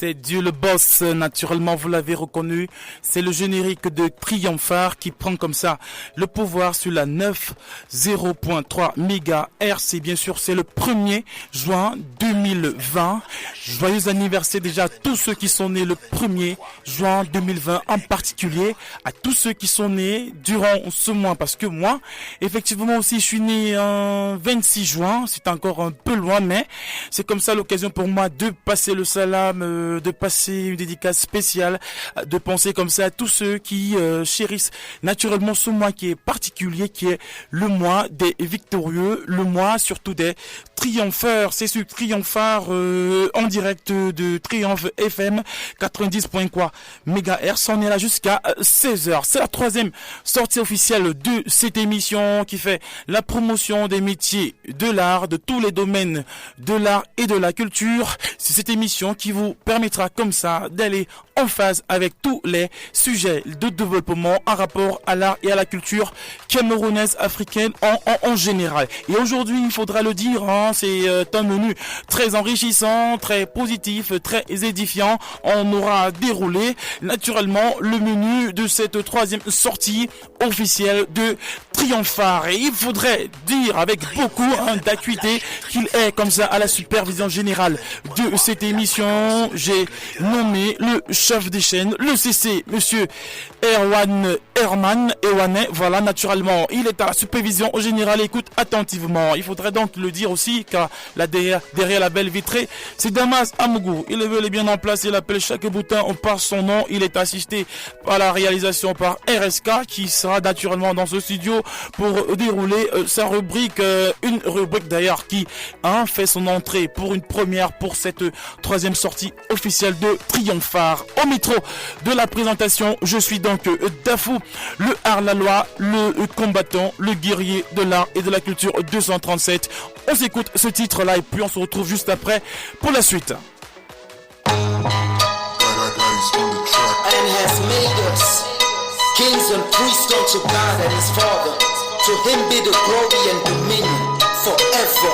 C'est Dieu le boss, naturellement vous l'avez reconnu, c'est le générique de Triomphare qui prend comme ça le pouvoir sur la 90.3 MHz et bien sûr c'est le 1er juin 2020. Joyeux anniversaire déjà à tous ceux qui sont nés le 1er juin 2020, en particulier à tous ceux qui sont nés durant ce mois, parce que moi, effectivement aussi je suis né en 26 juin, c'est encore un peu loin, mais c'est comme ça l'occasion pour moi de passer le salam, de passer une dédicace spéciale, de penser comme ça à tous ceux qui chérissent naturellement ce mois qui est particulier, qui est le mois des victorieux, le mois surtout des triompheurs. C'est sur Triomphare en direct de Triomphe FM 90.3 MHz. On est là jusqu'à 16h. C'est la troisième sortie officielle de cette émission qui fait la promotion des métiers de l'art, de tous les domaines de l'art et de la culture. C'est cette émission qui vous permettra comme ça d'aller en phase avec tous les sujets de développement en rapport à l'art et à la culture camerounaise, africaine en général. Et aujourd'hui, il faudra le dire, c'est un menu très enrichissant, très positif, très édifiant. On aura déroulé naturellement le menu de cette troisième sortie officielle de Triomphare. Et il faudrait dire avec beaucoup d'acuité qu'il est comme ça à la supervision générale de cette émission. J'ai nommé le chef des chaînes, le CC, monsieur Herman Ewanet. Voilà, naturellement, il est à la supervision générale. Écoute attentivement. Il faudrait donc le dire aussi, car là derrière la belle vitrée, c'est Damas Amougou. Il est bien en place. Il appelle chaque boutin par son nom. Il est assisté par la réalisation par RSK, qui sera naturellement dans ce studio pour dérouler sa rubrique, une rubrique d'ailleurs qui fait son entrée pour une première pour cette troisième sortie officielle de Triomphare. Au métro de la présentation, je suis donc Dafou, le hors-la-loi, le combattant, le guerrier de l'art et de la culture 237. On s'écoute ce titre-là et puis on se retrouve juste après pour la suite. Kings and priests unto God and his Father. To him be the glory and dominion forever.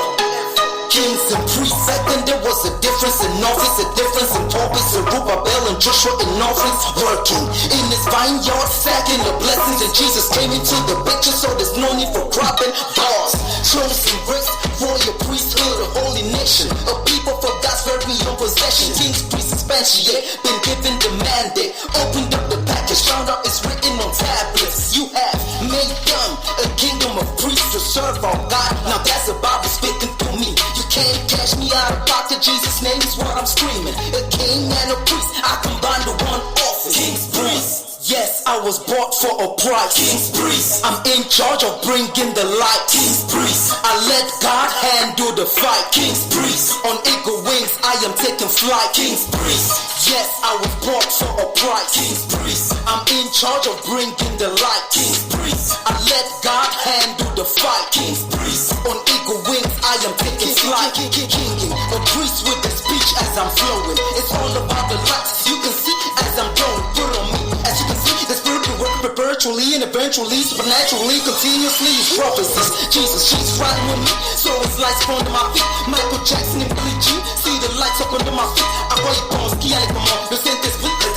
Kings and priests, back then there was a difference in office, a difference in purpose. Zerubbabel and Joshua in office, working in his vineyard, stacking the blessings. And Jesus came into the picture, so there's no need for cropping bars. Chosen race, royal priesthood, a holy nation, a people for God's very own possession. Kings, priests, expansion, yeah, been given the mandate. Opened up the package, found out it's written on tablets. You have made them a kingdom of priests to serve our God. Now that's the Bible speaking through me. You can't cash me out of pocket. Jesus' name is what I'm screaming. A king and a priest, I combine the one office. King's priest. Yes, I was bought for a price. King's priest. I'm in charge of bringing the light. King's priest. I let God handle the fight. King's priest. On eagle wings, I am taking flight. King's priest. Yes, I was bought for a price. King's priest. I'm in charge of bringing the light. King's priest. I let God handle the fight. King's priest. On eagle wings, I am taking flight. King, a priest with the speech as I'm flowing. It's all about the lights you can see as I'm going. Put on me, as you can see, the spirit will work perpetually and eventually, supernaturally, continuously. His prophecies, Jesus, she's riding with me, so it's lights under my feet. Michael Jackson and Billie Jean, see the lights up under my feet. I voy con ski avec mon monde. Le Saint-Esprit, le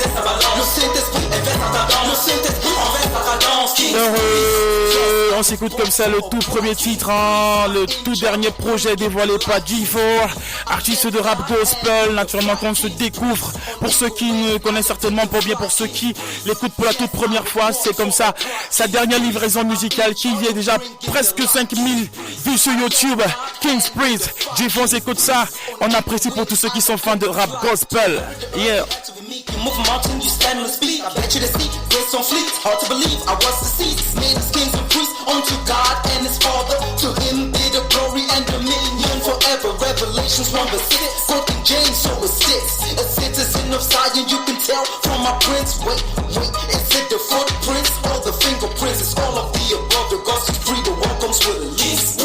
Saint-Esprit, le Saint-Esprit, on va faire la danse. On s'écoute comme ça le tout premier titre, le tout dernier projet dévoilé par G4, artiste de rap gospel, naturellement qu'on se découvre. Pour ceux qui ne connaissent certainement pas bien, pour ceux qui l'écoutent pour la toute première fois, c'est comme ça sa dernière livraison musicale qui est déjà presque 5000 vues sur YouTube. King's Priest, G4, on s'écoute ça, on apprécie pour tous ceux qui sont fans de rap gospel. Yeah. Move mountain, you stand on the speed. I bet you the seat, grace on fleet. Hard to believe, I was the seed. Made us kings and priests unto God and his Father. To him be the glory and dominion forever. Revelations 1:6, quoting James so it sticks. A citizen of Zion, you can tell from my prints. Wait, is it the footprints or the fingerprints? It's all of the above. The gospel's free, the one comes with a lease.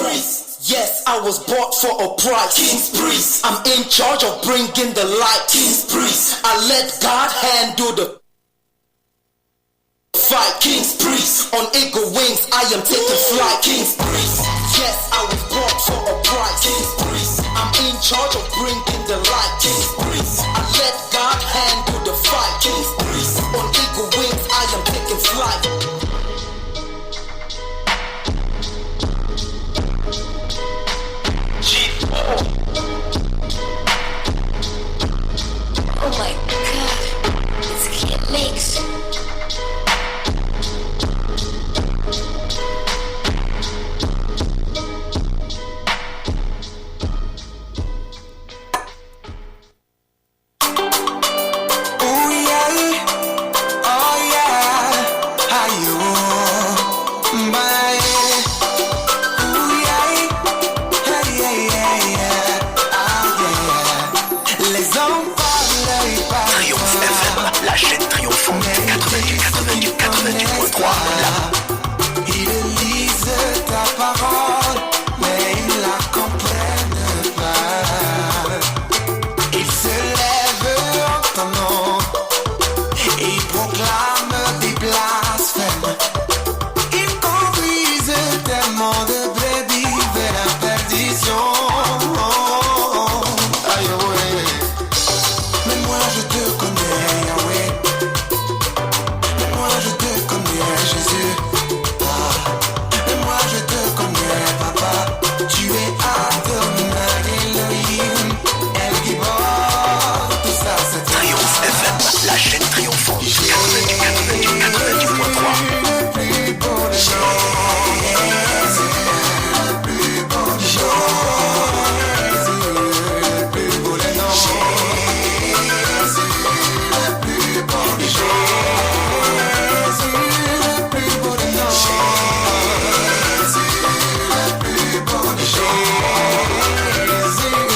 Yes, I was bought for a price. King's priest. I'm in charge of bringing the light. King's priest. I let God handle the fight. King's priest. On eagle wings, I am taking flight. King's priest. Yes, I was bought for a price. King's priest. I'm in charge of bringing the light. King's priest. I let God hand to the fight. King's priest on eagle wings, I am taking flight. Oh my god, it's Kid Mix. Ils lisent ta parole, mais ils la comprennent pas. Ils se lèvent en ton nom et ils proclament des blasphèmes. Ils conduisent tellement de brebis vers la perdition. Aïe, ouais. Mais moi je te connais, Yahweh. Mais moi je te connais, Jésus. Mais moi je te connais, Papa. Tu es Adonai Elohim, El Gibor. Tout ça c'est Triomphe FM, la chaîne triomphante. 90.3. le plus beau des gens. Le plus beau des gens. Le plus beau des noms. Le plus beau des gens. Le plus beau des noms.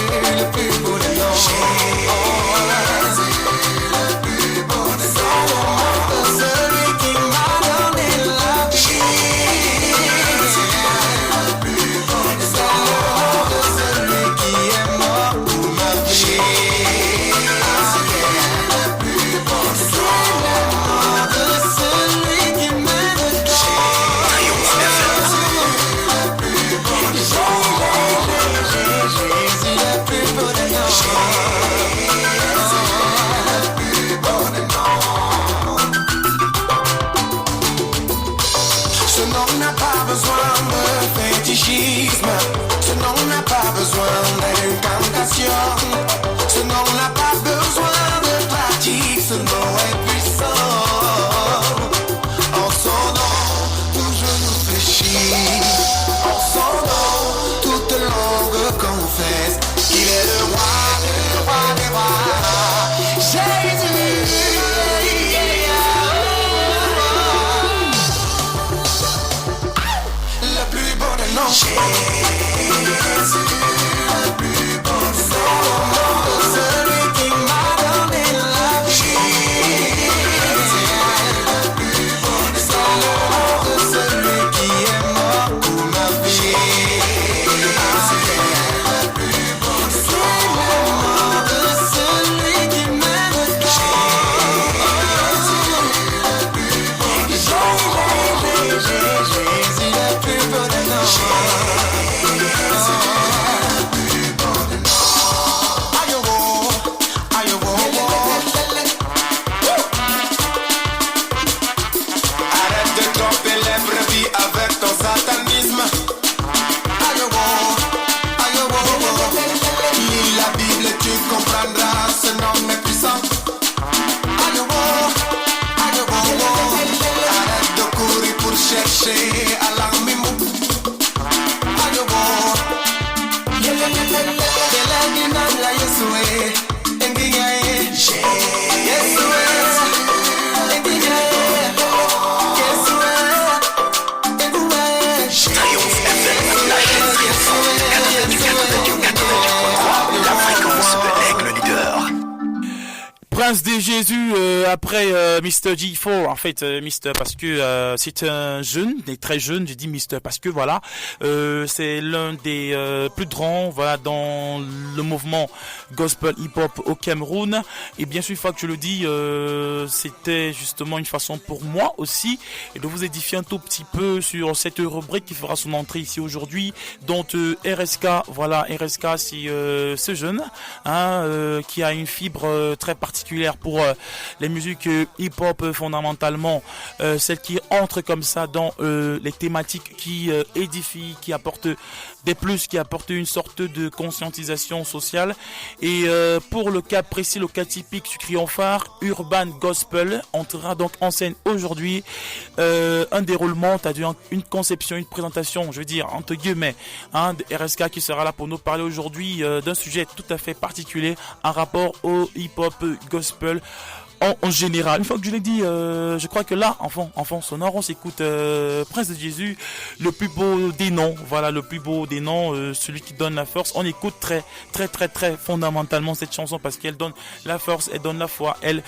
Le plus beau des gens. Le plus beau des noms. Le plus beau des noms. Celui qui m'a donné la vie. Le plus beau des noms. Celui qui est mort pour ma vie. Le plus beau des noms. De celui qui m'aime tant. Triomphe FM. Le plus beau des noms. Jésus, le plus beau des noms. Le plus beau des noms. Ce nom n'a pas besoin de fétichisme. Ce nom n'a pas besoin d'incantation. Ce nom n'a pas besoin de pratique. Ce nom est puissant. En son nom, tout genou fléchit. En son nom, toute langue confesse qu'il est le roi des rois. Jésus. Le plus beau des noms. Jésus, le plus beau des noms. Celui qui m'a donné la vie. Le plus beau des noms. Celui qui est mort pour ma vie. Le plus beau des noms. Celui qui m'aime tant. Le plus beau des noms. Jésus, le plus beau des noms. Arrête de tromper les brebis avec ton satanisme. Lis la Bible et tu comprendras, ce nom est puissant. Arrête de courir pour chercher Alamimou. Triomphe FM, la chaîne triomphante. 90.3. La fréquence de l'aigle leader. Prince des Jésus après Mr. G4 en fait Mr. parce que c'est un jeune, des très jeunes, j'ai dit Mr. parce que voilà c'est l'un des plus grands voilà dans le mouvement gospel hip-hop au Cameroun et bien sûr une fois que je le dis c'était justement une façon pour moi aussi et de vous édifier un tout petit peu sur cette rubrique qui fera son entrée ici aujourd'hui donc RSK voilà RSK c'est ce jeune hein, qui a une fibre très particulière particulière pour les musiques hip-hop fondamentalement, celles qui entrent comme ça dans les thématiques qui édifient, qui apportent des plus, qui apportent une sorte de conscientisation sociale. Et pour le cas précis, le cas typique du Triomphare, Urban Gospel entrera donc en scène aujourd'hui. Un déroulement, une conception, une présentation, je veux dire, entre guillemets, de RSK qui sera là pour nous parler aujourd'hui d'un sujet tout à fait particulier en rapport au hip-hop gospel en général. Une fois que je l'ai dit, je crois que là, en fond sonore, on s'écoute Prince de Jésus, le plus beau des noms. Voilà, le plus beau des noms, celui qui donne la force. On écoute très fondamentalement cette chanson parce qu'elle donne la force, elle donne la foi, elle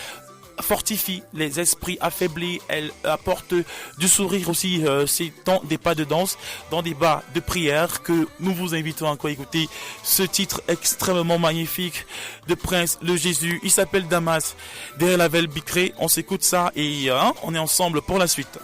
fortifie les esprits affaiblis, elle apporte du sourire aussi, c'est dans des pas de danse, dans des bas de prière que nous vous invitons encore à écouter ce titre extrêmement magnifique de Prince de Jésus. Il s'appelle Damas, derrière la Velle Bicré. On s'écoute ça et on est ensemble pour la suite.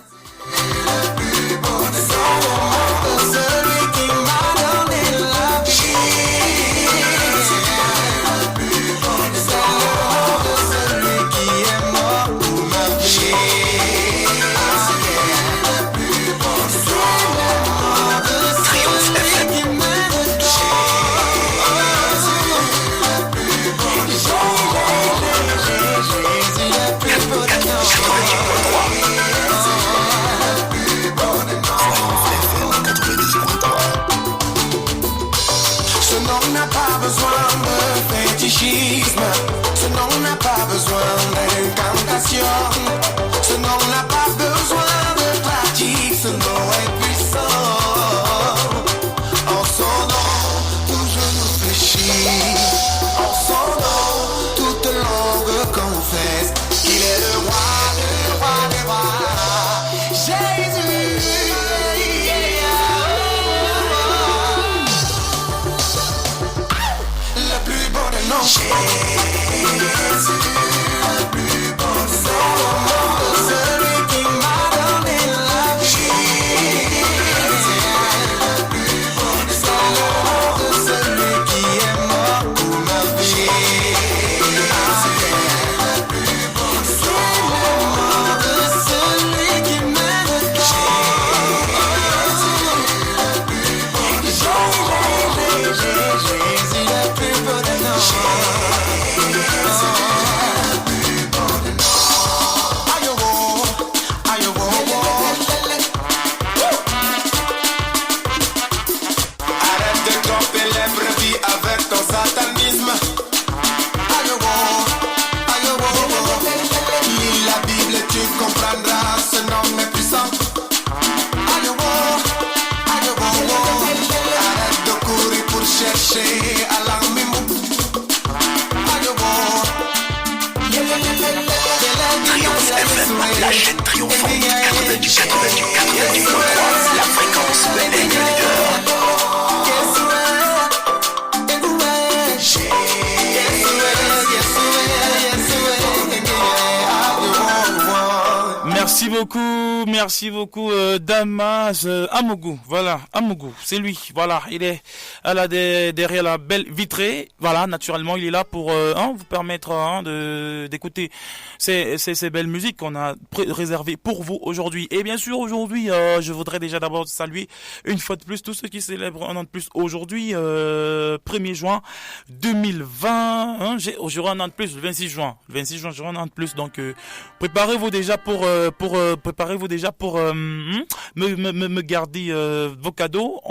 Ce nom n'a pas besoin d'incantation. Ce nom n'a pas besoin de pratique. Ce nom est puissant. En son nom, tout genou fléchit. En son nom, toute langue confesse qu'il est le roi des rois. Jésus. Le plus beau des noms. Jésus, le plus beau des noms, celui qui m'a donné la vie. Le plus beau des noms, celui qui est mort pour ma vie. Le plus beau des noms, celui qui m'aime tant. Jésus, le plus beau des noms. La chaîne triomphante 90.3, la fréquence de l'aigle leader. Merci beaucoup Damas Amougou, voilà, Amougou, c'est lui, voilà, il est là derrière la belle vitrée, voilà, naturellement il est là pour vous permettre d'écouter ces belles musiques qu'on a réservées pour vous aujourd'hui. Et bien sûr aujourd'hui, je voudrais déjà d'abord saluer une fois de plus tous ceux qui célèbrent un an de plus aujourd'hui, 1er juin 2020, j'aurai un an de plus le 26 juin, j'aurai un an de plus, donc préparez-vous déjà pour me garder vos cadeaux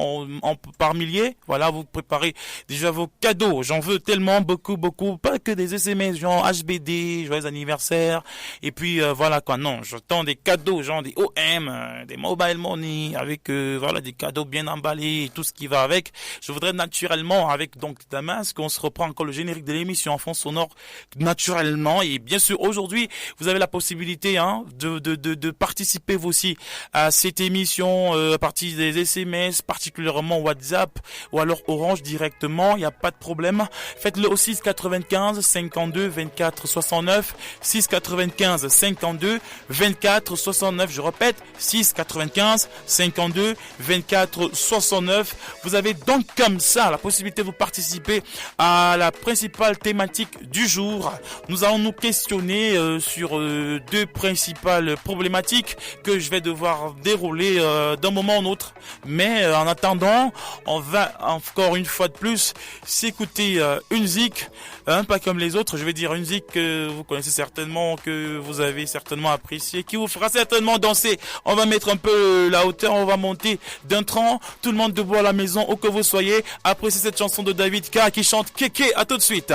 par milliers. Voilà, vous préparez déjà vos cadeaux. J'en veux tellement beaucoup, pas que des SMS genre HBD, joyeux anniversaire. Et puis voilà quoi. Non, j'attends des cadeaux genre des OM, des mobile money avec voilà des cadeaux bien emballés et tout ce qui va avec. Je voudrais naturellement avec donc Damas qu'on se reprend encore le générique de l'émission en fond sonore naturellement. Et bien sûr aujourd'hui vous avez la possibilité de participer participez-vous aussi à cette émission à partir des SMS, particulièrement WhatsApp ou alors Orange directement, il n'y a pas de problème. Faites-le au 695 52 24 69, 695 52 24 69, je répète, 695 52 24 69. Vous avez donc comme ça la possibilité de vous participer à la principale thématique du jour. Nous allons nous questionner sur deux principales problématiques que je vais devoir dérouler d'un moment à un autre. Mais en attendant, on va encore une fois de plus s'écouter une zik, pas comme les autres. Je vais dire une zik que vous connaissez certainement, que vous avez certainement apprécié, qui vous fera certainement danser. On va mettre un peu la hauteur, on va monter d'un tronc. Tout le monde debout à la maison, où que vous soyez. Appréciez cette chanson de David K qui chante Kéké. À tout de suite.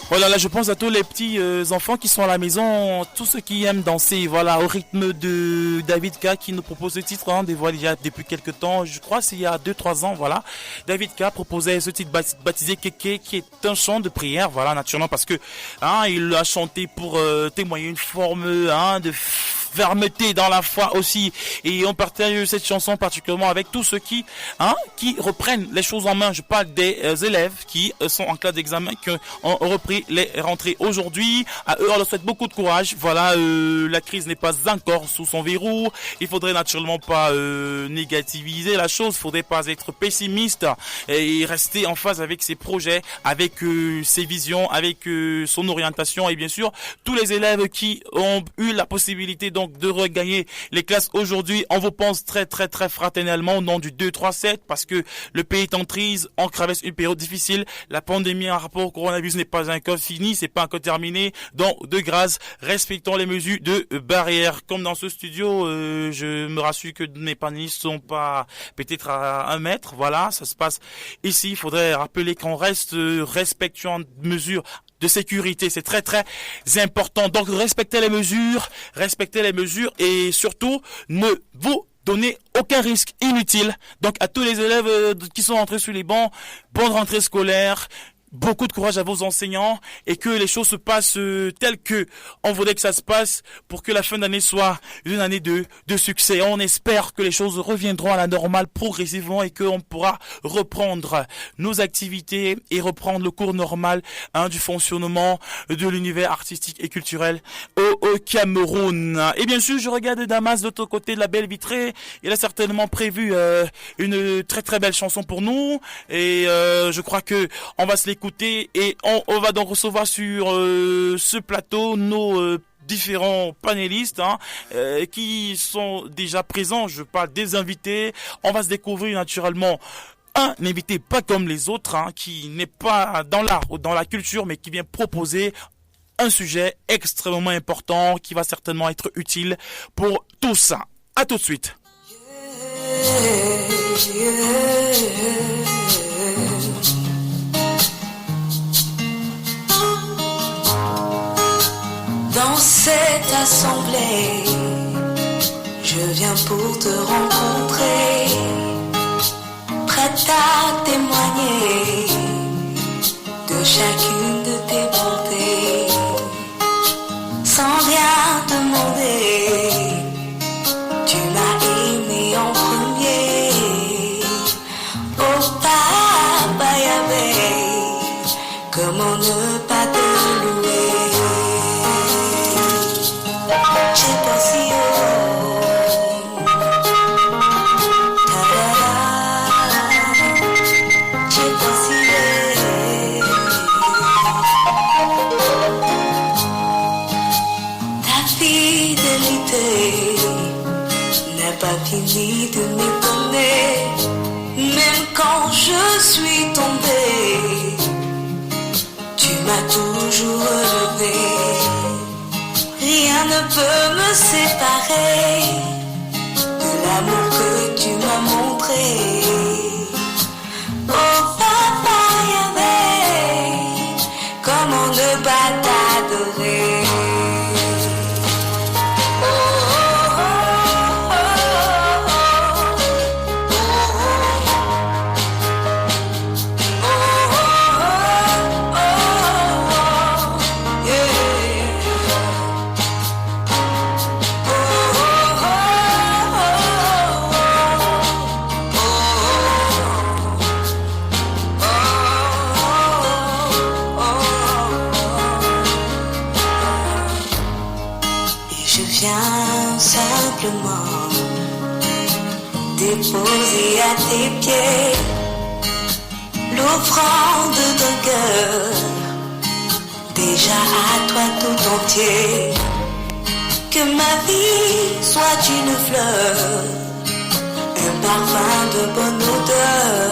Voilà, là je pense à tous les petits enfants qui sont à la maison, tous ceux qui aiment danser, voilà, au rythme de David K qui nous propose ce titre, des voix déjà depuis quelques temps, je crois c'est il y a 2-3 ans, voilà. David K proposait ce titre baptisé Kéké qui est un chant de prière, voilà, naturellement parce que il a chanté pour témoigner une forme de fermeté dans la foi aussi. Et on partage cette chanson particulièrement avec tous ceux qui reprennent les choses en main. Je parle des élèves qui sont en classe d'examen, qui ont repris les rentrées aujourd'hui. À eux, on leur souhaite beaucoup de courage. Voilà, la crise n'est pas encore sous son verrou. Il faudrait naturellement pas négativiser la chose. Il faudrait pas être pessimiste et rester en phase avec ses projets, avec ses visions, avec son orientation. Et bien sûr, tous les élèves qui ont eu la possibilité donc de regagner les classes aujourd'hui, on vous pense très très très fraternellement au nom du 237 parce que le pays est en crise, on traverse une période difficile. La pandémie en rapport au coronavirus n'est pas encore finie, c'est pas encore terminé. Donc de grâce, respectons les mesures de barrière. Comme dans ce studio, je me rassure que mes panélistes sont pas peut-être à 1 mètre. Voilà, ça se passe ici. Il faudrait rappeler qu'on reste respectueux en mesure de sécurité, c'est très très important. Donc respectez les mesures et surtout ne vous donnez aucun risque inutile. Donc à tous les élèves qui sont rentrés sur les bancs, bonne rentrée scolaire. Beaucoup de courage à vos enseignants et que les choses se passent telles que on voudrait que ça se passe pour que la fin d'année soit une année de succès. On espère que les choses reviendront à la normale progressivement et qu'on pourra reprendre nos activités et reprendre le cours normal du fonctionnement de l'univers artistique et culturel au Cameroun. Et bien sûr, je regarde Damas de l'autre côté de la belle vitrée. Il a certainement prévu une très très belle chanson pour nous et je crois que on va se l'écouter et on va donc recevoir sur ce plateau nos différents panélistes qui sont déjà présents. Je parle des invités. On va se découvrir naturellement un invité pas comme les autres, qui n'est pas dans l'art ou dans la culture, mais qui vient proposer un sujet extrêmement important qui va certainement être utile pour tout ça. À tout de suite. Dans cette assemblée, je viens pour te rencontrer, prête à témoigner de chacune de tes bontés, sans rien demander. Tu m'as aimé en premier, oh Papa Yahvé, comment ne pas te louer? J'ai pensé ta fidélité n'a pas fini de m'étonner, même quand je suis tombée, tu m'as toujours relevé. Rien ne peut me séparer de l'amour que tu m'as montré. Oh Papa Yahvé, comment ne pas t'adorer? Simplement déposer à tes pieds l'offrande d'un cœur déjà à toi tout entier. Que ma vie soit une fleur, un parfum de bonne odeur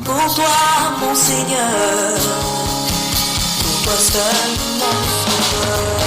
pour toi mon Seigneur, pour toi seul mon sauveur.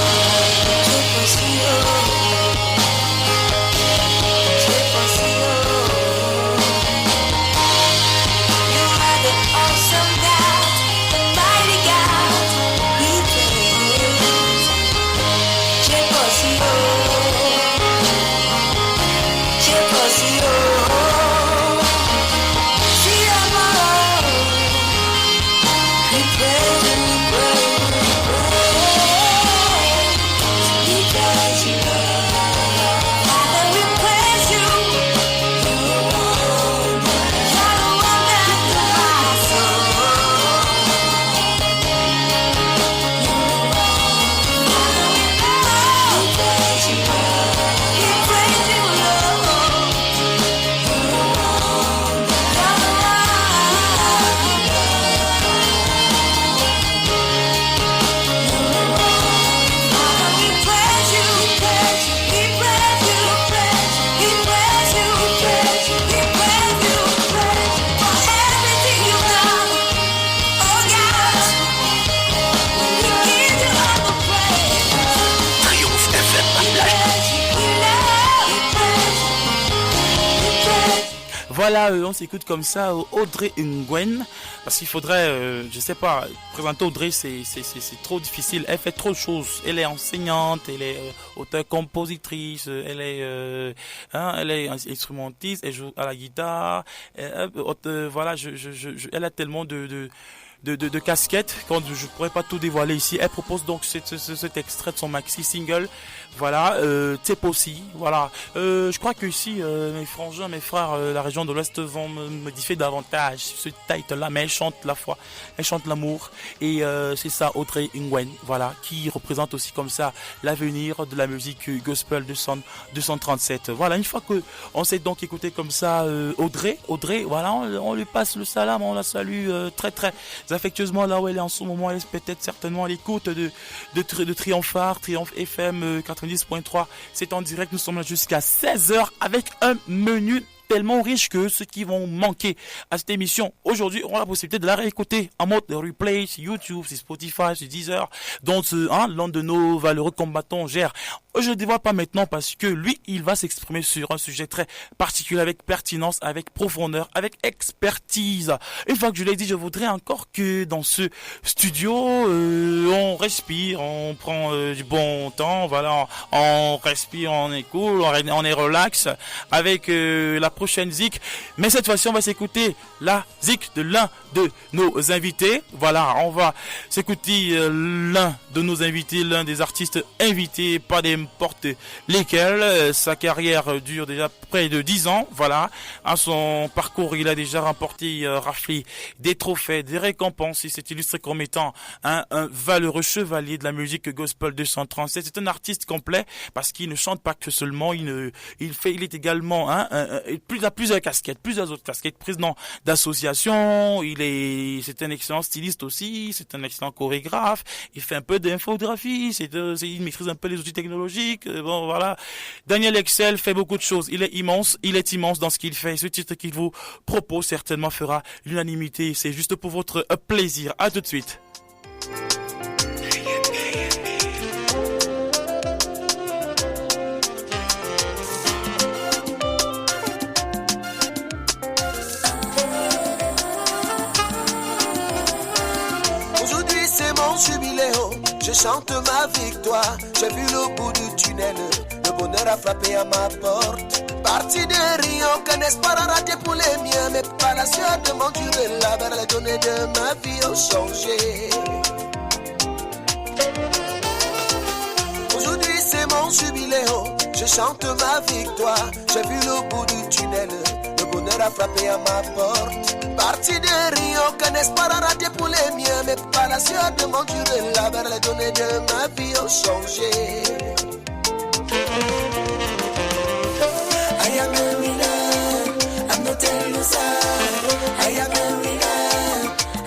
Voilà, on s'écoute comme ça Audrey Ngwen, parce qu'il faudrait, je sais pas, présenter Audrey, c'est trop difficile. Elle fait trop de choses. Elle est enseignante, elle est auteure-compositrice, elle est instrumentiste, elle joue à la guitare. Voilà, elle a tellement de casquettes quand je pourrais pas tout dévoiler ici. Elle propose donc cet extrait de son maxi single. Voilà, Tep aussi. Voilà, je crois que ici mes frangins, mes frères, la région de l'Ouest vont me differ davantage ce titre-là, mais elle chante la foi, elle chante l'amour et c'est ça, Audrey Ngwen. Voilà, qui représente aussi comme ça l'avenir de la musique gospel 237. Voilà, une fois que on s'est donc écouté comme ça Audrey, voilà, on lui passe le salam, on la salue très affectueusement là où elle est en ce moment. Elle est peut-être certainement à l'écoute de Triomphare, Triomphe FM 90.3. C'est en direct, nous sommes là jusqu'à 16h avec un menu tellement riche que ceux qui vont manquer à cette émission aujourd'hui auront la possibilité de la réécouter en mode replay sur YouTube, sur Spotify, sur Deezer, dont l'un de nos valeureux combattants gère. Je ne dévoile pas maintenant parce que lui, il va s'exprimer sur un sujet très particulier avec pertinence, avec profondeur, avec expertise. Une fois que je l'ai dit, je voudrais encore que dans ce studio, on respire, on prend du bon temps, voilà, on respire, on est cool, on est relax avec la prochaine zik. Mais cette fois-ci, on va s'écouter la zik de l'un de nos invités. Voilà, on va s'écouter l'un de nos invités, l'un des artistes invités, pas n'importe lesquels. Sa carrière dure déjà près de 10 ans. Voilà, à son parcours, il a déjà remporté, raflé des trophées, des récompenses. Il s'est illustré comme étant un valeureux chevalier de la musique gospel 237. C'est un artiste complet parce qu'il ne chante pas que seulement, il est également plusieurs casquettes, plusieurs autres casquettes, président d'association. C'est un excellent styliste aussi, c'est un excellent chorégraphe. Il fait un peu d'infographie, il maîtrise un peu les outils technologiques. Bon, voilà. Daniel Excel fait beaucoup de choses. Il est immense dans ce qu'il fait. Ce titre qu'il vous propose certainement fera l'unanimité. C'est juste pour votre plaisir. À tout de suite. Jubiléo, je chante ma victoire. J'ai vu le bout du tunnel, le bonheur a frappé à ma porte. Parti de Rio, qu'un espoir a raté pour les miens. Mais par la sueur de mon Dieu, la vers les données de ma vie ont changé. Aujourd'hui c'est mon jubiléo, je chante ma victoire. J'ai vu le bout du tunnel, le bonheur a frappé à ma porte. Parti de Rio, qu'un espoir a raté pour les miens. Mais par la sueur de mon Dieu, la vers les données de ma vie ont changé. I am a winner, I'm not a loser. I am a winner,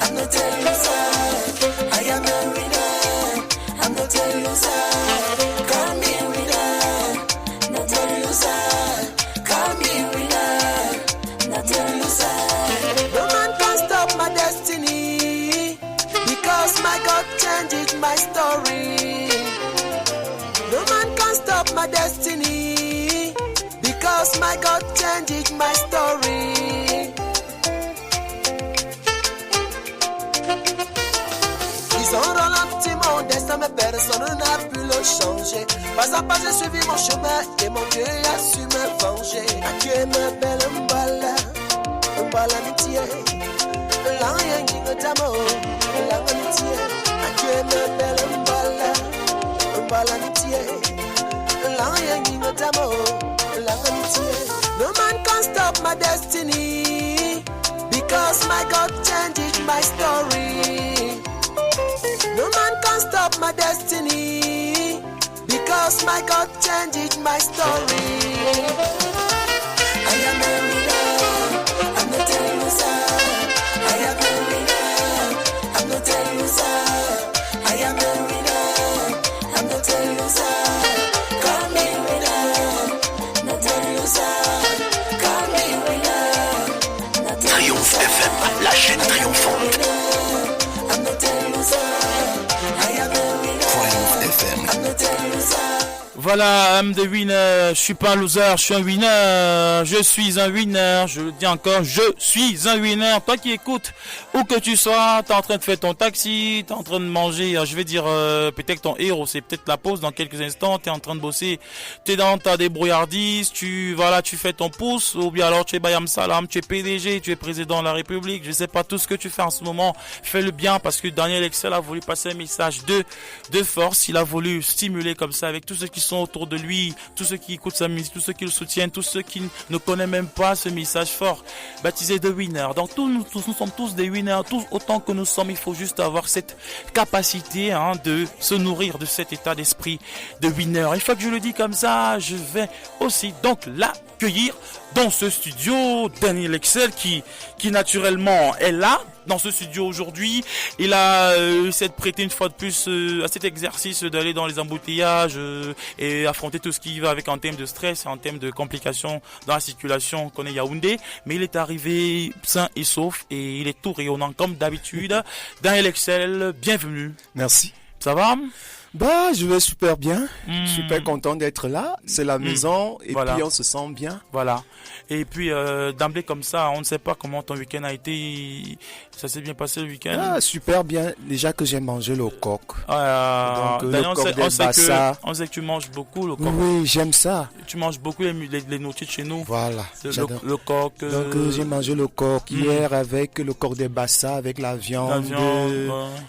I'm not a loser. I am a winner, I'm not a loser. Call me a winner, not a loser. Call me a winner, not a loser. No man can stop my destiny, because my God changed my story. No man can stop my destiny, because my God changed my story. Ils ont ralenti mon destin, mais personne n'a pu le changer. Pas à pas j'ai suivi mon chemin et mon Dieu a su me venger. Dieu m'appelle Mbala Mitié, l'an qui me tamo, l'an Mitié. Dieu m'appelle Mbala Mitié, l'an qui me tamo, l'an Mitié. No man can stop my destiny, because my God changed my story. No man can stop my destiny, because my God changed my story. I am a winner, I'm not a loser. I am a winner, I'm not a loser. I am a winner, I'm not a loser. Call me winner, not a loser. Call me winner, not a loser. Triomphe FM, la chaîne triomphante. I'm not a loser. I am a winner, Triomphe FM. I'm not a loser. Voilà, I'm the winner. Je suis pas un loser, je suis un winner. Je suis un winner. Je le dis encore, je suis un winner. Toi qui écoutes, où que tu sois, t'es en train de faire ton taxi, t'es en train de manger, je vais dire, peut-être ton héros, c'est peut-être la pause dans quelques instants, t'es en train de bosser, t'es dans ta débrouillardise, tu fais ton pouce, ou bien alors tu es Bayam Salam, tu es PDG, tu es président de la République, je sais pas, tout ce que tu fais en ce moment, fais le bien, parce que Daniel Excel a voulu passer un message de force, il a voulu stimuler comme ça avec tous ceux qui sont autour de lui, tous ceux qui écoutent sa musique, tous ceux qui le soutiennent, tous ceux qui ne connaissent même pas ce message fort, baptisé de winner. Donc nous sommes tous des winners, tous autant que nous sommes, il faut juste avoir cette capacité de se nourrir de cet état d'esprit de winner. Une fois que je le dis comme ça, je vais aussi donc l'accueillir dans ce studio, Daniel Excel qui naturellement est là dans ce studio aujourd'hui. Il a s'est prêté une fois de plus à cet exercice d'aller dans les embouteillages et affronter tout ce qui va avec en termes de stress et en termes de complications dans la circulation qu'on est Yaoundé. Mais il est arrivé sain et sauf et il est tout rayonnant comme d'habitude. Daniel Excel, bienvenue. Merci. Ça va? Bah, je vais super bien. Super content d'être là. C'est la maison et voilà. Puis on se sent bien. Voilà. Et puis d'emblée comme ça, on ne sait pas comment ton week-end a été. Ça s'est bien passé le week-end? Ah, super bien. Déjà que j'ai mangé le coq. Donc, le coq des Bassa. On sait que tu manges beaucoup le coq. Oui, j'aime ça. Tu manges beaucoup les nourritures de chez nous. Voilà. Le coq. Donc j'ai mangé le coq hier avec le coq des Bassa, avec la viande,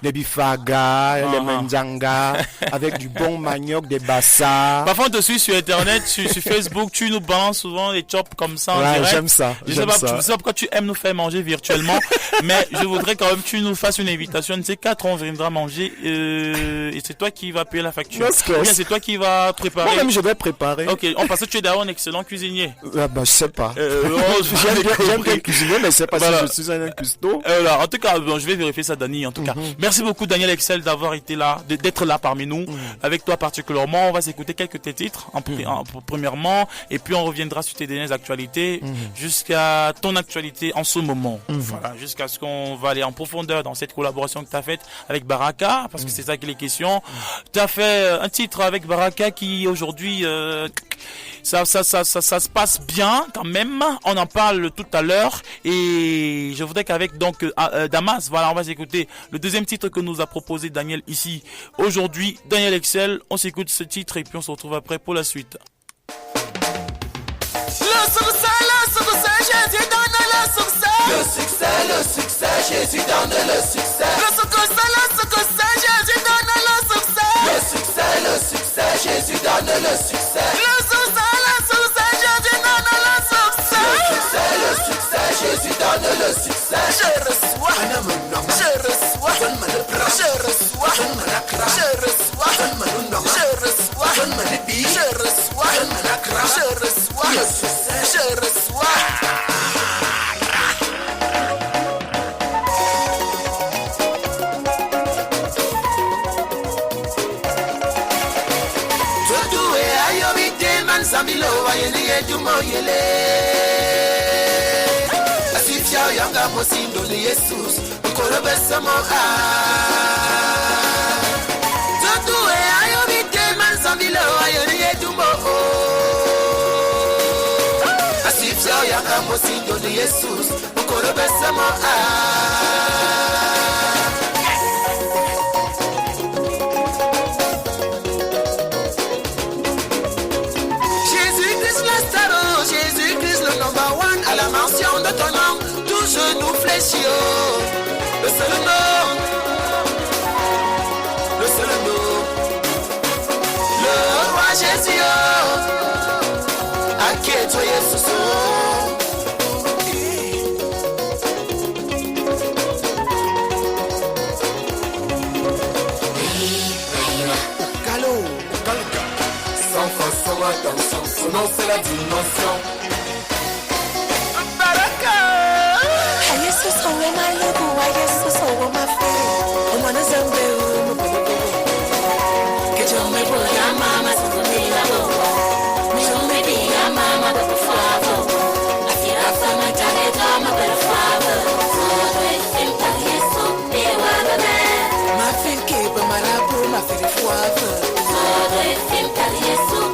les bifaga, les menjanga, avec du bon manioc des Bassa. Parfois on te suit sur internet, sur Facebook, tu nous balances souvent des chops comme ça en ouais, direct. J'aime ça. Je sais pas pourquoi tu aimes nous faire manger virtuellement, mais je voudrais quand même que tu nous fasses une invitation. Ne sais 4 on viendra manger et c'est toi qui vas payer la facture. Ou bien c'est toi qui vas préparer. Moi-même je vais préparer. Ok, parce que tu es d'ailleurs un excellent cuisinier. Je sais pas. J'aime bien cuisiner, mais je sais pas si je suis un cuistot. En tout cas, je vais vérifier ça, Dani. En tout cas, merci beaucoup Daniel Excel d'avoir été là, d'être là parmi nous. Avec toi particulièrement, on va s'écouter quelques tes titres premièrement, et puis on reviendra sur tes dernières actualités jusqu'à ton actualité en ce moment. Voilà, jusqu'à ce qu'on va aller en profondeur dans cette collaboration que tu as faite avec Baraka, parce que c'est ça qu'il est question. Tu as fait un titre avec Baraka qui aujourd'hui ça se passe bien quand même. On en parle tout à l'heure et je voudrais qu'avec donc Damas, voilà, on va s'écouter le deuxième titre que nous a proposé Daniel ici aujourd'hui. Daniel Excel, on s'écoute ce titre et puis on se retrouve après pour la suite. Le succès, Jésus donne le succès. Le succès, Jésus donne le succès. Le succès, Jésus donne le succès. Le succès, Jésus donne le succès. Je reçois, je reçois, je reçois, je reçois, je reçois, je reçois, je reçois, je reçois. Zamilo wayeni yetu moyele Asifia yanga mosindo ni Jesus Ukoro besamo Tutuwe ayo bite man zamilo wayeni yetu mo Asifia yanga mosindo ni Jesus Ukoro besamo à la mention de ton nom, tout genou fléchit, le seul nom, le roi Jésus, à qui toi Jésus. Calo, sans force, sans attention, son nom c'est la dimension. Jesus, oh, my logo, I guess so, oh, my friend. I'm on a Zambo. Get your me, boy, your mama, so me, I go. Me, so me, your mama, but father. I feel I found my target, I'm a better father. So, I think that he's so big, what a man. My fin keep, my lap, my fin father. So, I think that he's so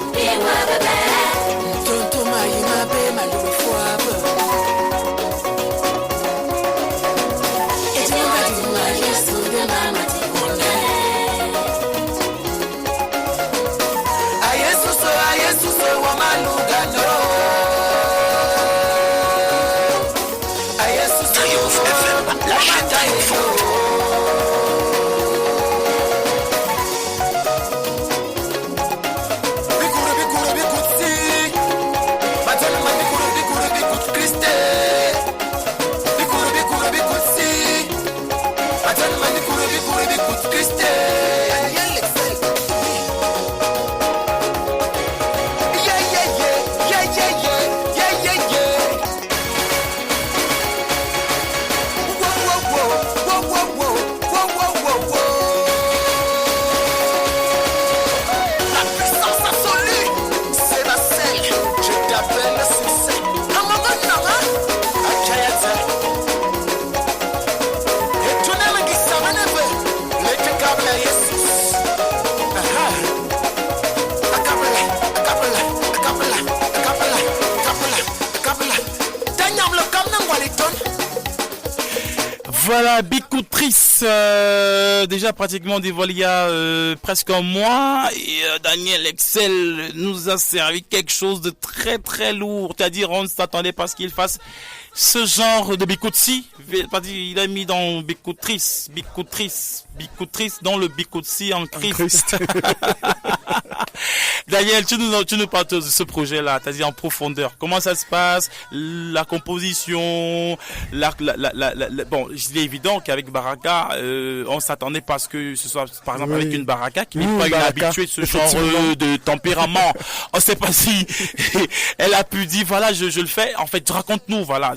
Voilà, Bicoutrice, déjà pratiquement dévoilé il y a presque un mois, et Daniel Excel nous a servi quelque chose de très très lourd, c'est-à-dire on ne s'attendait pas à ce qu'il fasse ce genre de Bicoutsi. Il a mis dans Bicoutrice dans le Bicoutsi en Christ. Daniel, tu nous parles de ce projet-là, c'est-à-dire en profondeur. Comment ça se passe, la composition, bon, il est évident qu'avec Baraka, on s'attendait pas à ce que ce soit, par exemple, avec une Baraka qui n'est pas une habituée de ce genre de tempérament. On sait pas si elle a pu dire, voilà, je le fais. En fait, raconte-nous, voilà,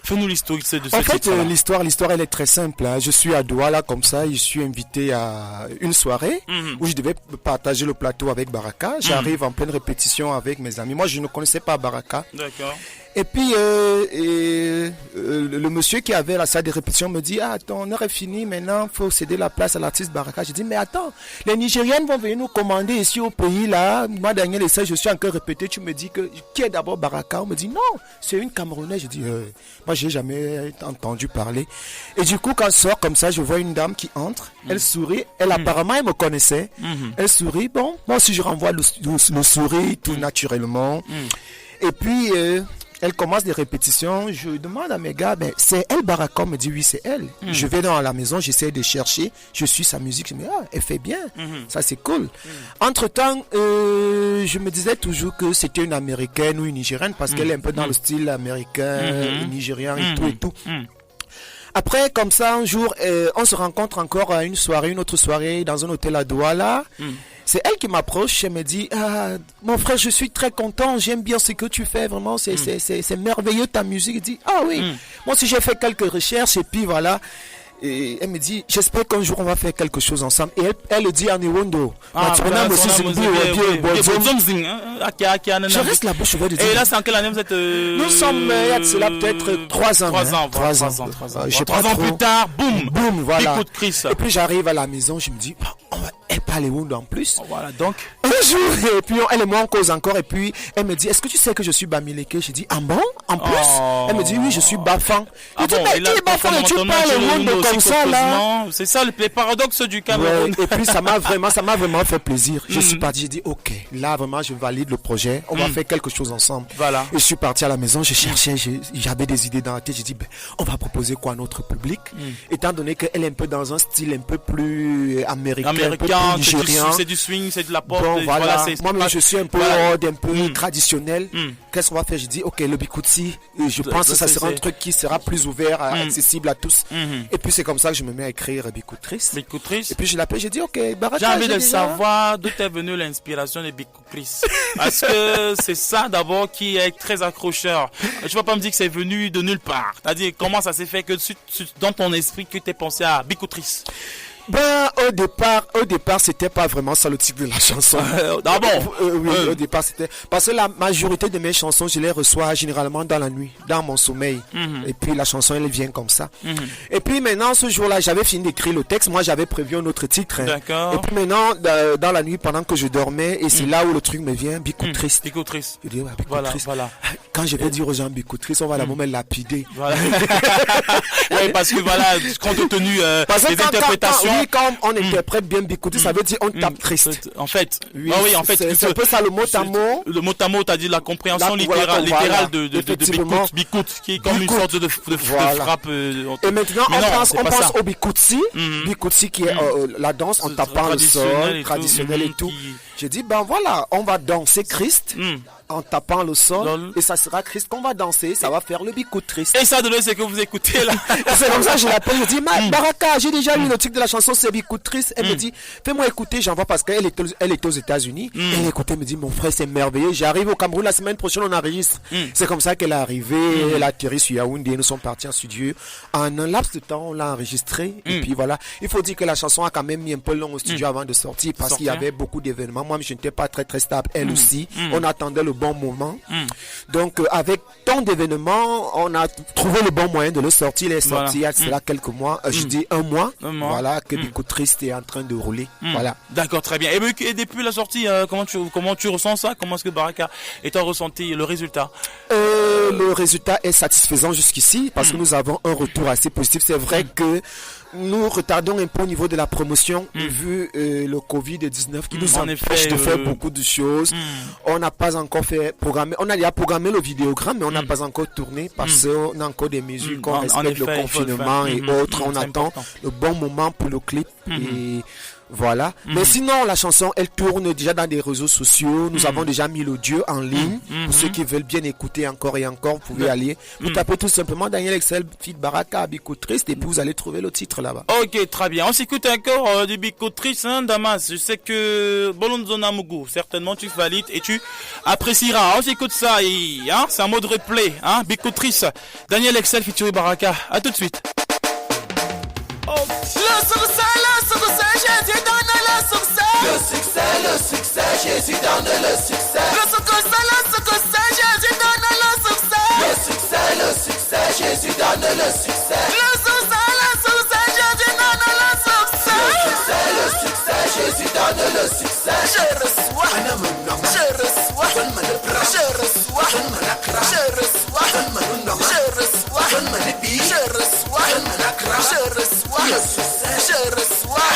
fais-nous l'histoire de ce titre. En fait, l'histoire, elle est très simple. Hein. Je suis à Douala comme ça, je suis invité à une soirée où je devais partager le plateau avec Baraka. J'arrive en pleine répétition avec mes amis. Moi, je ne connaissais pas Baraka. D'accord. Et puis, le monsieur qui avait la salle de répétition me dit, ah, ton heure est finie, maintenant, il faut céder la place à l'artiste Baraka. J'ai dit, mais attends, les Nigériennes vont venir nous commander ici au pays, là. Moi, Daniel Essay, je suis encore répété. Tu me dis qui est d'abord Baraka? On me dit, non, c'est une Camerounaise. Je dis, moi, j'ai jamais entendu parler. Et du coup, quand je sors comme ça, je vois une dame qui entre. Elle sourit. Elle, apparemment, elle me connaissait. Elle sourit. Bon, moi aussi, je renvoie le sourire tout naturellement. Et puis, elle commence des répétitions. Je demande à mes gars, ben, c'est elle Baraka? On me dit oui, c'est elle. Je vais dans la maison, j'essaie de chercher. Je suis sa musique. Je me dis, ah, elle fait bien. Ça, c'est cool. Entre-temps, je me disais toujours que c'était une Américaine ou une Nigérienne parce qu'elle est un peu dans le style américain, nigérien et tout et tout. Après, comme ça, un jour, on se rencontre encore à une autre soirée dans un hôtel à Douala. C'est elle qui m'approche, elle me dit, ah, mon frère, je suis très content, j'aime bien ce que tu fais, vraiment, c'est merveilleux ta musique. Elle dit, ah oui, moi aussi j'ai fait quelques recherches et puis voilà. Et elle me dit, j'espère qu'un jour on va faire quelque chose ensemble. Et elle le dit en Iwondo. Je reste la bouche ouverte. Et là, c'est en quelle année vous êtes Nous sommes, c'est là peut-être 3 ans. 3 ans. 3 ans. 3 ans plus tard, boum, voilà. Coup de crise. Et puis j'arrive à la maison, je me dis, elle parle Iwondo en plus. Voilà, donc. Un jour, et puis elle et moi on cause encore. Et puis elle me dit, est-ce que tu sais que je suis Bamileke? J'ai dit, ah bon? En plus? Elle me dit, oui, je suis Bafang. Ah bon, et là, Bafang, tu parles Iwondo comme ça là? C'est ça le paradoxe du Cameroun. Ouais, et puis ça m'a vraiment fait plaisir. Je suis parti, j'ai dit ok, là vraiment je valide le projet, on va faire quelque chose ensemble. Voilà. Et je suis parti à la maison, je cherchais, j'avais des idées dans la tête, j'ai dit ben, on va proposer quoi à notre public, étant donné qu'elle est un peu dans un style un peu plus américain, un peu plus nigérien. C'est du swing, c'est de la pop. Bon voilà, moi-même je suis un peu odd, un peu traditionnel. Qu'est-ce qu'on va faire? J'ai dit ok, le Bicouti, je pense que ça sera un truc qui sera plus ouvert, accessible à tous. Et puis c'est comme ça que je me mets à écrire Bicoutrice. Et puis je l'appelle, j'ai dit ok, Baraka. J'ai envie de savoir d'où est venue l'inspiration de Bicoutrice. Parce que c'est ça d'abord qui est très accrocheur. Je vas pas me dire que c'est venu de nulle part. C'est-à-dire comment ça s'est fait que dans ton esprit que tu as pensé à Bicoutrice. Ben, au départ, c'était pas vraiment ça le titre de la chanson. Au départ, c'était parce que la majorité de mes chansons, je les reçois généralement dans la nuit, dans mon sommeil. Et puis la chanson, elle vient comme ça. Et puis maintenant, ce jour-là, j'avais fini d'écrire le texte. Moi, j'avais prévu un autre titre. D'accord. Et puis maintenant, dans la nuit, pendant que je dormais, et c'est là où le truc me vient, Bicoutrice. Bicoutrice. Je dis, ouais, Bicoutrice. Voilà. Quand je vais dire aux gens Bicoutrice, on va la moment lapider. Voilà. Oui, parce que voilà, compte tenu des interprétations. Oui, quand on interprète bien Bicoutrice, ça veut dire on tape triste. En fait, c'est un peu ça le mot à mot. Le mot à mot, t'as dit la compréhension littérale de Bicout, qui est comme une sorte de frappe. Et maintenant, on pense au Bicouti, Bicouti qui est la danse en tapant le sol, traditionnel et tout. J'ai dit, ben voilà, on va danser Christ en tapant le sol et ça sera Christ qu'on va danser, ça va faire le Bicoutrice. Et ça, de ce que vous écoutez là. C'est comme ça que je l'appelle, je dis, Baraka, j'ai déjà lu le titre de la chanson, c'est Bicoutrice. Elle me dit, fais-moi écouter, j'envoie parce qu'elle était aux États-Unis. Elle écoutait, elle me dit, mon frère, c'est merveilleux. J'arrive au Cameroun la semaine prochaine, on enregistre. C'est comme ça qu'elle est arrivée, elle a atterri sur Yaoundé, nous sommes partis en studio. En un laps de temps, on l'a enregistré. Et puis voilà, il faut dire que la chanson a quand même mis un peu long au studio avant de sortir parce qu'il y avait beaucoup d'événements. Moi, je n'étais pas très stable. Elle aussi, on attendait le bon moment. Donc, avec tant d'événements, on a trouvé le bon moyen de le sortir. Il est sorti il y a cela quelques mois. Je dis un mois. Voilà, que Biko Triste est en train de rouler. Voilà. D'accord, très bien. Et depuis la sortie, comment tu ressens ça? Comment est-ce que Baraka est ressenti le résultat? Le résultat est satisfaisant jusqu'ici parce que nous avons un retour assez positif. C'est vrai que nous retardons un peu au niveau de la promotion vu le Covid-19 qui nous empêche de faire beaucoup de choses. On n'a pas encore programmé. On a déjà programmé le vidéogramme, mais on n'a pas encore tourné parce qu'on a encore des mesures qu'on respecte, le confinement et autres. On attend le bon moment pour le clip et voilà. Mais sinon, la chanson, elle tourne déjà dans des réseaux sociaux. Nous avons déjà mis l'audio en ligne. Pour ceux qui veulent bien écouter encore et encore, vous pouvez aller. Vous tapez tout simplement Daniel Excel, feat Baraka, Biko Triste, et puis vous allez trouver le titre là-bas. Ok, très bien. On s'écoute encore du Biko Triste, hein, Damas. Je sais que Bolonzo Namugu, certainement tu valides et tu apprécieras. On s'écoute ça et hein, c'est un mode replay. Hein, Biko Triste, Daniel Excel, featuring Baraka. À tout de suite. Le succès, Jésus donne le succès. Le succès, Jésus donne le succès. Le succès, Jésus donne le succès. Le succès, Jésus donne le succès. Je reçois, je reçois, je reçois, je reçois, le succès, je reçois.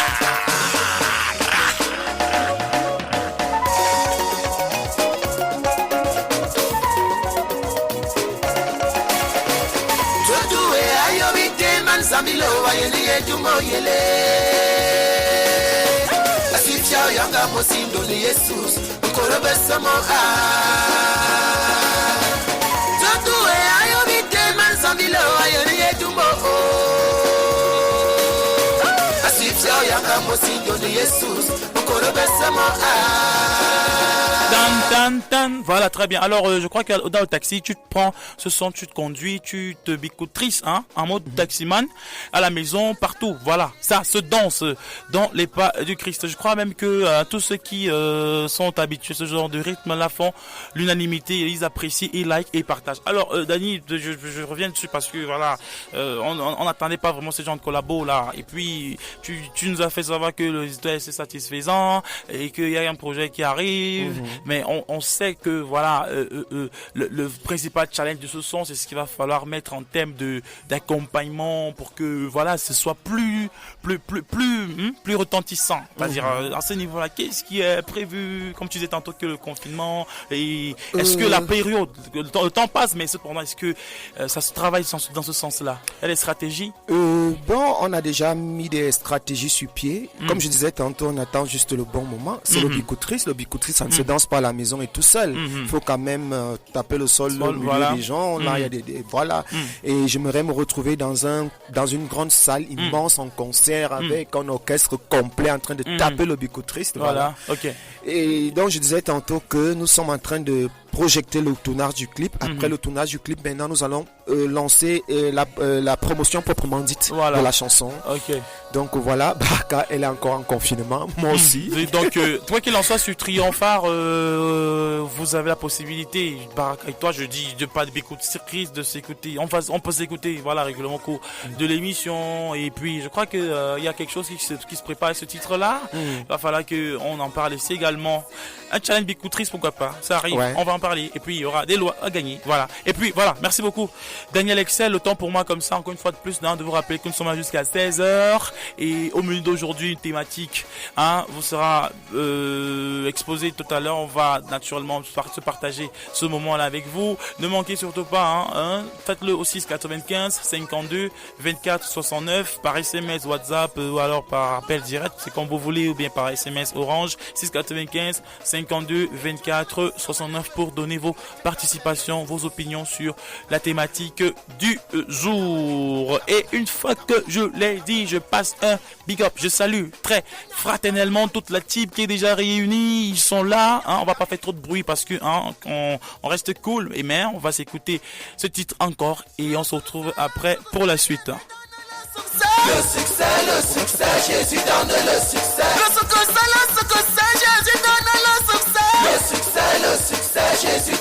Zamilo ayeli edumo yele Asifia yanga mosindo ni Jesus Ukorobe samo Tatuwe ayobite man zamilo ayeli edumo Asifia yanga mosindo ni Jesus Ukorobe samo Voilà, très bien. Alors, je crois que dans le taxi, tu te prends ce son, tu te conduis, tu te Biko Triste, hein, en mode taximan, à la maison, partout. Voilà, ça se danse dans les pas du Christ. Je crois même que tous ceux qui sont habitués à ce genre de rythme-là font l'unanimité, ils apprécient, ils like et partagent. Alors, Dani, je reviens dessus parce que voilà, on n'attendait pas vraiment ce genre de collabo là. Et puis, tu nous as fait savoir que le résultat est satisfaisant et qu'il y a un projet qui arrive. Mais on sait que voilà le principal challenge de ce son, c'est ce qu'il va falloir mettre en termes d'accompagnement pour que voilà ce soit plus retentissant. C'est-à-dire à ce niveau-là, qu'est-ce qui est prévu, comme tu disais tantôt, que le confinement, et est-ce que la période, le temps passe, mais cependant est-ce que ça se travaille dans ce sens-là? Il y a des stratégies? Bon, on a déjà mis des stratégies sur pied. Comme je disais tantôt, on attend juste le bon moment. C'est le Biko Triste. Le Biko Triste, ça ne se danse pas à la maison et tout seul. Il faut quand même taper le sol au milieu des gens. Là, il y a des voilà. Et j'aimerais me retrouver dans une grande salle immense en concert avec un orchestre complet en train de taper le Biko Triste. Voilà. Ok. Et donc, je disais tantôt que nous sommes en train de projeter le tournage du clip. Après le tournage du clip, maintenant, nous allons lancer la promotion proprement dite de la chanson. Ok. Donc voilà, Baraka, elle est encore en confinement, moi aussi. Et donc, toi qui en soit sur Triomphare, vous avez la possibilité, Baraka et toi, je dis, de pas de Biko Triste, de s'écouter. On peut s'écouter, voilà, régulièrement au cours de l'émission. Et puis, je crois que il y a quelque chose qui se prépare à ce titre-là. Il va falloir qu'on en parle ici également. Un challenge Biko Triste, pourquoi pas? Ça arrive, on va en parler. Et puis, il y aura des lois à gagner. Voilà. Et puis, voilà, merci beaucoup. Daniel Excel, le temps pour moi comme ça, encore une fois de plus, de vous rappeler que nous sommes jusqu'à 16h. Et au menu d'aujourd'hui, une thématique vous sera exposée tout à l'heure. On va naturellement se partager ce moment-là avec vous. Ne manquez surtout pas, faites-le au 695 52 24 69 par SMS, WhatsApp ou alors par appel direct, c'est comme vous voulez, ou bien par SMS Orange 695 52 24 69 pour donner vos participations, vos opinions sur la thématique du jour. Et une fois que je l'ai dit, je passe un big up. Je salue très fraternellement toute la team qui est déjà réunie. Ils sont là. On va pas faire trop de bruit parce que on reste cool. Et mais on va s'écouter ce titre encore et on se retrouve après pour la suite. Le succès, Jésus donne le succès. Le succès, Jésus donne le succès. Le succès, Jésus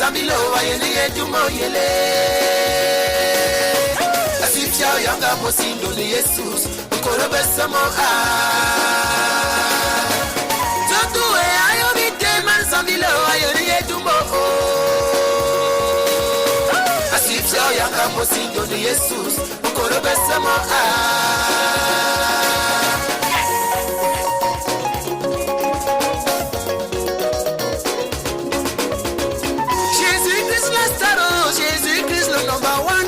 Zambilo ayene dumo yele Asifia yanga mosindo ni Jesus Ukoro besamo Totue ayo bite man Zambilo ayene dumo Asifia yanga mosindo ni Jesus Ukoro besamo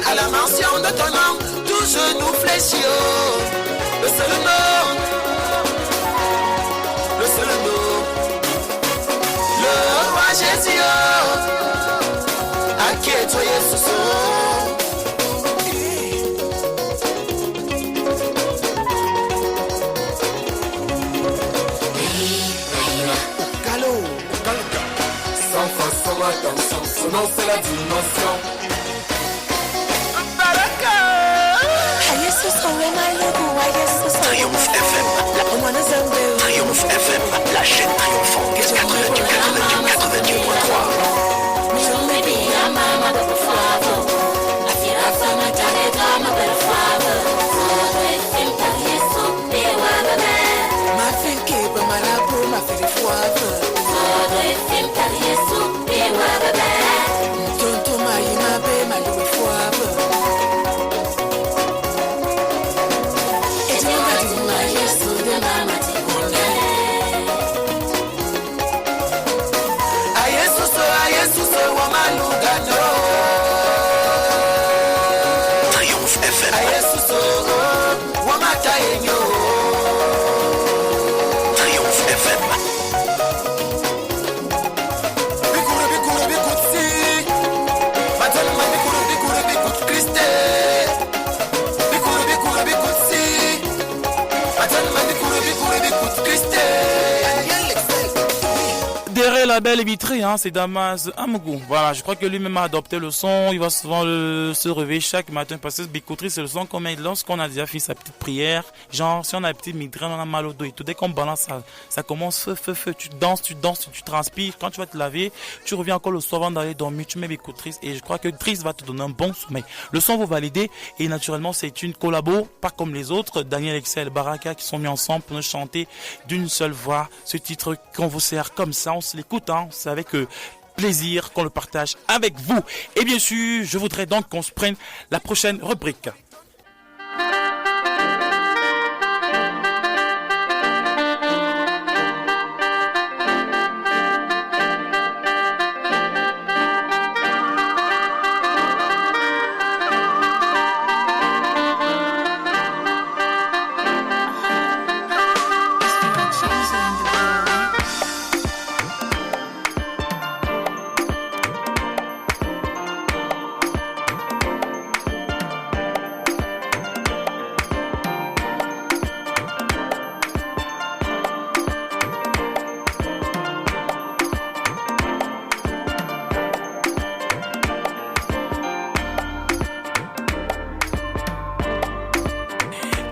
à la mention de ton nom, tout genou fléchit, le seul nom, le roi Jésus, à qui est toi Jésus? Calo, sans façon, attention, son nom c'est la dimension. Triomphe FM, Triomphe FM, la chaîne triomphante 83. La belle vitrée, hein, c'est Damas Amogou. Voilà, je crois que lui-même a adopté le son. Il va souvent se réveiller chaque matin parce que ce bicouterie, c'est le son qu'on met lorsqu'on a déjà fait sa petite prière. Genre, si on a une petite migraine, on a mal au dos et tout. Dès qu'on balance ça commence feu. Tu danses, tu transpires. Quand tu vas te laver, tu reviens encore le soir avant d'aller dormir. Tu mets bicouterie et je crois que Driss va te donner un bon sommeil. Le son vous validez et naturellement, c'est une collabo, pas comme les autres. Daniel Excel, Baraka qui sont mis ensemble pour nous chanter d'une seule voix. Ce titre qu'on vous sert comme ça, on se l'écoute. C'est avec plaisir qu'on le partage avec vous. Et bien sûr, je voudrais donc qu'on se prenne la prochaine rubrique.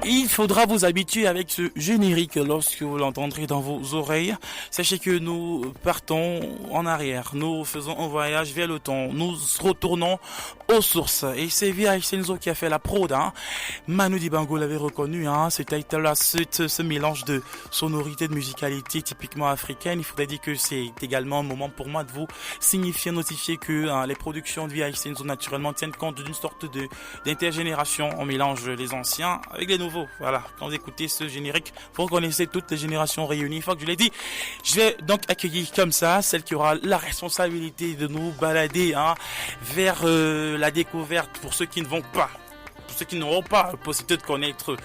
Il faudra vous habituer avec ce générique lorsque vous l'entendrez dans vos oreilles. Sachez que nous partons en arrière. Nous faisons un voyage vers le temps. Nous retournons aux sources. Et c'est via Senzo qui a fait la prod. Hein. Manu Dibango l'avait reconnu. Hein. Ce titre-là, ce mélange de sonorité, de musicalité typiquement africaine. Il faudrait dire que c'est également un moment pour moi de vous signifier, notifier que les productions de via Senzo naturellement tiennent compte d'une sorte d'intergénération. On mélange les anciens avec les nouveaux. Voilà, quand vous écoutez ce générique, vous reconnaissez toutes les générations réunies. Une fois que je l'ai dit, je vais donc accueillir comme ça celle qui aura la responsabilité de nous balader vers la découverte pour ceux qui ne vont pas, pour ceux qui n'auront pas la possibilité de connaître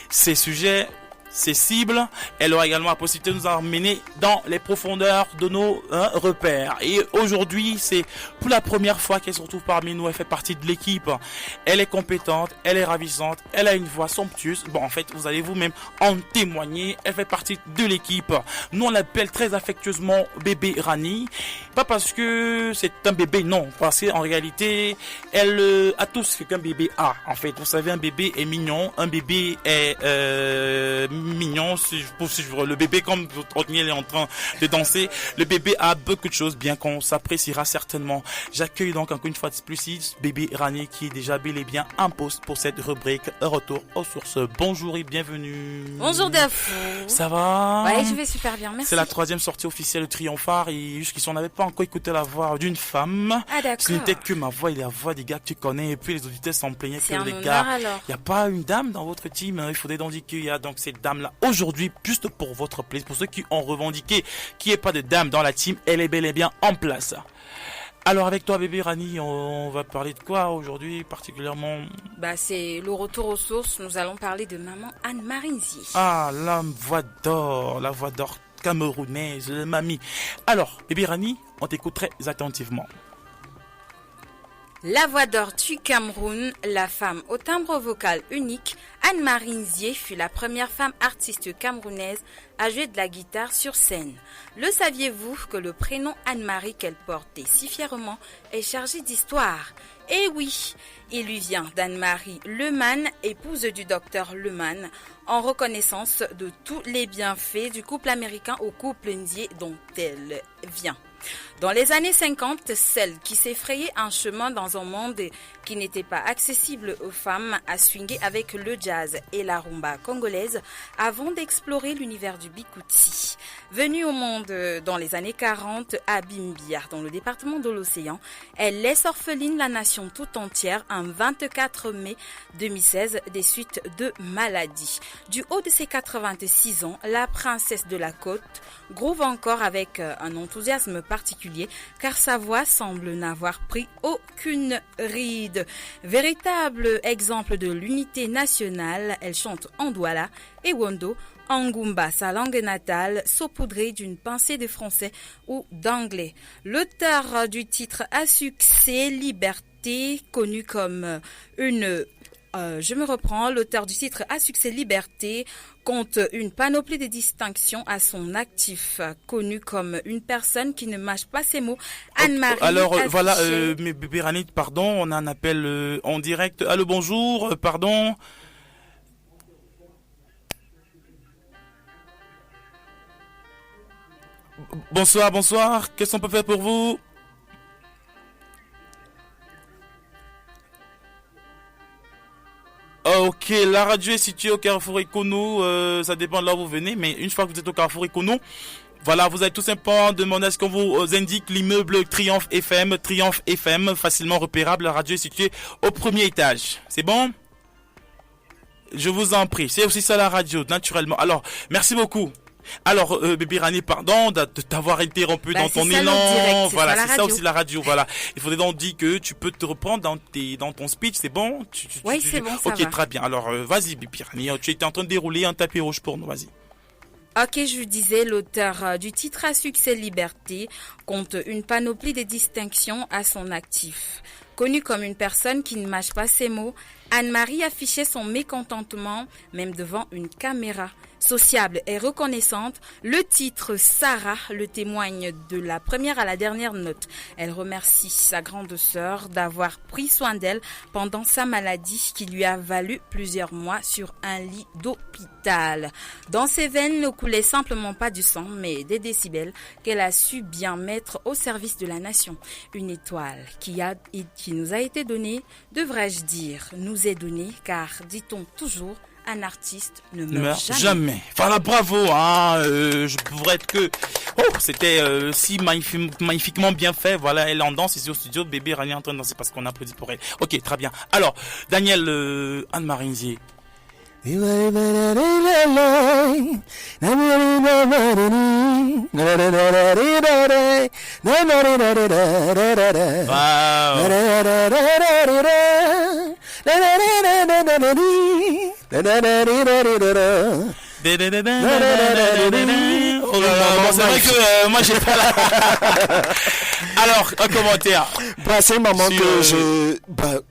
ces sujets. Ces cibles, elle aura également la possibilité de nous emmener dans les profondeurs de nos repères. Et aujourd'hui, c'est pour la première fois qu'elle se retrouve parmi nous. Elle fait partie de l'équipe. Elle est compétente, elle est ravissante, elle a une voix somptueuse. Bon, en fait, vous allez vous-même en témoigner. Elle fait partie de l'équipe. Nous, on l'appelle très affectueusement bébé Rani. Pas parce que c'est un bébé, non. Parce qu'en réalité, elle a tout ce qu'un bébé a. En fait, vous savez, un bébé est mignon, un bébé est mignon. Le bébé, comme Daniel est en train de danser, le bébé a beaucoup de choses, bien qu'on s'appréciera certainement. J'accueille donc encore une fois de plus bébé Rani qui est déjà bel et bien en poste pour cette rubrique Retour aux sources. Bonjour et bienvenue. Bonjour Dafou. Ça va? Ouais, je vais super bien, merci. C'est la 3e sortie officielle de Triomphare et jusqu'ici on n'avait pas encore écouté la voix d'une femme. Ah d'accord. Ce n'était que ma voix et la voix des gars que tu connais et puis les auditeurs s'en plaignaient que les honneur, gars. alors. Il n'y a pas une dame dans votre team, hein. Il faudrait donc dire qu'il y a donc cette dame-là aujourd'hui, juste pour votre plaisir, pour ceux qui ont revendiqué qu'il n'y ait pas de dame dans la team, elle est bel et bien en place. Alors avec toi bébé Rani, on va parler de quoi aujourd'hui particulièrement? C'est le retour aux sources, nous allons parler de maman Anne-Marie Nzié. Ah, la voix d'or camerounaise, la mamie. Alors, bébé Rani, on t'écoute très attentivement. La voix d'or du Cameroun, la femme au timbre vocal unique, Anne-Marie Nzié fut la première femme artiste camerounaise à jouer de la guitare sur scène. Le saviez-vous que le prénom Anne-Marie qu'elle portait si fièrement est chargé d'histoire? Eh oui, il lui vient d'Anne-Marie Lehmann, épouse du docteur Lehmann, en reconnaissance de tous les bienfaits du couple américain au couple Nzié dont elle vient. Dans les années 50, celle qui s'effrayait un chemin dans un monde qui n'était pas accessible aux femmes a swingé avec le jazz et la rumba congolaise avant d'explorer l'univers du bikouti. Venue au monde dans les années 40 à Bimbia, dans le département de l'Océan, elle laisse orpheline la nation tout entière un 24 mai 2016 des suites de maladies. Du haut de ses 86 ans, la princesse de la côte groove encore avec un enthousiasme particulier car sa voix semble n'avoir pris aucune ride. Véritable exemple de l'unité nationale, elle chante en douala et wondo, en goumba, sa langue natale, saupoudrée d'une pincée de français ou d'anglais. L'auteur du titre à succès Liberté, connu comme l'auteur du titre à succès Liberté compte une panoplie de distinctions à son actif, connu comme une personne qui ne mâche pas ses mots. Anne-Marie. Alors voilà, mais bébé Rani, pardon, on a un appel en direct. Allô, bonjour, pardon. Bonsoir, qu'est-ce qu'on peut faire pour vous? Ok, la radio est située au Carrefour Econo, ça dépend de là où vous venez, mais une fois que vous êtes au Carrefour Econo, voilà, vous allez tout simplement demander à ce qu'on vous indique l'immeuble Triomphe FM, facilement repérable, la radio est située au 1er étage. C'est bon? Je vous en prie, c'est aussi ça la radio, naturellement. Alors, merci beaucoup. Alors, bébé Rani, pardon de t'avoir interrompu dans ton élan. Voilà, c'est ça aussi la radio. Voilà. Il faudrait donc dire que tu peux te reprendre dans ton speech, c'est bon? Oui, c'est bon, ça va. Ok, très bien. Alors, vas-y, bébé Rani, tu étais en train de dérouler un tapis rouge pour nous, vas-y. Ok, je vous disais, l'auteur du titre à succès Liberté compte une panoplie de distinctions à son actif. Connue comme une personne qui ne mâche pas ses mots, Anne-Marie affichait son mécontentement même devant une caméra. Sociable et reconnaissante, le titre Sarah le témoigne de la première à la dernière note. Elle remercie sa grande sœur d'avoir pris soin d'elle pendant sa maladie qui lui a valu plusieurs mois sur un lit d'hôpital. Dans ses veines ne coulait simplement pas du sang, mais des décibels qu'elle a su bien mettre au service de la nation. Une étoile qui nous a été donnée, devrais-je dire, nous est donnée, car, dit-on toujours, un artiste ne meurt jamais. Voilà, bravo, hein, je pourrais être que... Oh, c'était si magnifiquement bien fait. Voilà, elle en danse ici au studio. Bébé Rani est en train de danser parce qu'on applaudit pour elle. Ok, très bien. Alors, Daniel, Anne-Marie Nzié. Oh là là, bon, c'est vrai que moi j'ai pas la... Alors, un commentaire. Bah, c'est un moment Sur, que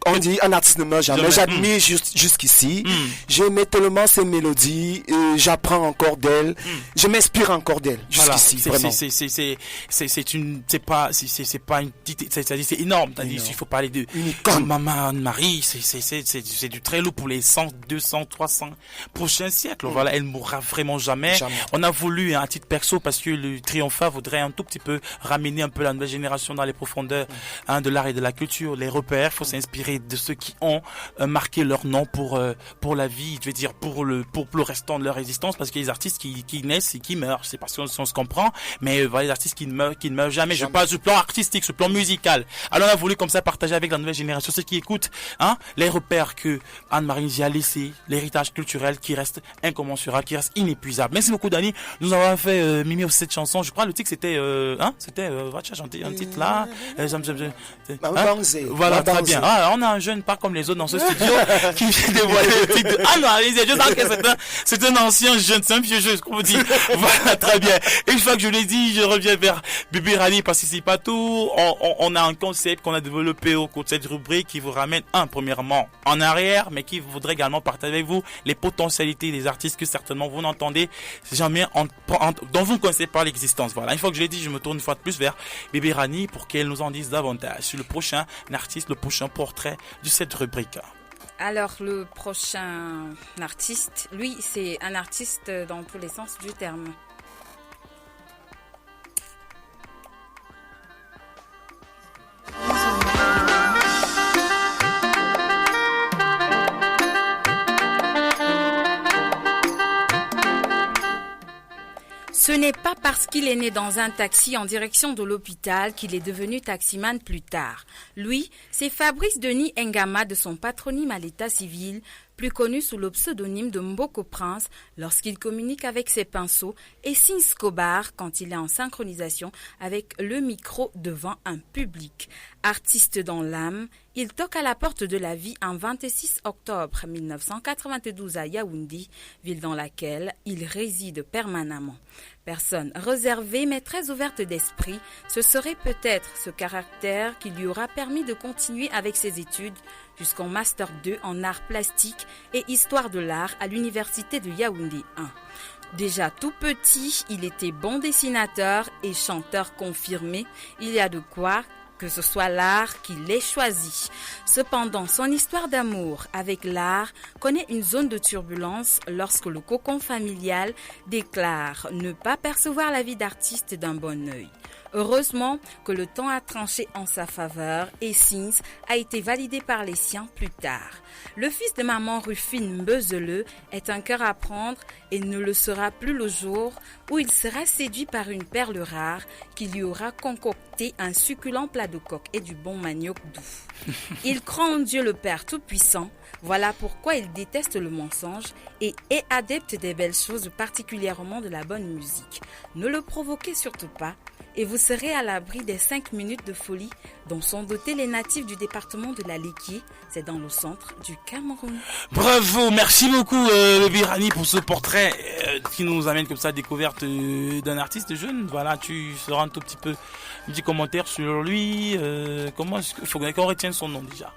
on dit un artiste ne meurt jamais. J'admire jusqu'ici. J'aimais tellement ses mélodies. J'apprends encore d'elle. Je m'inspire encore d'elle. Voilà, Jusqu'ici, vraiment. c'est pas une petite, c'est énorme. T'as dit, il faut parler de Maman Anne-Marie, c'est du très lourd pour les 100, 200, 300 prochains siècles. Voilà, elle mourra vraiment jamais. On a voulu, à titre perso, parce que le Triomphard voudrait un tout petit peu ramener un peu la nouvelle génération dans les profondeurs de l'art et de la culture, les repères. Faut s'inspirer de ceux qui ont marqué leur nom pour la vie, je veux dire pour le restant de leur existence, parce qu'il y a des artistes qui naissent et qui meurent. C'est parce qu'on se comprend, mais voilà, les artistes qui ne meurent jamais. Je parle sur le plan artistique, sur le plan musical. Alors on a voulu comme ça partager avec la nouvelle génération, ceux qui écoutent, les repères que Anne-Marie Nzié a laissé, l'héritage culturel qui reste incommensurable, qui reste inépuisable. Merci beaucoup Dani. Nous avons fait Mimi aussi cette chanson. Je crois le titre c'était va tu as chanté un titre là. Voilà, très bien. On a un jeune pas comme les autres dans ce studio qui vient dévoiler le titre de Anne-Marie Nzié. Je sens que c'est un ancien jeune, c'est un vieux jeu, comme on dit. Voilà, très bien. Une fois que je l'ai dit, je reviens vers Bébé Rani parce que c'est pas tout. On a un concept qu'on a développé au cours de cette rubrique qui vous ramène premièrement en arrière, mais qui voudrait également partager avec vous les potentialités des artistes que certainement vous n'entendez jamais, dont vous ne connaissez pas l'existence. Voilà. Une fois que je l'ai dit, je me tourne une fois de plus vers Bébé Rani pour qu'elle nous en dise davantage sur le prochain artiste, le prochain portrait de cette rubrique. Alors, le prochain artiste, lui, c'est un artiste dans tous les sens du terme. Ce n'est pas parce qu'il est né dans un taxi en direction de l'hôpital qu'il est devenu taximan plus tard. Lui, c'est Fabrice Denis Ngama de son patronyme à l'état civil, plus connu sous le pseudonyme de Mboko Prince lorsqu'il communique avec ses pinceaux, et Sins Kobar quand il est en synchronisation avec le micro devant un public. Artiste dans l'âme, il toque à la porte de la vie un 26 octobre 1992 à Yaoundé, ville dans laquelle il réside permanemment. Personne réservée mais très ouverte d'esprit, ce serait peut-être ce caractère qui lui aura permis de continuer avec ses études jusqu'en Master 2 en art plastique et histoire de l'art à l'université de Yaoundé 1. Déjà tout petit, il était bon dessinateur et chanteur confirmé. Il y a de quoi que ce soit l'art qui l'ait choisi. Cependant, son histoire d'amour avec l'art connaît une zone de turbulence lorsque le cocon familial déclare ne pas percevoir la vie d'artiste d'un bon œil. Heureusement que le temps a tranché en sa faveur et Sins a été validé par les siens plus tard. Le fils de maman Rufine Mbeuzeleux est un cœur à prendre et ne le sera plus le jour où il sera séduit par une perle rare qui lui aura concocté un succulent plat de coq et du bon manioc doux. Il croit en Dieu le Père Tout-Puissant, voilà pourquoi il déteste le mensonge et est adepte des belles choses, particulièrement de la bonne musique. Ne le provoquez surtout pas, et vous serez à l'abri des 5 minutes de folie dont sont dotés les natifs du département de la Léquier, c'est dans le centre du Cameroun. Bravo, merci beaucoup Bébé Rani pour ce portrait qui nous amène comme ça à la découverte d'un artiste jeune. Voilà, tu feras un tout petit peu un petit commentaire sur lui. Comment est-ce qu'il faut qu'on retienne son nom déjà?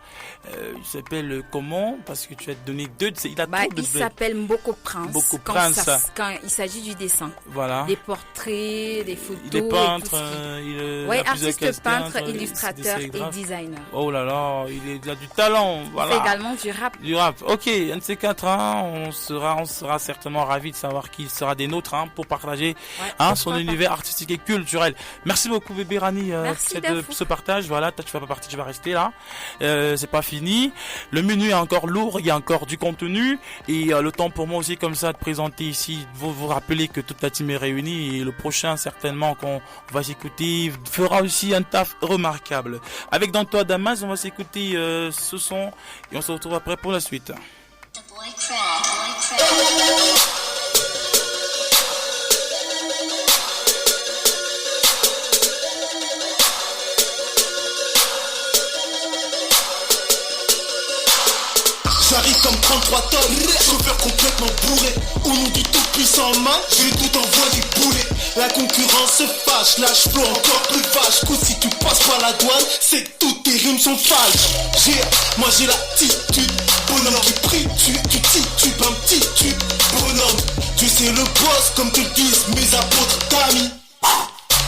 Il s'appelle comment? Parce que tu as donné deux de ses... Il s'appelle Mboko Prince. Mboko Prince. Quand il s'agit du dessin. Voilà. Des portraits, des photos. Il est peintre. Oui, artiste, peintre, illustrateur et designer. Oh là là, il a du talent. Voilà. C'est également du rap. Du rap. Ok, un de ces quatre, on sera certainement ravis de savoir qu'il sera des nôtres pour partager son univers artistique et culturel. Merci beaucoup Bébé Rani pour ce partage. Voilà, toi tu vas pas partir, tu vas rester là. C'est pas fini. Le menu est encore lourd, il y a encore du contenu et le temps pour moi aussi comme ça de présenter ici, vous rappeler que toute la team est réunie et le prochain certainement qu'on va s'écouter fera aussi un taf remarquable. Avec Dans toi Damas, on va s'écouter ce son et on se retrouve après pour la suite. J'arrive comme 33 tonnes, chauffeur complètement bourré. Au nom du tout puissant en main, j'ai tout envoie du boulet. La concurrence se fâche, là je flow encore plus vache. Coup si tu passes par la douane, c'est que toutes tes rimes sont falches. Moi j'ai l'attitude, bonhomme qui prie, tu titubes, un petit tube, bonhomme. Dieu c'est le boss comme te le disent mes apôtres d'amis.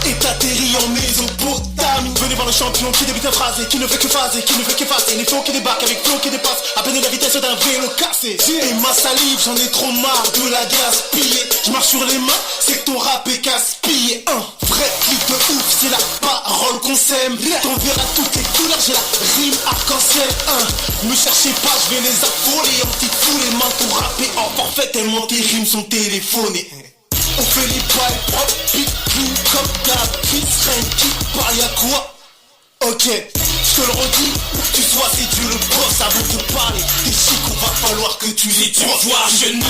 Et t'atterris en Mésopotamie. Venez voir le champion qui débute la phrase et qui ne fait que phaser, qui ne fait qu'effacer. Les flots qui débarquent avec flots qui dépassent à peine la vitesse d'un vélo cassé. Et ma salive, j'en ai trop marre de la gaspiller. Je marche sur les mains, c'est que ton rap est casse-pillé. Un vrai clip de ouf, c'est la parole qu'on sème. T'enverras toutes les couleurs, j'ai la rime arc-en-ciel. Me cherchez pas, je vais les affoler en petite foule. Les mains pour rapper en forfait tellement tes rimes sont téléphonées. On fait les bails propres, big clean comme d'hab. Chris qui parle y'a quoi? Ok, je te le redis, pour que tu sois c'est Dieu le boss. Avant de parler, tes chics, on va falloir que tu les tu me vois à genoux,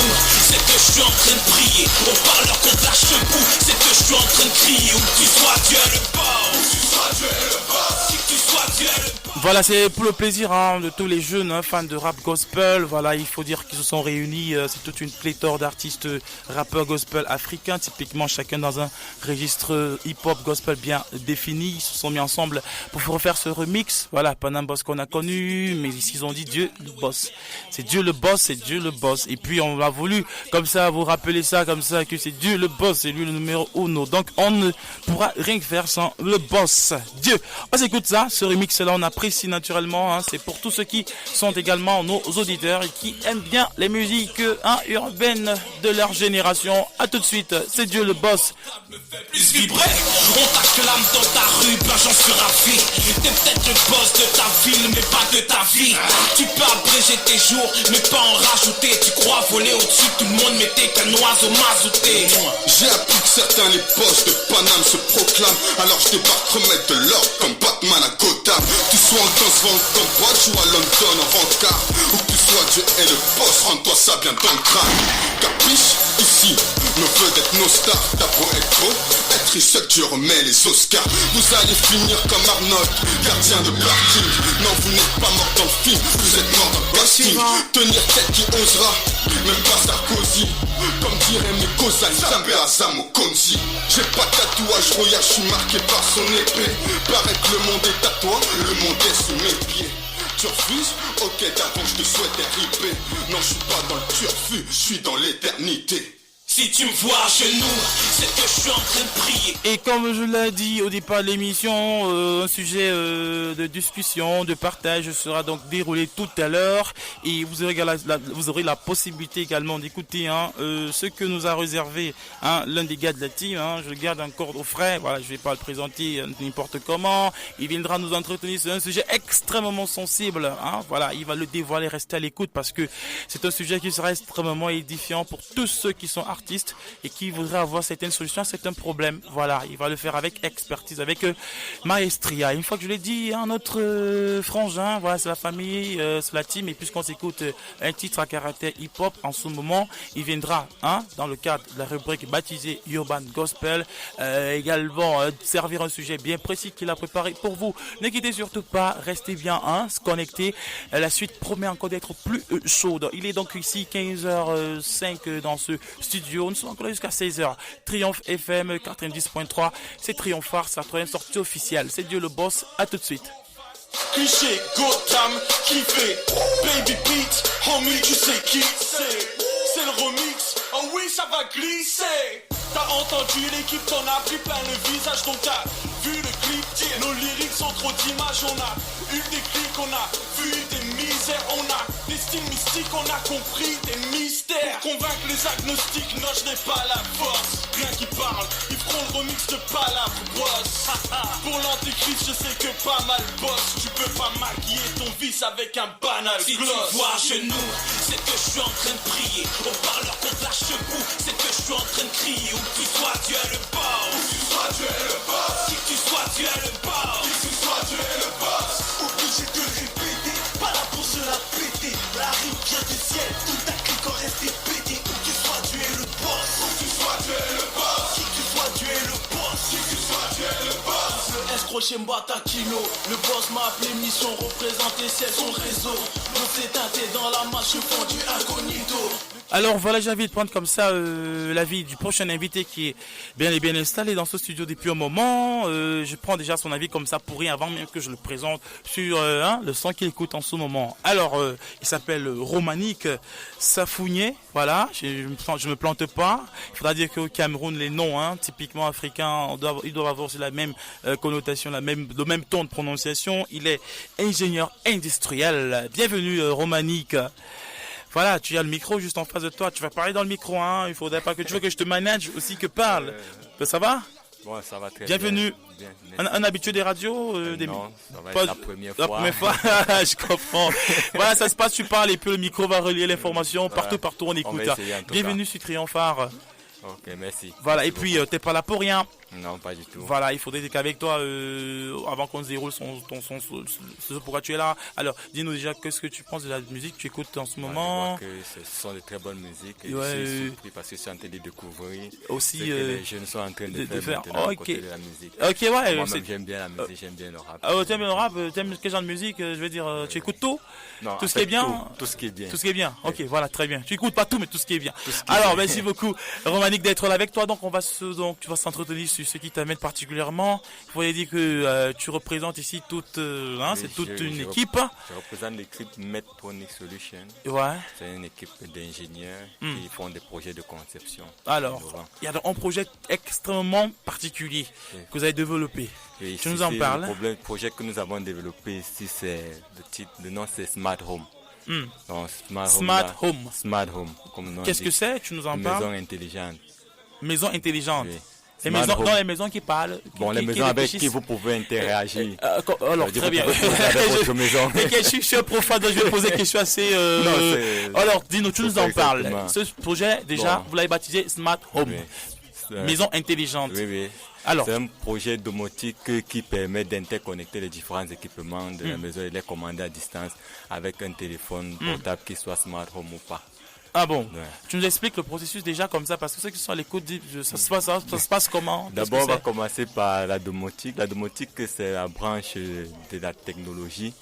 c'est que je suis en train de prier. On parle leur contre la chevaux, c'est que je suis en train de crier. Où que tu sois, Dieu est le boss. Où que tu sois, Dieu est le boss. Si que tu sois, Dieu est le boss. Voilà, c'est pour le plaisir de tous les jeunes fans de rap gospel. Voilà, il faut dire qu'ils se sont réunis. C'est toute une pléthore d'artistes rappeurs gospel africains, typiquement chacun dans un registre hip-hop gospel bien défini. Ils se sont mis ensemble pour refaire ce remix. Voilà, pas un boss qu'on a connu, mais ici ils ont dit Dieu le boss. C'est Dieu le boss, c'est Dieu le boss. Et puis on a voulu comme ça vous rappeler ça, comme ça que c'est Dieu le boss, c'est lui le numéro uno. Donc on ne pourra rien faire sans le boss, Dieu. On s'écoute ça, ce remix là, on apprécie naturellement. C'est pour tous ceux qui sont également nos auditeurs et qui aiment bien les musiques urbaines de leur génération. À tout de suite, c'est Dieu le boss. Plus vibrer, on t'a que l'âme dans ta rue, ben j'en suis ravi. T'es peut-être le boss de ta ville, mais pas de ta vie. Tu peux abréger tes jours, mais pas en rajouter. Tu crois voler au-dessus, tout le monde mettait qu'un oiseau mazouté. J'ai appris que certains les boss de Paname se proclament. Alors je débarque remettre de l'ordre comme Batman à Gotham. Tu sois en danse, vente ton boîte, ou à London en vente-car. Où que tu sois, Dieu est le boss, rends-toi ça bien dans le crâne. Capiche, ici, ne veut d'être nos stars. T'as beau être beau, être riche, Dieu remet les Oscars. Vous allez finir comme Arnold, gardien de parking. Non, vous n'êtes pas mort dans le film, vous êtes mort dans le casting. Tenir tête qui osera, même pas Sarkozy. Comme dirait mes cousins, Zambé Azam au Konzi. J'ai pas de tatouage royal, je suis marqué par son épée. Paraît que le monde est à toi, le monde est sous mes pieds. Tu refuses? Ok, d'avant je te souhaite RIP. Non, je suis pas dans le turfu, je suis dans l'éternité. Si tu me vois à genoux, c'est que je suis en train de prier. Et comme je l'ai dit au départ de l'émission, un sujet de discussion, de partage sera donc déroulé tout à l'heure. Et vous aurez la possibilité également d'écouter ce que nous a réservé l'un des gars de la team. Je le garde encore au frais. Voilà, je vais pas le présenter n'importe comment. Il viendra nous entretenir sur un sujet extrêmement sensible. Voilà, il va le dévoiler. Restez à l'écoute parce que c'est un sujet qui sera extrêmement édifiant pour tous ceux qui sont artistes et qui voudraient avoir certaines solutions à certains problèmes. Voilà, il va le faire avec expertise, avec maestria. Une fois que je l'ai dit, notre frangin, voilà, c'est la famille, c'est la team. Et puisqu'on s'écoute un titre à caractère hip-hop en ce moment, il viendra dans le cadre de la rubrique baptisée Urban Gospel, également servir un sujet bien précis qu'il a préparé pour vous. Ne quittez surtout pas, restez bien connectés. La suite promet encore d'être plus chaude. Il est donc ici 15h05 dans ce studio. Nous sommes encore là jusqu'à 16h. Triomphe FM 90.3. C'est Triomphar, sa troisième sortie officielle. C'est Dieu le boss. À tout de suite. Cliché, Gotham, kiffé, Baby Beat, homie, tu sais qui c'est le remix, oh oui ça va glisser. T'as entendu l'équipe, t'en as pris plein le visage, donc t'as vu le clip. Nos lyrics sont trop d'images, on a eu des clics, on a vu des misères, on a des styles mystiques, on a compris des mystères. Pour convaincre les agnostiques, non je n'ai pas la force. Rien qui parle, ils feront le remix de Palabre Boss. Pour l'antéchrist, je sais que pas mal boss. Tu peux pas maquiller ton vice avec un banal si gloss. Si tu vois à genoux, c'est que je suis en train de prier. On parle leur contre la chevaux, c'est que je suis en train de crier. Où que tu sois, Dieu est le boss. Où tu sois, Dieu est le boss. Qui que tu sois, Dieu est le boss. Qui tu sois, Dieu est le boss. Obligé de répéter, pas là pour se la péter. La rime vient du ciel, tout ta clique en reste pété. Où tu sois, Dieu est le boss. Où tu sois, Dieu est le boss. Qui que tu sois, Dieu est le boss. Qui tu sois, Dieu est le boss. Le S décroché Mbata Kilo. Le boss m'a appelé mission représenter c'est son réseau. On s'est teinté dans la masse, je fond du incognito. Alors voilà, j'ai envie de prendre comme ça l'avis du prochain invité qui est bien et bien installé dans ce studio depuis un moment. Je prends déjà son avis comme ça pour rien avant même que je le présente sur le son qu'il écoute en ce moment. Alors, il s'appelle Romanique Safounier. Voilà, je me plante pas. Il faudra dire qu'au Cameroun, les noms typiquement africains, ils doivent avoir aussi la même connotation, le même ton de prononciation. Il est ingénieur industriel. Bienvenue Romanique. Voilà, tu as le micro juste en face de toi. Tu vas parler dans le micro, hein. Il faudrait pas que tu veux que je te manage aussi que parle. Ça va? Bon, ça va très Bienvenue. bien. Un habitué des radios Non, ça va être la première fois. La première fois, je comprends. Voilà, ça se passe, tu parles et puis le micro va relier l'information. Partout, on écoute. Bienvenue sur Triomphare. Ok, merci. Voilà, et puis t'es pas là pour rien. Non, pas du tout. Voilà, il faudrait qu'avec toi, avant qu'on se déroule ce pourquoi tu es là. Alors, dis-nous déjà, qu'est-ce que tu penses de la musique que tu écoutes en ce moment? Je vois que ce sont de très bonnes musiques. Et ouais, je suis surpris parce que je suis en train de découvrir aussi ce que les jeunes sont en train de faire maintenant à côté de la musique. Ok, ouais. Moi-même, j'aime bien la musique, j'aime bien le rap. Ah, t'aimes le rap? T'aimes quel genre de musique? Je veux dire, tu écoutes tout? Non, tout ce qui est bien? Tout ce qui est bien. Tout ce qui est bien. Ok, voilà, très bien. Tu écoutes pas tout, mais tout ce qui est bien. Alors, merci beaucoup, Romanique, d'être là avec toi. Donc, tu vas s'entretenir sur ce qui t'amène particulièrement. Il faut dire que tu représentes ici toute, c'est toute une équipe. Je représente l'équipe Medtronic Solution. Ouais. C'est une équipe d'ingénieurs qui font des projets de conception. Alors, il y a un projet extrêmement particulier que vous avez développé. Oui, tu nous en parles? Le projet que nous avons développé ici, c'est le nom c'est Smart Home. Donc, Smart Home. Qu'est-ce que c'est? Tu nous en parles? Maison intelligente. Maison intelligente. Oui. Les maisons, dans les maisons qui parlent. Les maisons avec qui vous pouvez interagir. Alors, très bien. Votre maison. Je suis un profane, donc je vais poser des questions assez. Alors, dis-nous, tu nous en parles. Ce projet, déjà, vous l'avez baptisé Smart Home. Maison intelligente. Oui. Alors, c'est un projet domotique qui permet d'interconnecter les différents équipements de la maison et les commander à distance avec un téléphone portable qui soit Smart Home ou pas. Ah bon, ouais. Tu nous expliques le processus déjà comme ça, parce que ceux qui sont à l'écoute, ça se passe comment? D'abord, on va commencer par la domotique. La domotique, c'est la branche de la technologie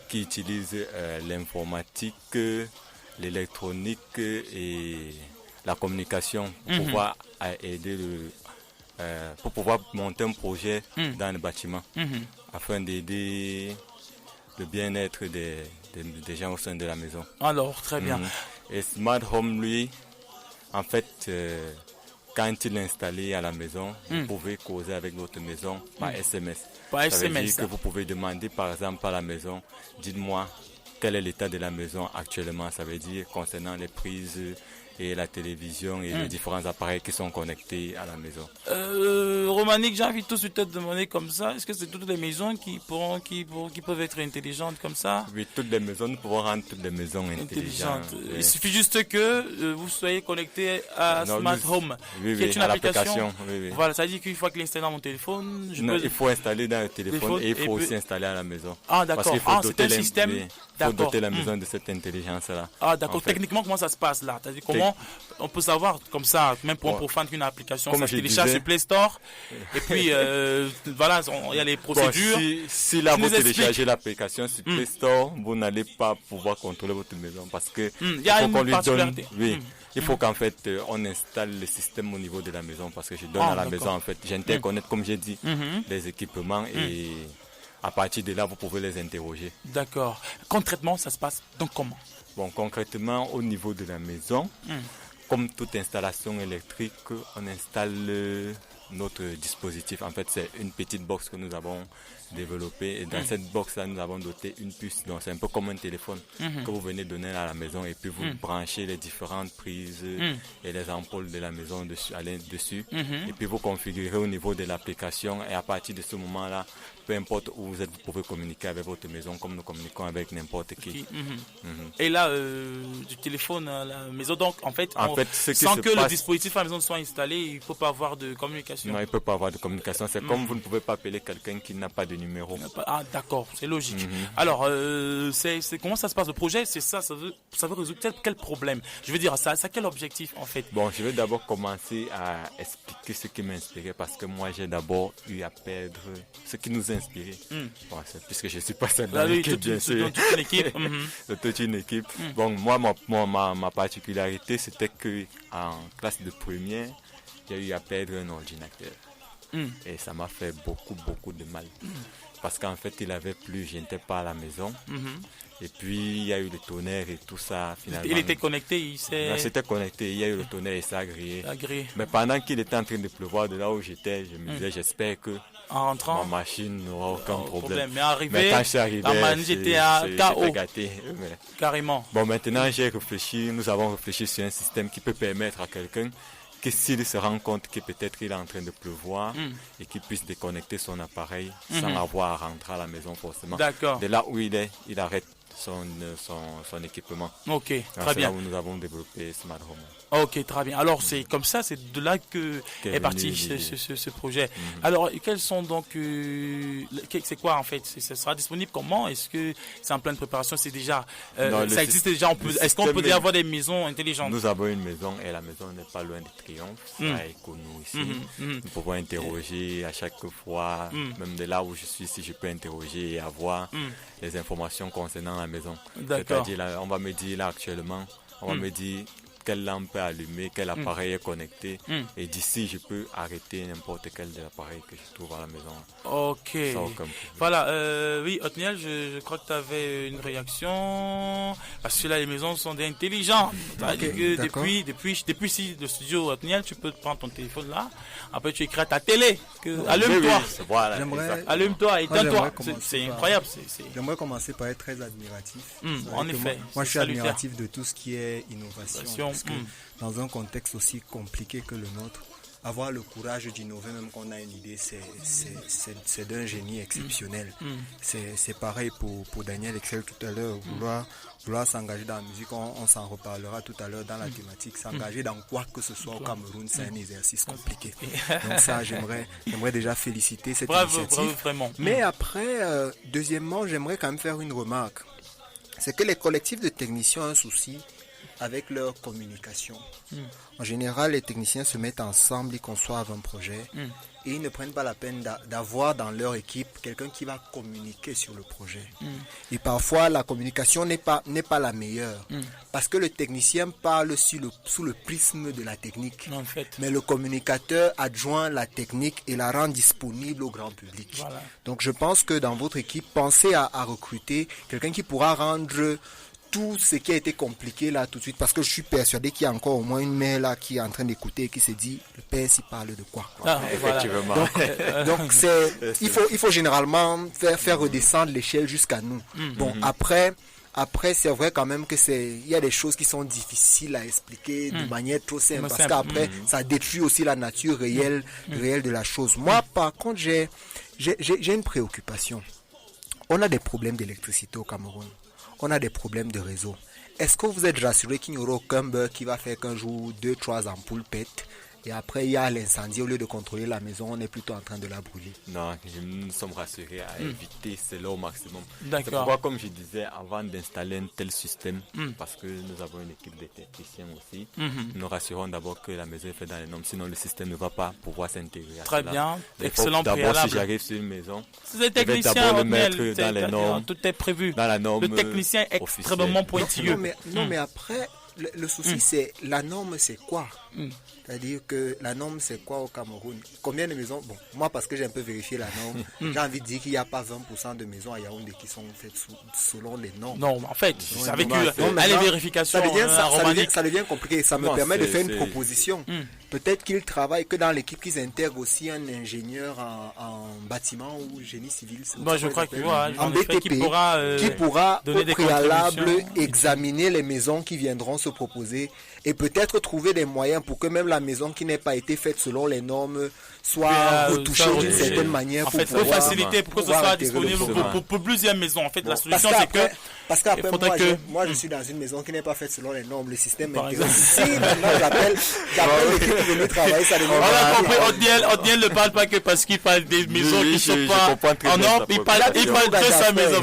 qui utilise l'informatique, l'électronique et la communication pour pouvoir aider pour pouvoir monter un projet dans le bâtiment afin d'aider le bien-être des gens au sein de la maison. Alors, très bien. Et Smart Home, lui, en fait, quand il est installé à la maison, vous pouvez causer avec votre maison par SMS. Par SMS. Ça veut dire que vous pouvez demander, par exemple, à la maison, dites-moi quel est l'état de la maison actuellement. Ça veut dire concernant les prises et la télévision et les différents appareils qui sont connectés à la maison. Romanique, j'ai envie de tout de suite te demander comme ça, est-ce que c'est toutes les maisons qui peuvent être intelligentes comme ça? Oui, toutes les maisons, nous pouvons rendre toutes les maisons intelligentes. Il suffit juste que vous soyez connecté à Smart Home, qui est une application. Voilà, ça veut dire qu'il faut l'installer dans mon téléphone. Il faut installer dans le téléphone et il faut aussi installer à la maison. Ah d'accord, c'est un système. Il faut doter la maison de cette intelligence-là. Ah d'accord, techniquement comment ça se passe là? C'est-à-dire comment on peut savoir comme ça, même pour un profane qu'une application, ça se télécharge sur Play Store, et puis voilà, il y a les procédures. Si là vous téléchargez l'application sur Play Store, vous n'allez pas pouvoir contrôler votre maison parce que il y a une particularité. Il faut qu'en fait on installe le système au niveau de la maison parce que je donne à la maison en fait, j'interconnecte comme j'ai dit les équipements et à partir de là vous pouvez les interroger. D'accord. Concrètement ça se passe donc comment? Bon, concrètement, au niveau de la maison, comme toute installation électrique, on installe notre dispositif. En fait, c'est une petite box que nous avons développée. Et dans cette box-là, nous avons doté une puce. Donc, c'est un peu comme un téléphone que vous venez donner à la maison. Et puis, vous branchez les différentes prises et les ampoules de la maison dessus. Et puis, vous configurez au niveau de l'application. Et à partir de ce moment-là, peu importe où vous êtes, vous pouvez communiquer avec votre maison comme nous communiquons avec n'importe qui. Et là, du téléphone à la maison, donc en fait, sans que le dispositif à la maison soit installé, il ne faut pas avoir de communication communication. Non, il ne peut pas avoir de communication. C'est comme vous ne pouvez pas appeler quelqu'un qui n'a pas de numéro. Ah, d'accord, c'est logique. Alors, comment ça se passe le projet? C'est ça veut résoudre quel problème? Je veux dire, ça a quel objectif en fait? Bon, je vais d'abord commencer à expliquer ce qui m'a inspiré parce que moi j'ai d'abord eu à perdre ce qui nous a inspiré. Bon, puisque je ne suis pas seul dans l'équipe, bien sûr. Toute une équipe. Toute une équipe. Bon, moi, ma particularité, c'était qu'en classe de première, j'ai eu à perdre un ordinateur. Et ça m'a fait beaucoup de mal. Parce qu'en fait, il avait plus, je n'étais pas à la maison. Et puis, il y a eu le tonnerre et tout ça, finalement. Il était connecté, il s'était connecté, il y a eu le tonnerre et ça a grillé. Mais pendant qu'il était en train de pleuvoir de là où j'étais, je me disais, j'espère que ma machine n'aura aucun problème. Mais quand je suis arrivé, j'étais à KO. Gâté. Carrément. Bon, maintenant, nous avons réfléchi sur un système qui peut permettre à quelqu'un que s'il se rend compte que peut-être il est en train de pleuvoir et qu'il puisse déconnecter son appareil sans avoir à rentrer à la maison forcément. D'accord. De là où il est, il arrête son équipement. Ok, alors, très bien. C'est là où nous avons développé Smart Home. Ok, très bien. Alors c'est comme ça, c'est de là que est parti ce projet. Alors quels sont donc, c'est quoi en fait? Ça sera disponible comment? Est-ce que c'est en pleine préparation? C'est déjà, ça existe déjà. Est-ce qu'on peut déjà avoir des maisons intelligentes? Nous avons une maison et la maison n'est pas loin de Triomphe. C'est à Econou ici. Nous pouvons interroger à chaque fois, même de là où je suis, si je peux interroger et avoir les informations concernant la maison. C'est-à-dire, on va me dire là actuellement, on va me dire quelle lampe est allumée, quel appareil est connecté. Et d'ici, je peux arrêter n'importe quel de l'appareil que je trouve à la maison. Ok. Voilà. Oui, Othniel, je crois que tu avais une réaction. Parce que là, les maisons sont intelligentes. Depuis ici, le studio Othniel, tu peux prendre ton téléphone là. Après, tu écris à ta télé. Allume-toi. Voilà, allume-toi, éteins-toi. C'est incroyable. J'aimerais commencer par être très admiratif. En effet. Moi, je suis admiratif de tout ce qui est innovation. Parce que dans un contexte aussi compliqué que le nôtre, avoir le courage d'innover, même quand on a une idée, c'est d'un génie exceptionnel. C'est pareil pour Daniel Excel tout à l'heure. Vouloir s'engager dans la musique, on s'en reparlera tout à l'heure dans la thématique. S'engager dans quoi que ce soit au Cameroun, c'est un exercice compliqué. Donc ça, j'aimerais déjà féliciter cette initiative. Bravo, vraiment. Mais après, deuxièmement, j'aimerais quand même faire une remarque. C'est que les collectifs de techniciens ont un souci avec leur communication. En général, les techniciens se mettent ensemble, ils conçoivent un projet et ils ne prennent pas la peine d'avoir dans leur équipe quelqu'un qui va communiquer sur le projet. Et parfois, la communication n'est pas la meilleure parce que le technicien parle sous le prisme de la technique. En fait. Mais le communicateur adjoint la technique et la rend disponible au grand public. Voilà. Donc, je pense que dans votre équipe, pensez à recruter quelqu'un qui pourra rendre tout ce qui a été compliqué là tout de suite, parce que je suis persuadé qu'il y a encore au moins une mère là qui est en train d'écouter et qui se dit le père s'y parle de quoi. Effectivement. Donc il faut généralement faire redescendre l'échelle jusqu'à nous. Bon, après c'est vrai quand même que il y a des choses qui sont difficiles à expliquer de manière trop simple, parce qu'après ça détruit aussi la nature réelle de la chose. Moi par contre j'ai une préoccupation. On a des problèmes d'électricité au Cameroun. On a des problèmes de réseau. Est-ce que vous êtes rassuré qu'il n'y aura aucun bug qui va faire qu'un jour 2-3 ampoules pètent et après il y a l'incendie, au lieu de contrôler la maison, on est plutôt en train de la brûler? Non, nous sommes rassurés à éviter cela au maximum. D'accord. C'est pourquoi, comme je disais, avant d'installer un tel système, parce que nous avons une équipe de techniciens aussi, nous rassurons d'abord que la maison est faite dans les normes, sinon le système ne va pas pouvoir s'intégrer à Très cela. bien, excellent préalable. D'abord, si j'arrive sur une maison, je vais d'abord le mettre dans les normes. Tout est prévu. Dans la norme. Le technicien est extrêmement pointilleux. Non, mais après, le souci c'est la norme, c'est quoi? C'est-à-dire que la norme, c'est quoi au Cameroun? Combien de maisons? Bon, moi, parce que j'ai un peu vérifié la norme, j'ai envie de dire qu'il n'y a pas 20% de maisons à Yaoundé qui sont faites selon les normes. Non, en fait, avec les vérifications, ça devient compliqué. Ça me permet de faire une proposition. Peut-être qu'ils travaillent, que dans l'équipe, qu'ils intègrent aussi un ingénieur en bâtiment ou génie civil. Moi, je crois qu'il en BTP, qui pourra au préalable examiner les maisons qui viendront se proposer et peut-être trouver des moyens pour que même la maison qui n'est pas été faite selon les normes soit retouchée d'une certaine manière. En fait, pour faciliter, pour que ce soit disponible pour plusieurs maisons. En fait, la solution, c'est que... Parce qu'après, moi, je suis dans une maison qui n'est pas faite selon les normes. Le système est si maintenant j'appelle l'équipe venir travailler, ça devient On a compris, Otniel ne parle pas que parce qu'il parle des maisons qui ne sont pas en or, il parle de sa maison.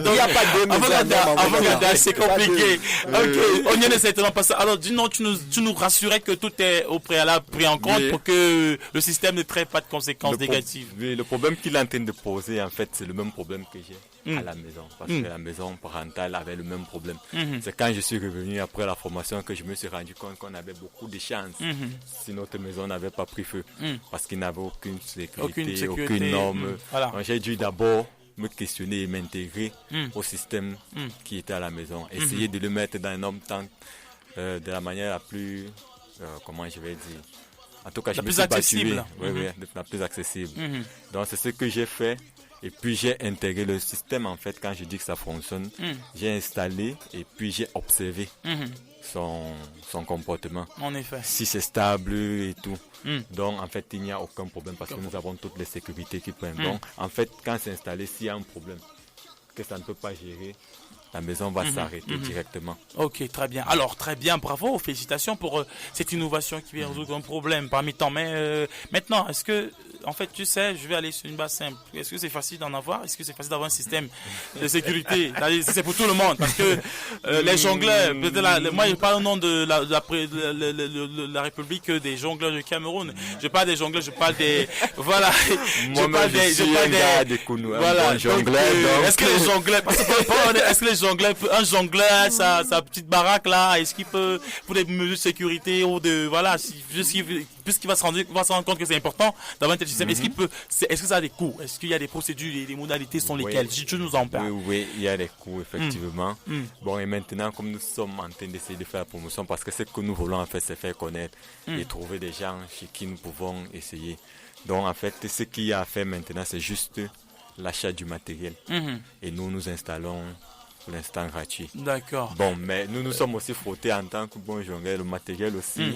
Il n'y a pas de maison. C'est compliqué. Ok, Otniel est certainement pas ça. Alors, dis-nous, tu nous rassurais que tout est au préalable pris en compte pour que le système ne traite pas de conséquences négatives. Oui, le problème qu'il est en train de poser, en fait, c'est le même problème que j'ai à la maison. Parce que la maison parentale avait le même problème. C'est quand je suis revenu après la formation que je me suis rendu compte qu'on avait beaucoup de chances si notre maison n'avait pas pris feu. Parce qu'il n'avait aucune sécurité, aucune norme. Donc j'ai dû d'abord me questionner et m'intégrer au système qui était à la maison. Essayer de le mettre dans un norme de la manière la plus, comment je vais dire, en tout cas, je me suis accessible. La plus accessible. Donc c'est ce que j'ai fait. Et puis j'ai intégré le système en fait quand je dis que ça fonctionne. J'ai installé et puis j'ai observé son comportement. En effet. Si c'est stable et tout. Donc en fait il n'y a aucun problème parce que nous avons toutes les sécurités qui prennent. Donc en fait quand c'est installé, s'il y a un problème que ça ne peut pas gérer, la maison va s'arrêter directement. Ok, très bien. Alors, très bien, bravo, félicitations pour cette innovation qui vient résoudre un problème parmi tant. Mais maintenant, est-ce que, en fait, tu sais, je vais aller sur une base simple. Est-ce que c'est facile d'en avoir? Est-ce que c'est facile d'avoir un système de sécurité? C'est pour tout le monde. Parce que les jongleurs, moi, je parle au nom de la République des jongleurs du Cameroun. Je parle des jongleurs, je parle des... Voilà. Voilà. Est-ce que les jongleurs... Est-ce que un jongleur, sa petite baraque là, est-ce qu'il peut, pour des mesures de sécurité ou de, voilà, puisqu'il va se rendre compte que c'est important d'avoir un tel système, est-ce que ça a des coûts? Est-ce qu'il y a des procédures et des modalités sont lesquelles? Si tu nous en parles. Oui, il y a des coûts, effectivement. Bon, et maintenant, comme nous sommes en train d'essayer de faire la promotion, parce que ce que nous voulons en fait, c'est faire connaître et trouver des gens chez qui nous pouvons essayer. Donc, en fait, ce qu'il y a à faire maintenant, c'est juste l'achat du matériel. Et nous installons pour l'instant gratuit. D'accord. Bon, mais nous sommes aussi frottés en tant que bon jongleur, le matériel aussi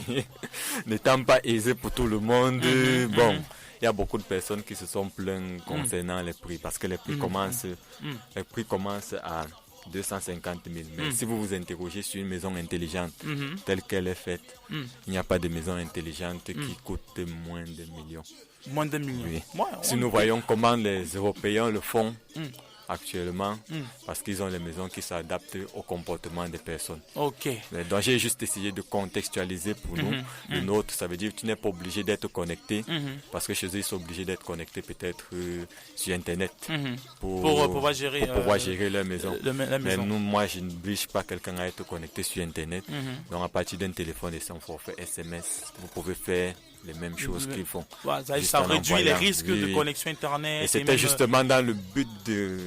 n'étant pas aisé pour tout le monde. Bon, il y a beaucoup de personnes qui se sont plaintes concernant les prix parce que les prix commencent à 250 000. Mais si vous vous interrogez sur une maison intelligente telle qu'elle est faite, il n'y a pas de maison intelligente qui coûte moins de millions. Moins de millions. Oui. Si nous voyons comment les Européens le font actuellement, parce qu'ils ont les maisons qui s'adaptent au comportement des personnes. Ok. Donc j'ai juste essayé de contextualiser pour nous. Le nôtre, ça veut dire que tu n'es pas obligé d'être connecté, parce que chez eux, ils sont obligés d'être connectés peut-être sur Internet pour pouvoir gérer leur maison. Mais nous, moi, je n'oblige pas quelqu'un à être connecté sur Internet. Donc à partir d'un téléphone et sans forfait SMS, vous pouvez faire les mêmes choses qu'ils font. Ça réduit les risques de connexion Internet. Et c'était justement dans le but de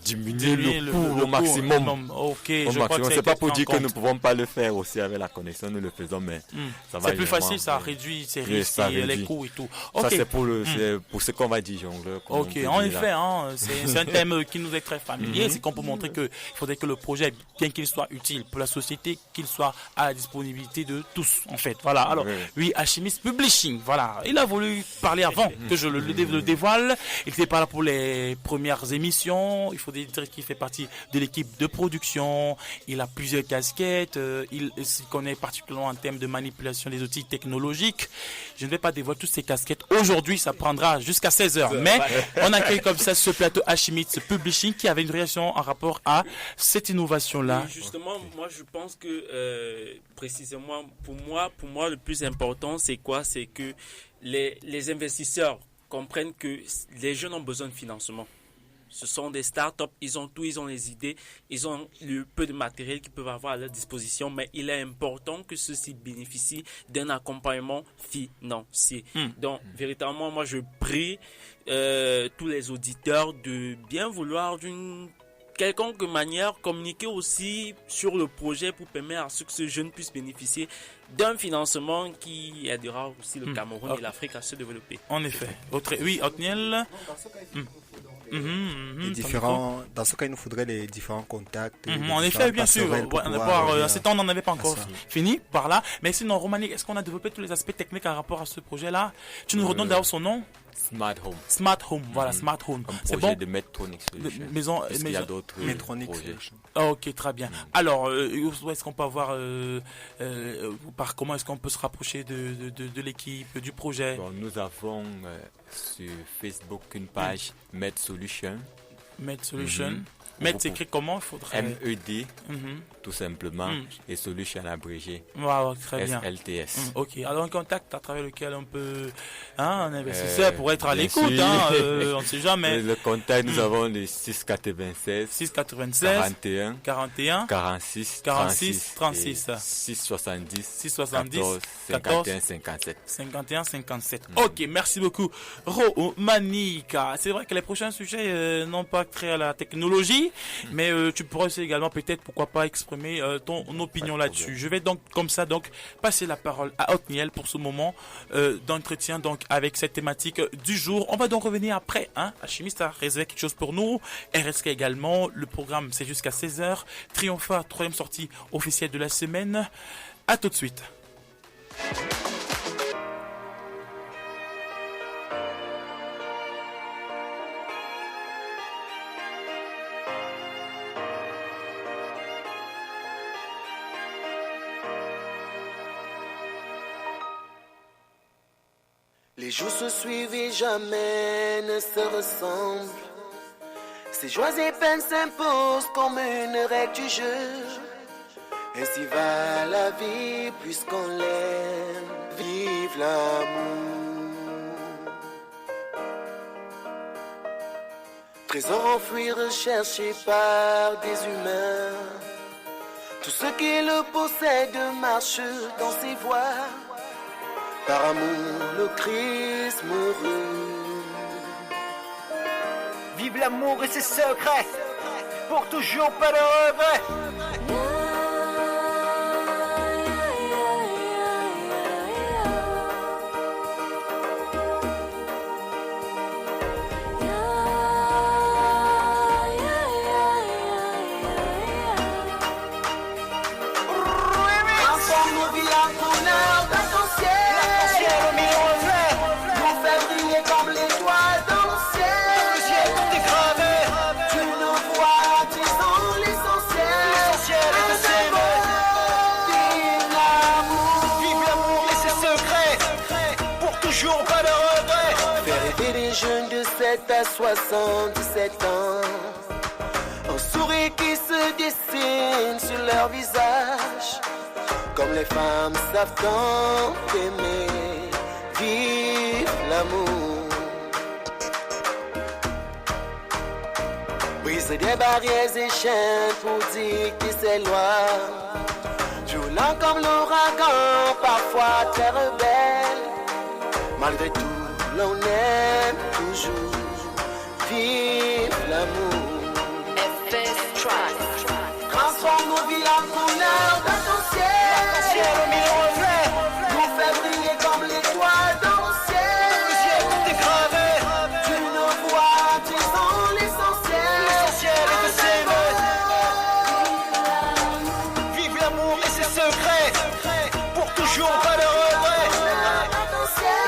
diminuer le coût au maximum. C'est pas pour dire que nous ne pouvons pas le faire aussi avec la connexion, nous le faisons, mais ça va. C'est plus facile, ça réduit ces risques et les coûts et tout. Ça, c'est pour ce qu'on va dire, jongleur. Ok, en effet, c'est un thème qui nous est très familier. C'est qu'on peut montrer qu'il faudrait que le projet, bien qu'il soit utile pour la société, qu'il soit à la disponibilité de tous, en fait. Voilà. Alors, oui, Alchimiste Publishing. Voilà, il a voulu parler avant que je le dévoile. Il était pas là pour les premières émissions. Il faut dire qu'il fait partie de l'équipe de production. Il a plusieurs casquettes. Il s'y connaît particulièrement en termes de manipulation des outils technologiques. Je ne vais pas dévoiler toutes ces casquettes. Aujourd'hui, ça prendra jusqu'à 16h. Mais on accueille comme ça ce plateau Alchimiste Publishing qui avait une réaction en rapport à cette innovation-là. Oui, justement, moi je pense que précisément pour moi le plus important c'est quoi? C'est que les investisseurs comprennent que les jeunes ont besoin de financement. Ce sont des startups, ils ont tout, ils ont les idées, ils ont le peu de matériel qu'ils peuvent avoir à leur disposition, mais il est important que ceux-ci bénéficient d'un accompagnement financier. Donc, véritablement, moi, je prie tous les auditeurs de bien vouloir d'une quelconque manière communiquer aussi sur le projet pour permettre à ce que ce jeune puisse bénéficier d'un financement qui aidera aussi le Cameroun et l'Afrique à se développer. En effet. Oui, Otniel. Dans ce cas, il nous faudrait les différents contacts. En effet, bien sûr. À ce temps, on n'en avait pas encore fini par là. Mais sinon, Romani, est-ce qu'on a développé tous les aspects techniques en rapport à ce projet-là? Tu nous redonnes d'ailleurs son nom? Smart Home. Smart Home, voilà, Smart Home. C'est bon. De Medtronic Solutions. Maison. Il y a d'autres projets. Ok, très bien. Alors, où est-ce qu'on peut avoir, vous par comment est-ce qu'on peut se rapprocher de l'équipe, du projet? Bon, nous avons sur Facebook une page Med Solution. Med Solution. Med, c'est écrit comment? Il faudrait... MED, tout simplement, et Solution abrégé. Wow, très bien. SLTS. Ok, alors un contact à travers lequel on peut... un investisseur pour être à l'écoute, on ne sait jamais. Le contact, nous avons le 696 41 46 36 670 14 51 57. Ok, merci beaucoup. Romanika, c'est vrai que les prochains sujets n'ont pas trait à la technologie, mais tu pourrais aussi également peut-être, pourquoi pas, exprimer ton opinion là-dessus. Je vais donc comme ça passer la parole à Othniel pour ce moment d'entretien donc avec cette thématique du jour. On va donc revenir après. Alchimiste a réservé quelque chose pour nous. RSK également. Le programme c'est jusqu'à 16h. Triomphar, 3e sortie officielle de la semaine. À tout de suite. Les jours se suivent et jamais ne se ressemblent. Ces joies et peines s'imposent comme une règle du jeu. Ainsi va la vie puisqu'on l'aime. Vive l'amour. Trésor enfoui recherché par des humains. Tous ceux qui le possèdent marchent dans ses voies. Par amour, le Christ mourut. Vive l'amour et ses secrets, pour toujours pas de regrets. Transforme nos vies en bonheur d'arc-en-ciel. Nous fait briller comme l'étoile dans le ciel. Le ciel tout est gravé. Tu nous vois, disons l'essentiel. L'essentiel est de s'aimer. Vive l'amour. Vive l'amour et ses secrets, pour toujours pas de regrets. Faire rêver les jeunes de 7 à 77 ans. Un sourire qui se dessine sur leur visage. Comme les femmes savent tant aimer. Vive l'amour. Briser des barrières et chaînes pour dicter ses lois. Violent comme l'ouragan, parfois très rebelle. Malgré tout, l'on aime toujours. Vive l'amour. Transforme nos vies en couleur d'arc-en-ciel. Ciel au mille reflets. Nous fait briller comme l'étoile dans le ciel. Le ciel tout est gravé. Tu nous vois, disons l'essentiel. L'essentiel est de s'aimer. Vive l'amour et ses secrets, pour toujours pas de regrets.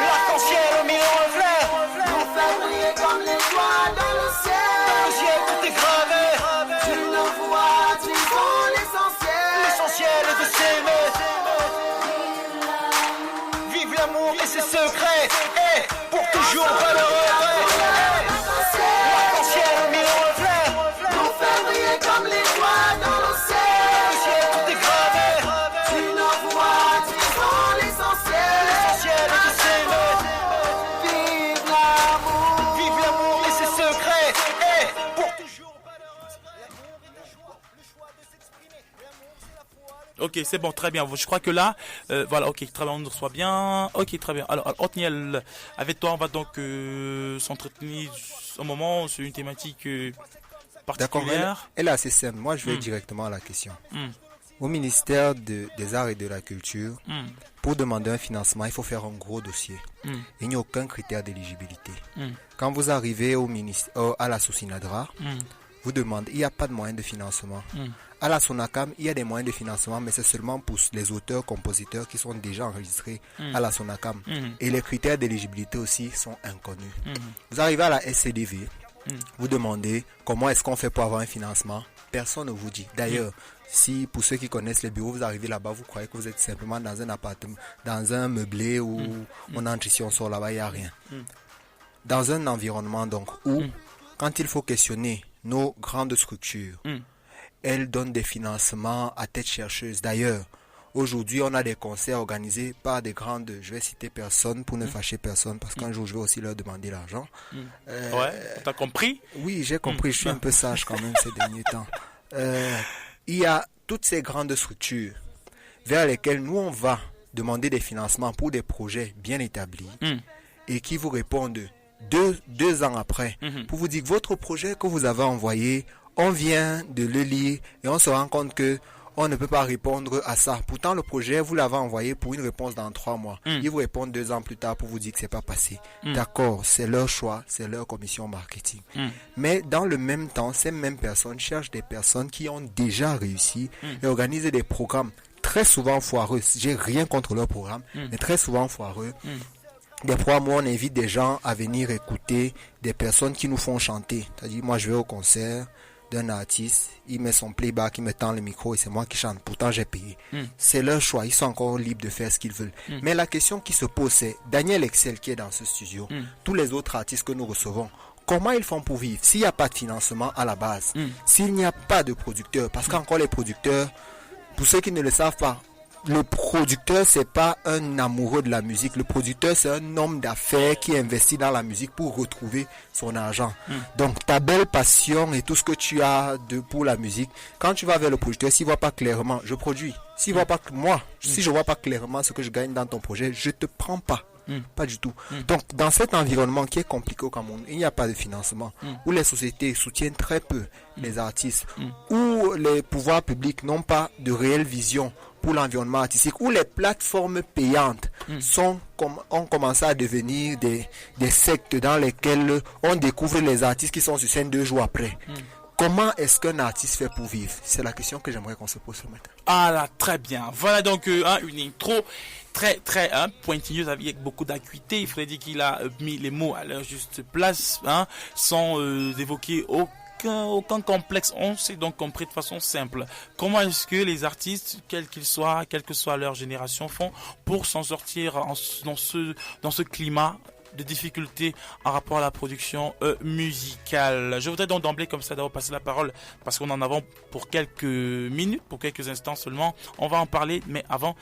L'arc-en-ciel au mille reflets. Nous fait briller comme l'étoile dans le ciel. Le ciel tout est gravé. Tu nous vois, disons l'essentiel. L'essentiel est de s'aimer. Vive l'amour et ses secrets, pour toujours pas de regrets. L'arc-en-ciel au mille reflets. Nous fait briller comme l'étoile dans le ciel. Le ciel tout est gravé. Tu nous vois, disons l'essentiel. L'essentiel est de s'aimer. Vive l'amour. Vive l'amour et ses secrets, pour toujours pas de regrets. Ok, c'est bon, très bien. Je crois que là, voilà, ok, très bien, on nous reçoit bien. Ok, très bien. Alors, Othniel, avec toi, on va donc s'entretenir un moment sur une thématique D'accord, particulière. elle est assez simple. Moi, je vais directement à la question. Au ministère des Arts et de la Culture, pour demander un financement, il faut faire un gros dossier. Il n'y a aucun critère d'éligibilité. Quand vous arrivez à la Socinadra, vous demandez, il n'y a pas de moyens de financement. À la Sonacam, il y a des moyens de financement, mais c'est seulement pour les auteurs-compositeurs qui sont déjà enregistrés à la Sonacam. Et les critères d'éligibilité aussi sont inconnus. Vous arrivez à la SCDV, vous demandez comment est-ce qu'on fait pour avoir un financement. Personne ne vous dit. D'ailleurs, Si pour ceux qui connaissent les bureaux, vous arrivez là-bas, vous croyez que vous êtes simplement dans un appartement, dans un meublé où on entre ici, on sort là-bas, il n'y a rien. Dans un environnement donc où, quand il faut questionner nos grandes structures, elles donnent des financements à tête chercheuse. D'ailleurs, aujourd'hui, on a des concerts organisés par des grandes, je vais citer personne pour ne fâcher personne, parce qu'un jour, je vais aussi leur demander l'argent. Ouais, t'as compris? Oui, j'ai compris, je suis un peu sage quand même ces derniers temps. Il y a toutes ces grandes structures vers lesquelles nous, on va demander des financements pour des projets bien établis et qui vous répondent deux ans après pour vous dire que votre projet que vous avez envoyé, on vient de le lire et on se rend compte que on ne peut pas répondre à ça. Pourtant, le projet, vous l'avez envoyé pour une réponse dans 3 mois. Ils vous répondent 2 ans plus tard pour vous dire que c'est pas passé. D'accord, c'est leur choix, c'est leur commission marketing. Mais dans le même temps, ces mêmes personnes cherchent des personnes qui ont déjà réussi et organisent des programmes très souvent foireux. J'ai rien contre leur programme, mais très souvent foireux. Des programmes où on invite des gens à venir écouter des personnes qui nous font chanter. C'est-à-dire, moi, je vais au concert d'un artiste, il met son playback, il me tend le micro et c'est moi qui chante. Pourtant, j'ai payé. C'est leur choix. Ils sont encore libres de faire ce qu'ils veulent. Mais la question qui se pose, c'est Daniel Excel qui est dans ce studio, tous les autres artistes que nous recevons, comment ils font pour vivre s'il n'y a pas de financement à la base, s'il n'y a pas de producteurs? Parce qu'encore les producteurs, pour ceux qui ne le savent pas, le producteur, c'est pas un amoureux de la musique. Le producteur, c'est un homme d'affaires qui investit dans la musique pour retrouver son argent. Donc, ta belle passion et tout ce que tu as pour la musique, quand tu vas vers le producteur, s'il voit pas clairement, je produis. S'il voit pas si je vois pas clairement ce que je gagne dans ton projet, je te prends pas. Pas du tout. Donc, dans cet environnement qui est compliqué au Cameroun, il n'y a pas de financement, où les sociétés soutiennent très peu les artistes, où les pouvoirs publics n'ont pas de réelle vision pour l'environnement artistique, où les plateformes payantes ont commencé à devenir des sectes dans lesquelles on découvre les artistes qui sont sur scène 2 jours après. Comment est-ce qu'un artiste fait pour vivre? C'est la question que j'aimerais qu'on se pose ce matin. Ah là, très bien. Voilà donc une intro très pointilleuse avec beaucoup d'acuité. Il faudrait dire qu'il a mis les mots à leur juste place, sans évoquer aucun complexe. On s'est donc compris de façon simple. Comment est-ce que les artistes, quels qu'ils soient, quelle que soit leur génération, font pour s'en sortir dans ce climat de difficultés en rapport à la production musicale. Je voudrais donc d'emblée comme ça d'abord passer la parole parce qu'on en a pour quelques minutes, pour quelques instants seulement. On va en parler, mais avant,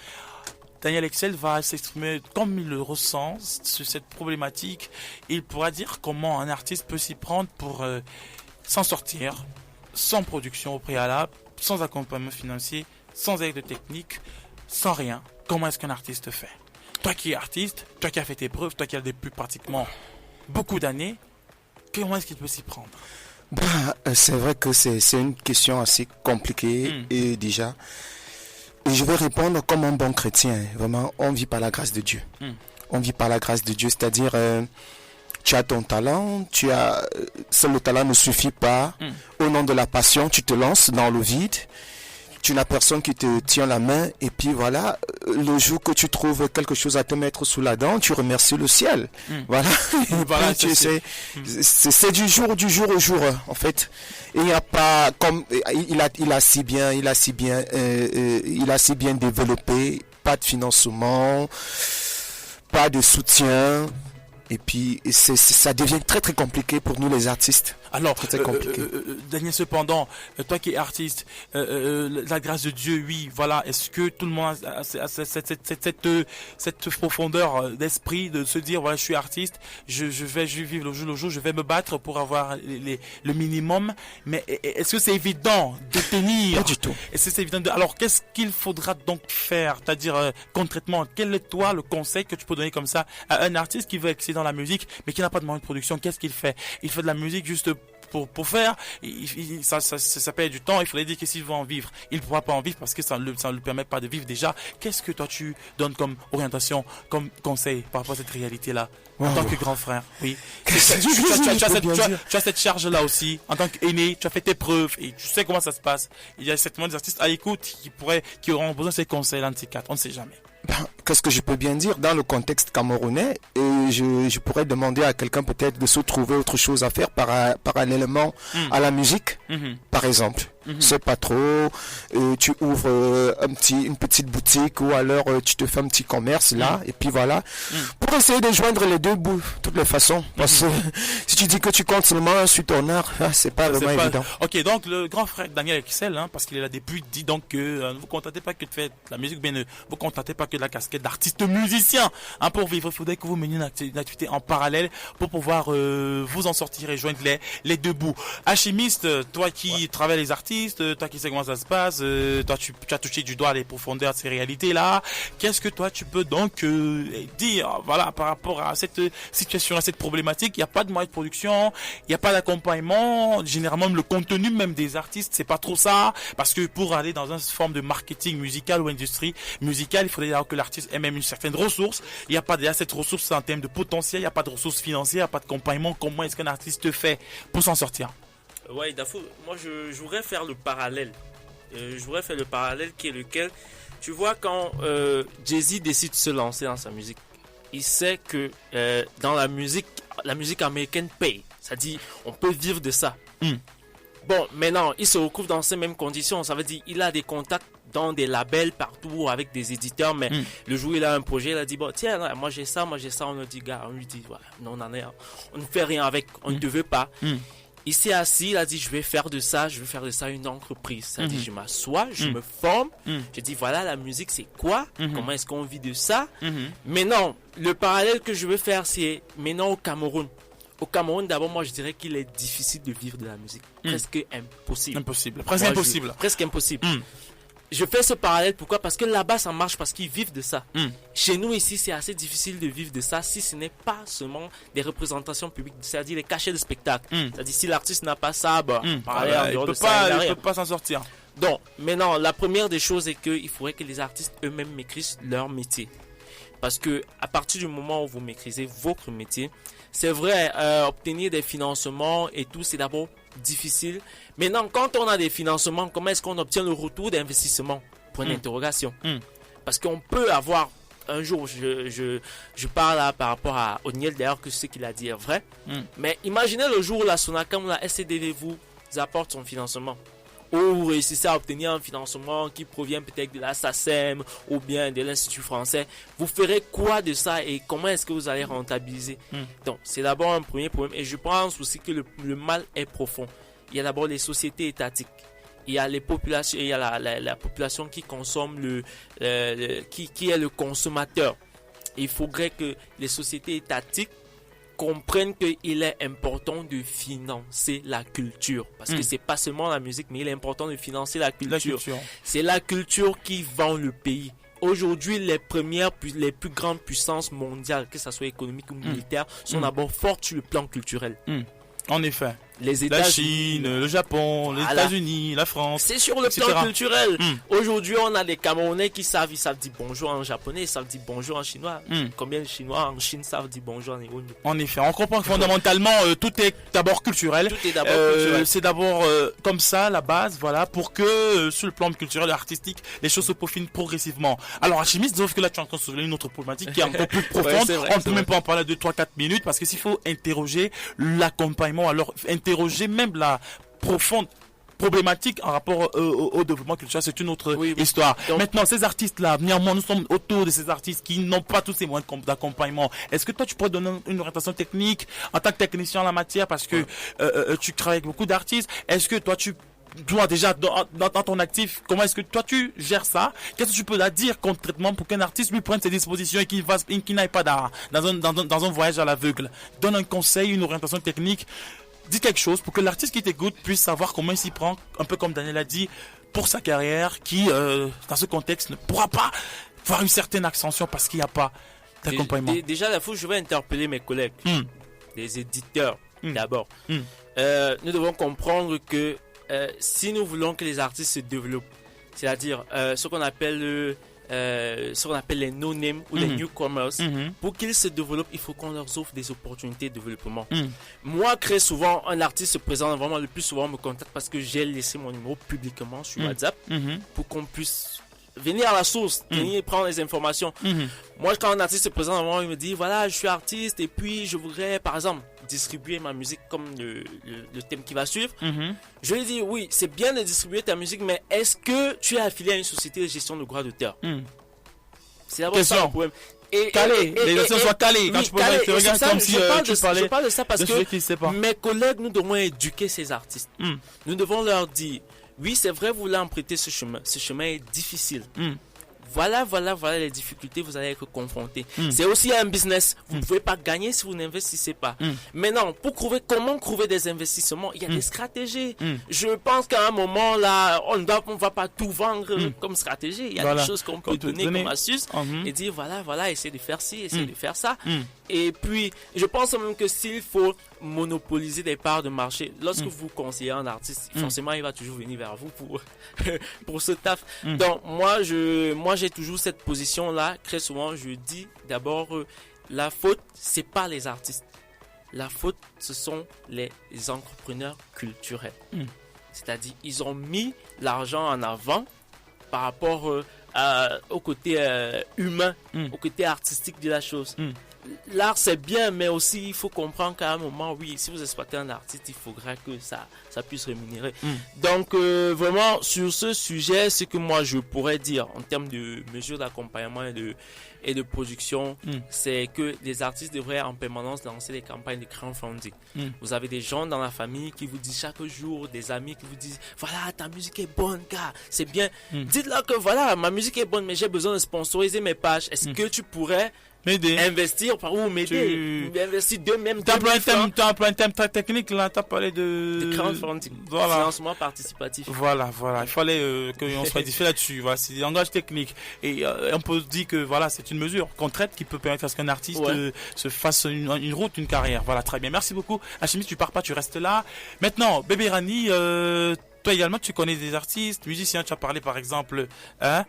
Daniel Excel va s'exprimer comme il le ressent sur cette problématique. Il pourra dire comment un artiste peut s'y prendre pour s'en sortir, sans production au préalable, sans accompagnement financier, sans aide technique, sans rien. Comment est-ce qu'un artiste fait? Toi qui es artiste, toi qui as fait tes preuves, toi qui as depuis pratiquement beaucoup d'années, comment est-ce qu'il peut s'y prendre? C'est vrai que c'est une question assez compliquée et déjà. Et je vais répondre comme un bon chrétien. Vraiment, on vit par la grâce de Dieu. On vit par la grâce de Dieu, c'est-à-dire tu as ton talent, seul le talent ne suffit pas. Au nom de la passion, tu te lances dans le vide. Tu n'as personne qui te tient la main et puis voilà, le jour que tu trouves quelque chose à te mettre sous la dent, tu remercies le ciel. Voilà. Voilà, c'est du jour au jour en fait. Il n'y a pas comme il a si bien développé, pas de financement, pas de soutien. Et puis, ça devient très très compliqué pour nous les artistes. Alors, Daniel, cependant, toi qui es artiste, la grâce de Dieu, oui, voilà. Est-ce que tout le monde a cette profondeur d'esprit de se dire, voilà, je suis artiste, je vais vivre le jour, je vais me battre pour avoir le minimum. Mais est-ce que c'est évident de tenir? Pas du tout. Est-ce que c'est évident alors, qu'est-ce qu'il faudra donc faire? C'est-à-dire, concrètement, quel est toi le conseil que tu peux donner comme ça à un artiste qui veut excéder dans la musique, mais qui n'a pas de moyen de production? Qu'est-ce qu'il fait? Il fait de la musique juste pour faire, ça paye du temps. Il faudrait dire que s'il veut en vivre, il ne pourra pas en vivre parce que ça ne lui permet pas de vivre déjà. Qu'est-ce que toi tu donnes comme orientation, comme conseil par rapport à cette réalité-là, en tant que grand frère? Oui. Tu as cette charge-là aussi, en tant qu'aîné, tu as fait tes preuves et tu sais comment ça se passe. Il y a certainement des artistes à l'écoute qui auront besoin de ces conseils-là de ces quatre. On ne sait jamais. Qu'est-ce que je peux bien dire dans le contexte camerounais? Et je pourrais demander à quelqu'un peut-être de se trouver autre chose à faire parallèlement à la musique, par exemple. C'est pas trop. Tu ouvres une petite boutique ou alors tu te fais un petit commerce là et puis voilà. Pour essayer de joindre les deux bouts, de toutes les façons. Parce que si tu dis que tu comptes seulement sur ton art, c'est pas vraiment évident. Ok, donc le grand frère Daniel Excel, parce qu'il est là depuis, dit donc que ne vous contentez pas que de faire de la musique, bien ne vous contentez pas que de la casquette d'artiste musicien. Pour vivre, il faudrait que vous meniez une activité en parallèle pour pouvoir vous en sortir et joindre les deux bouts. Alchimiste, toi qui travailles les artistes, toi qui sais comment ça se passe, toi tu as touché du doigt les profondeurs de ces réalités-là. Qu'est-ce que toi tu peux donc dire, voilà, par rapport à cette situation, à cette problématique? Il n'y a pas de moyens de production, il n'y a pas d'accompagnement. Généralement, le contenu même des artistes, c'est pas trop ça, parce que pour aller dans une forme de marketing musical ou industrie musicale, il faudrait d'ailleurs que l'artiste ait même une certaine ressource. Il n'y a pas déjà cette ressource en termes de potentiel, il n'y a pas de ressources financières, il n'y a pas d'accompagnement. Comment est-ce qu'un artiste fait pour s'en sortir? Ouais, Dafou, moi je voudrais faire le parallèle. Qui est lequel? Tu vois, quand Jay-Z décide de se lancer dans sa musique, il sait que dans la musique américaine paye. C'est-à-dire, on peut vivre de ça. Bon, maintenant, il se retrouve dans ces mêmes conditions. Ça veut dire il a des contacts dans des labels partout avec des éditeurs, mais le jour où il a un projet, il a dit bon, tiens, là, moi j'ai ça, on lui dit, gars, voilà, non, on ne fait rien avec, on ne te veut pas. Il s'est assis, il a dit je vais faire de ça une entreprise. C'est-à-dire je m'assois, je me forme, je dis voilà la musique c'est quoi, comment est-ce qu'on vit de ça. Maintenant, le parallèle que je veux faire c'est maintenant au Cameroun. Au Cameroun, d'abord, moi, je dirais qu'il est difficile de vivre de la musique. Presque impossible. Presque impossible. Je fais ce parallèle, pourquoi? Parce que là-bas, ça marche parce qu'ils vivent de ça. Chez nous, ici, c'est assez difficile de vivre de ça si ce n'est pas seulement des représentations publiques, c'est-à-dire les cachets de spectacle. C'est-à-dire, si l'artiste n'a pas ça, il peut pas s'en sortir. Donc, maintenant, la première des choses est qu'il faudrait que les artistes eux-mêmes maîtrisent leur métier. Parce que à partir du moment où vous maîtrisez votre métier, c'est vrai, obtenir des financements et tout, c'est d'abord difficile. Maintenant, quand on a des financements, comment est-ce qu'on obtient le retour d'investissement? Point d'interrogation. Parce qu'on peut avoir, un jour, je parle là par rapport à O'Neill, d'ailleurs, que ce qu'il a dit est vrai. Mais imaginez le jour où la Sonacam ou la SCDV vous apporte son financement. Ou vous réussissez à obtenir un financement qui provient peut-être de la SACEM ou bien de l'Institut français, vous ferez quoi de ça et comment est-ce que vous allez rentabiliser? Donc, c'est d'abord un premier problème et je pense aussi que le mal est profond. Il y a d'abord les sociétés étatiques. Il y a les populations, il y a la population qui consomme qui est le consommateur. Il faudrait que les sociétés étatiques comprennent qu'il est important de financer la culture. Parce que c'est pas seulement la musique, mais il est important de financer la culture. C'est la culture qui vend le pays. Aujourd'hui, les plus grandes puissances mondiales, que ce soit économique ou militaire, sont d'abord fortes sur le plan culturel. En effet. Les la Chine, le Japon, les États-Unis, la France. C'est sur le plan culturel. Aujourd'hui, on a des Camerounais ils savent dire bonjour en japonais, ils savent dire bonjour en chinois. Combien de Chinois en Chine savent dire bonjour en irlandais? En effet, on comprend que fondamentalement, tout est d'abord culturel. Tout est d'abord culturel. C'est d'abord comme ça, la base, voilà, pour que sur le plan culturel et artistique, les choses se peaufinent progressivement. Alors, Alchimiste, sauf que là, tu es en train de soulever une autre problématique qui est encore plus profonde. On ne peut même pas en parler de 3-4 minutes parce que s'il faut interroger l'accompagnement, alors interroger même la profonde problématique en rapport au développement culturel, c'est une autre histoire. Donc, maintenant, ces artistes-là, néanmoins, nous sommes autour de ces artistes qui n'ont pas tous ces moyens d'accompagnement. Est-ce que toi, tu pourrais donner une orientation technique en tant que technicien en la matière parce que tu travailles avec beaucoup d'artistes? Est-ce que toi, tu dois déjà dans ton actif, comment est-ce que toi tu gères ça? Qu'est-ce que tu peux là dire concrètement pour qu'un artiste lui prenne ses dispositions et qu'il n'aille pas dans un voyage à l'aveugle? Donne un conseil, une orientation technique. Dis quelque chose pour que l'artiste qui t'écoute puisse savoir comment il s'y prend, un peu comme Daniel a dit, pour sa carrière, qui, dans ce contexte, ne pourra pas faire une certaine ascension parce qu'il n'y a pas d'accompagnement. Déjà, je vais interpeller mes collègues, les éditeurs, d'abord. Nous devons comprendre que si nous voulons que les artistes se développent, c'est-à-dire ce qu'on appelle les no-name ou les newcomers, pour qu'ils se développent, il faut qu'on leur offre des opportunités de développement. Moi, très souvent, un artiste se présente, vraiment le plus souvent me contacte parce que j'ai laissé mon numéro publiquement sur WhatsApp pour qu'on puisse venir à la source, venir prendre les informations. Moi, quand un artiste se présente à moi, il me dit, voilà, je suis artiste et puis je voudrais, par exemple, distribuer ma musique comme le thème qui va suivre. Je lui dis, oui, c'est bien de distribuer ta musique, mais est-ce que tu es affilié à une société de gestion de droits d'auteur? C'est d'abord ça le problème. Calé, les dossiers soient calés. Quand je te regarde comme si tu parlais. Je parle de ça parce que mes collègues, nous devons éduquer ces artistes. Nous devons leur dire, oui, c'est vrai, vous voulez emprunter ce chemin. Ce chemin est difficile. Voilà les difficultés, vous allez être confrontés. C'est aussi un business. Vous ne pouvez pas gagner si vous n'investissez pas. Maintenant, comment trouver des investissements, il y a des stratégies. Je pense qu'à un moment, là, on ne va pas tout vendre comme stratégie. Il y a des choses qu'on peut donner comme astuce et dire, voilà, essayez de faire ci, essayez de faire ça. Et puis, je pense même que s'il faut monopoliser des parts de marché, lorsque vous conseillez un artiste, forcément, il va toujours venir vers vous pour ce taf. Donc, moi, j'ai toujours cette position-là. Très souvent, je dis d'abord, la faute, c'est pas les artistes. La faute, ce sont les entrepreneurs culturels. C'est-à-dire, ils ont mis l'argent en avant par rapport au côté humain, au côté artistique de la chose. L'art, c'est bien, mais aussi, il faut comprendre qu'à un moment, oui, si vous exploitez un artiste, il faudra que ça puisse rémunérer. Donc, vraiment, sur ce sujet, ce que moi, je pourrais dire en termes de mesures d'accompagnement et de production, c'est que les artistes devraient en permanence lancer des campagnes de crowdfunding. Vous avez des gens dans la famille qui vous disent chaque jour, des amis qui vous disent, voilà, ta musique est bonne, gars, c'est bien. Dites-leur que voilà, ma musique est bonne, mais j'ai besoin de sponsoriser mes pages. Est-ce que tu pourrais investir par où m'aider, investir d'eux-mêmes. T'as employé un thème très technique là, t'as parlé de crowdfunding, financement participatif. Voilà, il fallait qu'on soit difficile là-dessus. Voilà, c'est des langages techniques et on peut se dire que voilà, c'est une mesure concrète qui peut permettre à ce qu'un artiste se fasse une route, une carrière. Voilà, très bien. Merci beaucoup. Hachimi, tu pars pas, tu restes là. Maintenant, Bébé Rani, toi également, tu connais des artistes, musiciens. Tu as parlé par exemple d'un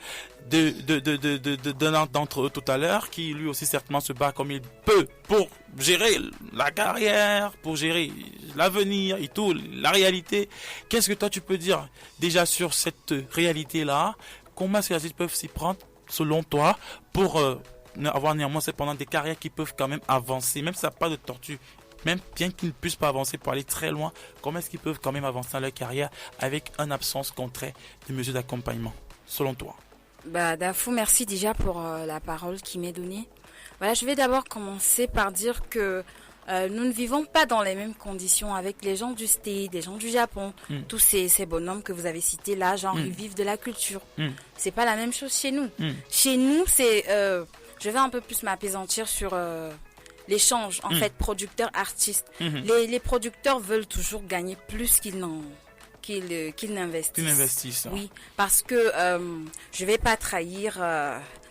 d'entre eux tout à l'heure qui lui aussi certainement se bat comme il peut pour gérer la carrière, pour gérer l'avenir et tout, la réalité. Qu'est-ce que toi tu peux dire déjà sur cette réalité-là? Comment est-ce que les artistes peuvent s'y prendre selon toi pour avoir néanmoins cependant des carrières qui peuvent quand même avancer, même si ça n'a pas de tortue? Même bien qu'ils ne puissent pas avancer pour aller très loin, comment est-ce qu'ils peuvent quand même avancer dans leur carrière avec une absence contraire de mesures d'accompagnement, selon toi? Dafou, merci déjà pour la parole qui m'est donnée. Voilà, je vais d'abord commencer par dire que nous ne vivons pas dans les mêmes conditions avec les gens du State, les gens du Japon. Tous ces bonhommes que vous avez cités là, genre ils vivent de la culture. C'est pas la même chose chez nous. Chez nous, c'est... je vais un peu plus m'apaisantir sur... l'échange, en fait, producteurs-artistes. Les producteurs veulent toujours gagner plus qu'ils n'investissent. Oui, parce que je vais pas trahir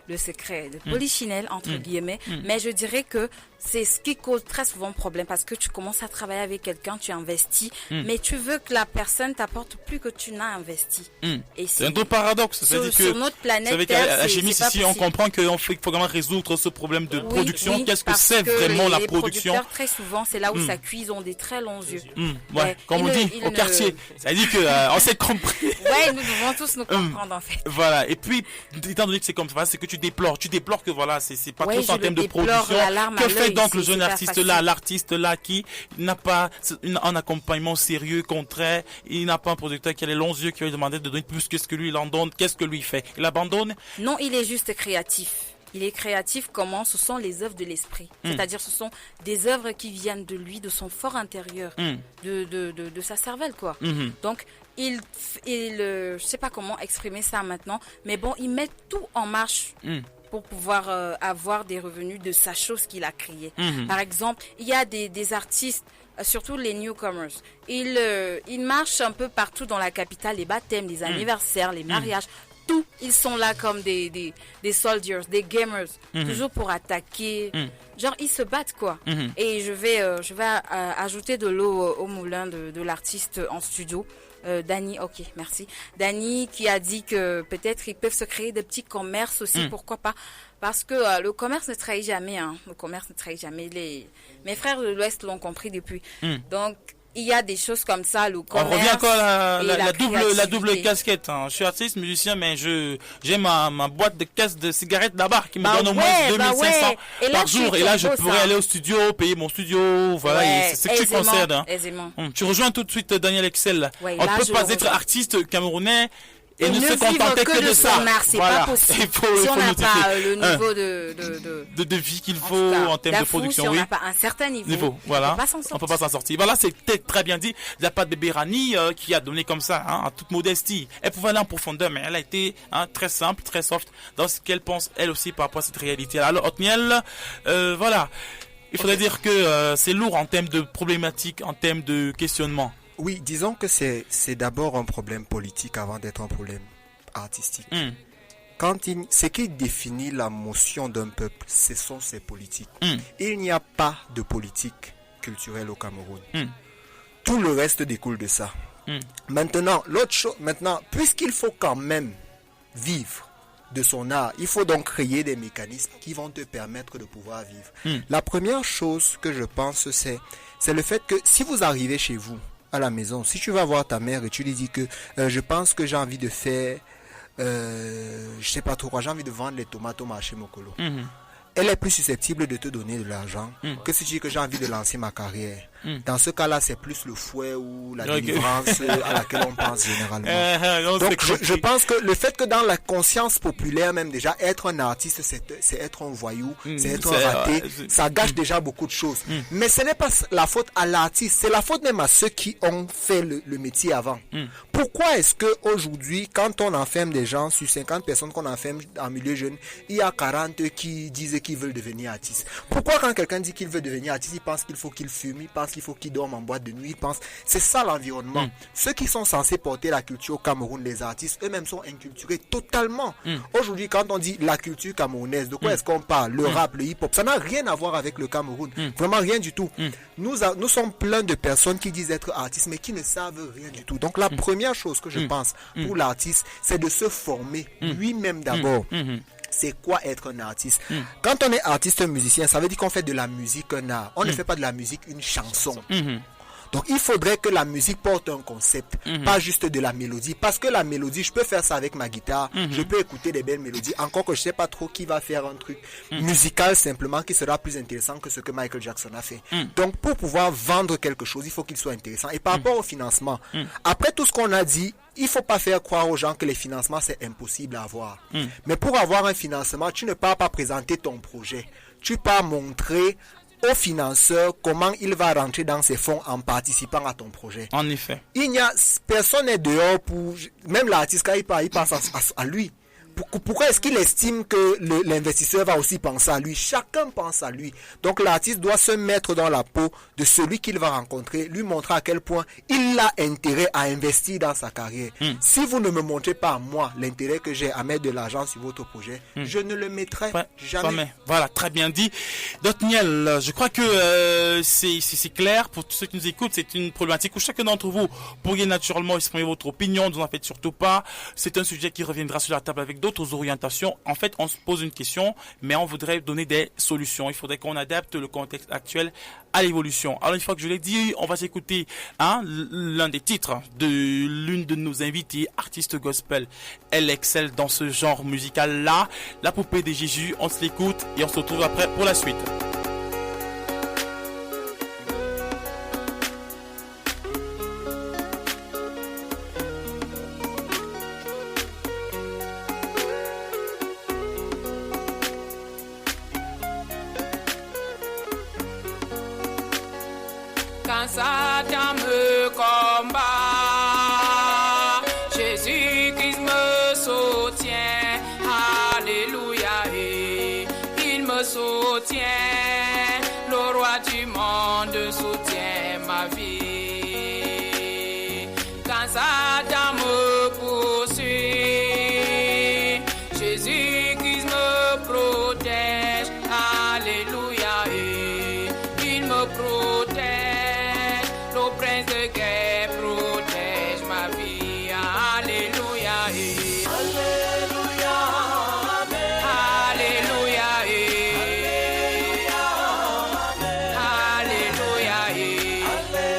le secret de Polichinelle, entre guillemets, mais je dirais que c'est ce qui cause très souvent problème parce que tu commences à travailler avec quelqu'un, tu investis, mais tu veux que la personne t'apporte plus que tu n'as investi. Et c'est un peu paradoxe. Sur notre planète Terre, la chimie, ici, on comprend qu'il faut vraiment résoudre ce problème de production. Oui, qu'est-ce que c'est vraiment la production? Les producteurs, très souvent, c'est là où ça cuit, ils ont des très longs yeux. Comme on dit, au quartier. Ça dit qu'on s'est compris. Ouais, nous devons tous nous comprendre, en fait. Voilà. Et puis, étant donné que c'est comme ça, c'est que tu déplores que voilà, c'est pas tout en termes de production. Que fait donc le jeune artiste là, l'artiste là qui n'a pas un accompagnement sérieux, contraire, il n'a pas un producteur qui a les longs yeux qui lui demande de donner plus que ce que lui il en donne, qu'est-ce que lui fait? Il abandonne? Non, il est juste créatif. Il est créatif comment? Ce sont les œuvres de l'esprit. C'est-à-dire ce sont des œuvres qui viennent de lui, de son fort intérieur, de sa cervelle, quoi. Donc, je sais pas comment exprimer ça maintenant, mais bon, il met tout en marche pour pouvoir avoir des revenus de sa chose qu'il a créée. Par exemple, il y a des artistes, surtout les newcomers, ils marchent un peu partout dans la capitale, les baptêmes, les anniversaires, les mariages, tout, ils sont là comme des soldiers, des gamers, toujours pour attaquer. Genre, ils se battent, quoi. Et je vais ajouter de l'eau au moulin de l'artiste en studio. Dani, ok, merci. Dani qui a dit que peut-être ils peuvent se créer des petits commerces aussi, pourquoi pas? Parce que le commerce ne trahit jamais, Le commerce ne trahit jamais. Mes frères de l'Ouest l'ont compris depuis. Donc, il y a des choses comme ça, le commerce. On revient encore à la créativité. double casquette. Hein. Je suis artiste, musicien, mais j'ai ma boîte de caisse de cigarettes là-bas qui me donne au moins 2500 par jour. Et là, je pourrais aller au studio, payer mon studio. Voilà, c'est ce que tu concèdes. Hein. Tu rejoins tout de suite Daniel Excel. Ouais, on ne peut pas être artiste camerounais et ne se contenter que de ça. C'est pas possible. Si on n'a pas le niveau de vie qu'il faut en termes de production. Si on n'a pas un certain niveau, voilà. On peut pas s'en sortir. Voilà, c'était très bien dit. Il n'y a pas de Bérani qui a donné comme ça, en toute modestie. Elle pouvait aller en profondeur, mais elle a été très simple, très soft dans ce qu'elle pense elle aussi par rapport à cette réalité. Alors, Othniel, voilà. Il faudrait dire que c'est lourd en termes de problématiques, en termes de questionnement. Oui, disons que c'est d'abord un problème politique avant d'être un problème artistique. Ce qui définit la motion d'un peuple, ce sont ses politiques. Il n'y a pas de politique culturelle au Cameroun. Tout le reste découle de ça. Maintenant, puisqu'il faut quand même vivre de son art, il faut donc créer des mécanismes qui vont te permettre de pouvoir vivre. La première chose que je pense, c'est le fait que si vous arrivez chez vous, à la maison, si tu vas voir ta mère et tu lui dis que je pense que j'ai envie de faire je sais pas trop quoi, j'ai envie de vendre les tomates au marché Mokolo, elle est plus susceptible de te donner de l'argent que si tu dis que j'ai envie de lancer ma carrière. Dans ce cas-là, c'est plus le fouet ou la délivrance à laquelle on pense généralement. Donc, je pense que le fait que dans la conscience populaire, même déjà, être un artiste, c'est être un voyou, c'est être un raté, ça gâche déjà beaucoup de choses. Mais ce n'est pas la faute à l'artiste, c'est la faute même à ceux qui ont fait le métier avant. Pourquoi est-ce que aujourd'hui, quand on enferme des gens, sur 50 personnes qu'on enferme en milieu jeune, il y a 40 qui disent qu'ils veulent devenir artistes? Pourquoi quand quelqu'un dit qu'il veut devenir artiste, il pense qu'il faut qu'il fume, il pense qu'il faut qu'il dorme en boîte de nuit, il pense... C'est ça l'environnement. Ceux qui sont censés porter la culture au Cameroun, les artistes, eux-mêmes sont inculturés totalement. Aujourd'hui, quand on dit la culture camerounaise, de quoi est-ce qu'on parle? Le rap, le hip-hop, ça n'a rien à voir avec le Cameroun. Vraiment rien du tout. Nous sommes plein de personnes qui disent être artistes, mais qui ne savent rien du tout. Donc la première chose que je pense pour l'artiste, c'est de se former lui-même d'abord. C'est quoi être un artiste? Quand on est artiste musicien, ça veut dire qu'on fait de la musique un art. On ne fait pas de la musique une chanson. Donc il faudrait que la musique porte un concept, pas juste de la mélodie. Parce que la mélodie, je peux faire ça avec ma guitare, je peux écouter des belles mélodies. Encore que je sais pas trop qui va faire un truc musical simplement qui sera plus intéressant que ce que Michael Jackson a fait. Donc pour pouvoir vendre quelque chose, il faut qu'il soit intéressant. Et par rapport au financement, après tout ce qu'on a dit, il faut pas faire croire aux gens que les financements c'est impossible à avoir. Mais pour avoir un financement, tu ne pars pas présenter ton projet. Tu pars montrer au financeur comment il va rentrer dans ses fonds en participant à ton projet. En effet. Personne n'est dehors pour... Même l'artiste, quand il part, il pense à lui. Pourquoi est-ce qu'il estime que l'investisseur va aussi penser à lui? Chacun pense à lui. Donc l'artiste doit se mettre dans la peau de celui qu'il va rencontrer, lui montrer à quel point il a intérêt à investir dans sa carrière. Si vous ne me montrez pas à moi l'intérêt que j'ai à mettre de l'argent sur votre projet, je ne le mettrai jamais. Voilà, très bien dit. Othniel, je crois que c'est clair pour tous ceux qui nous écoutent. C'est une problématique où chacun d'entre vous pourriez naturellement exprimer votre opinion. Ne vous en faites surtout pas. C'est un sujet qui reviendra sur la table avec d'autres orientations. En fait, on se pose une question, mais on voudrait donner des solutions. Il faudrait qu'on adapte le contexte actuel à l'évolution. Alors, une fois que je l'ai dit, on va s'écouter l'un des titres de l'une de nos invités, artiste gospel. Elle excelle dans ce genre musical-là. La poupée de Jésus. On se l'écoute et on se retrouve après pour la suite. Quand Satan me combat, Jésus-Christ me soutient. Alléluia, et il me soutient. Le roi du monde soutient ma vie. Quand Satan me poursuit, Jésus-Christ me protège. Alléluia, et il me protège. Le prince de guerre protège ma vie. Alléluia. Alléluia. Alléluia. Alléluia.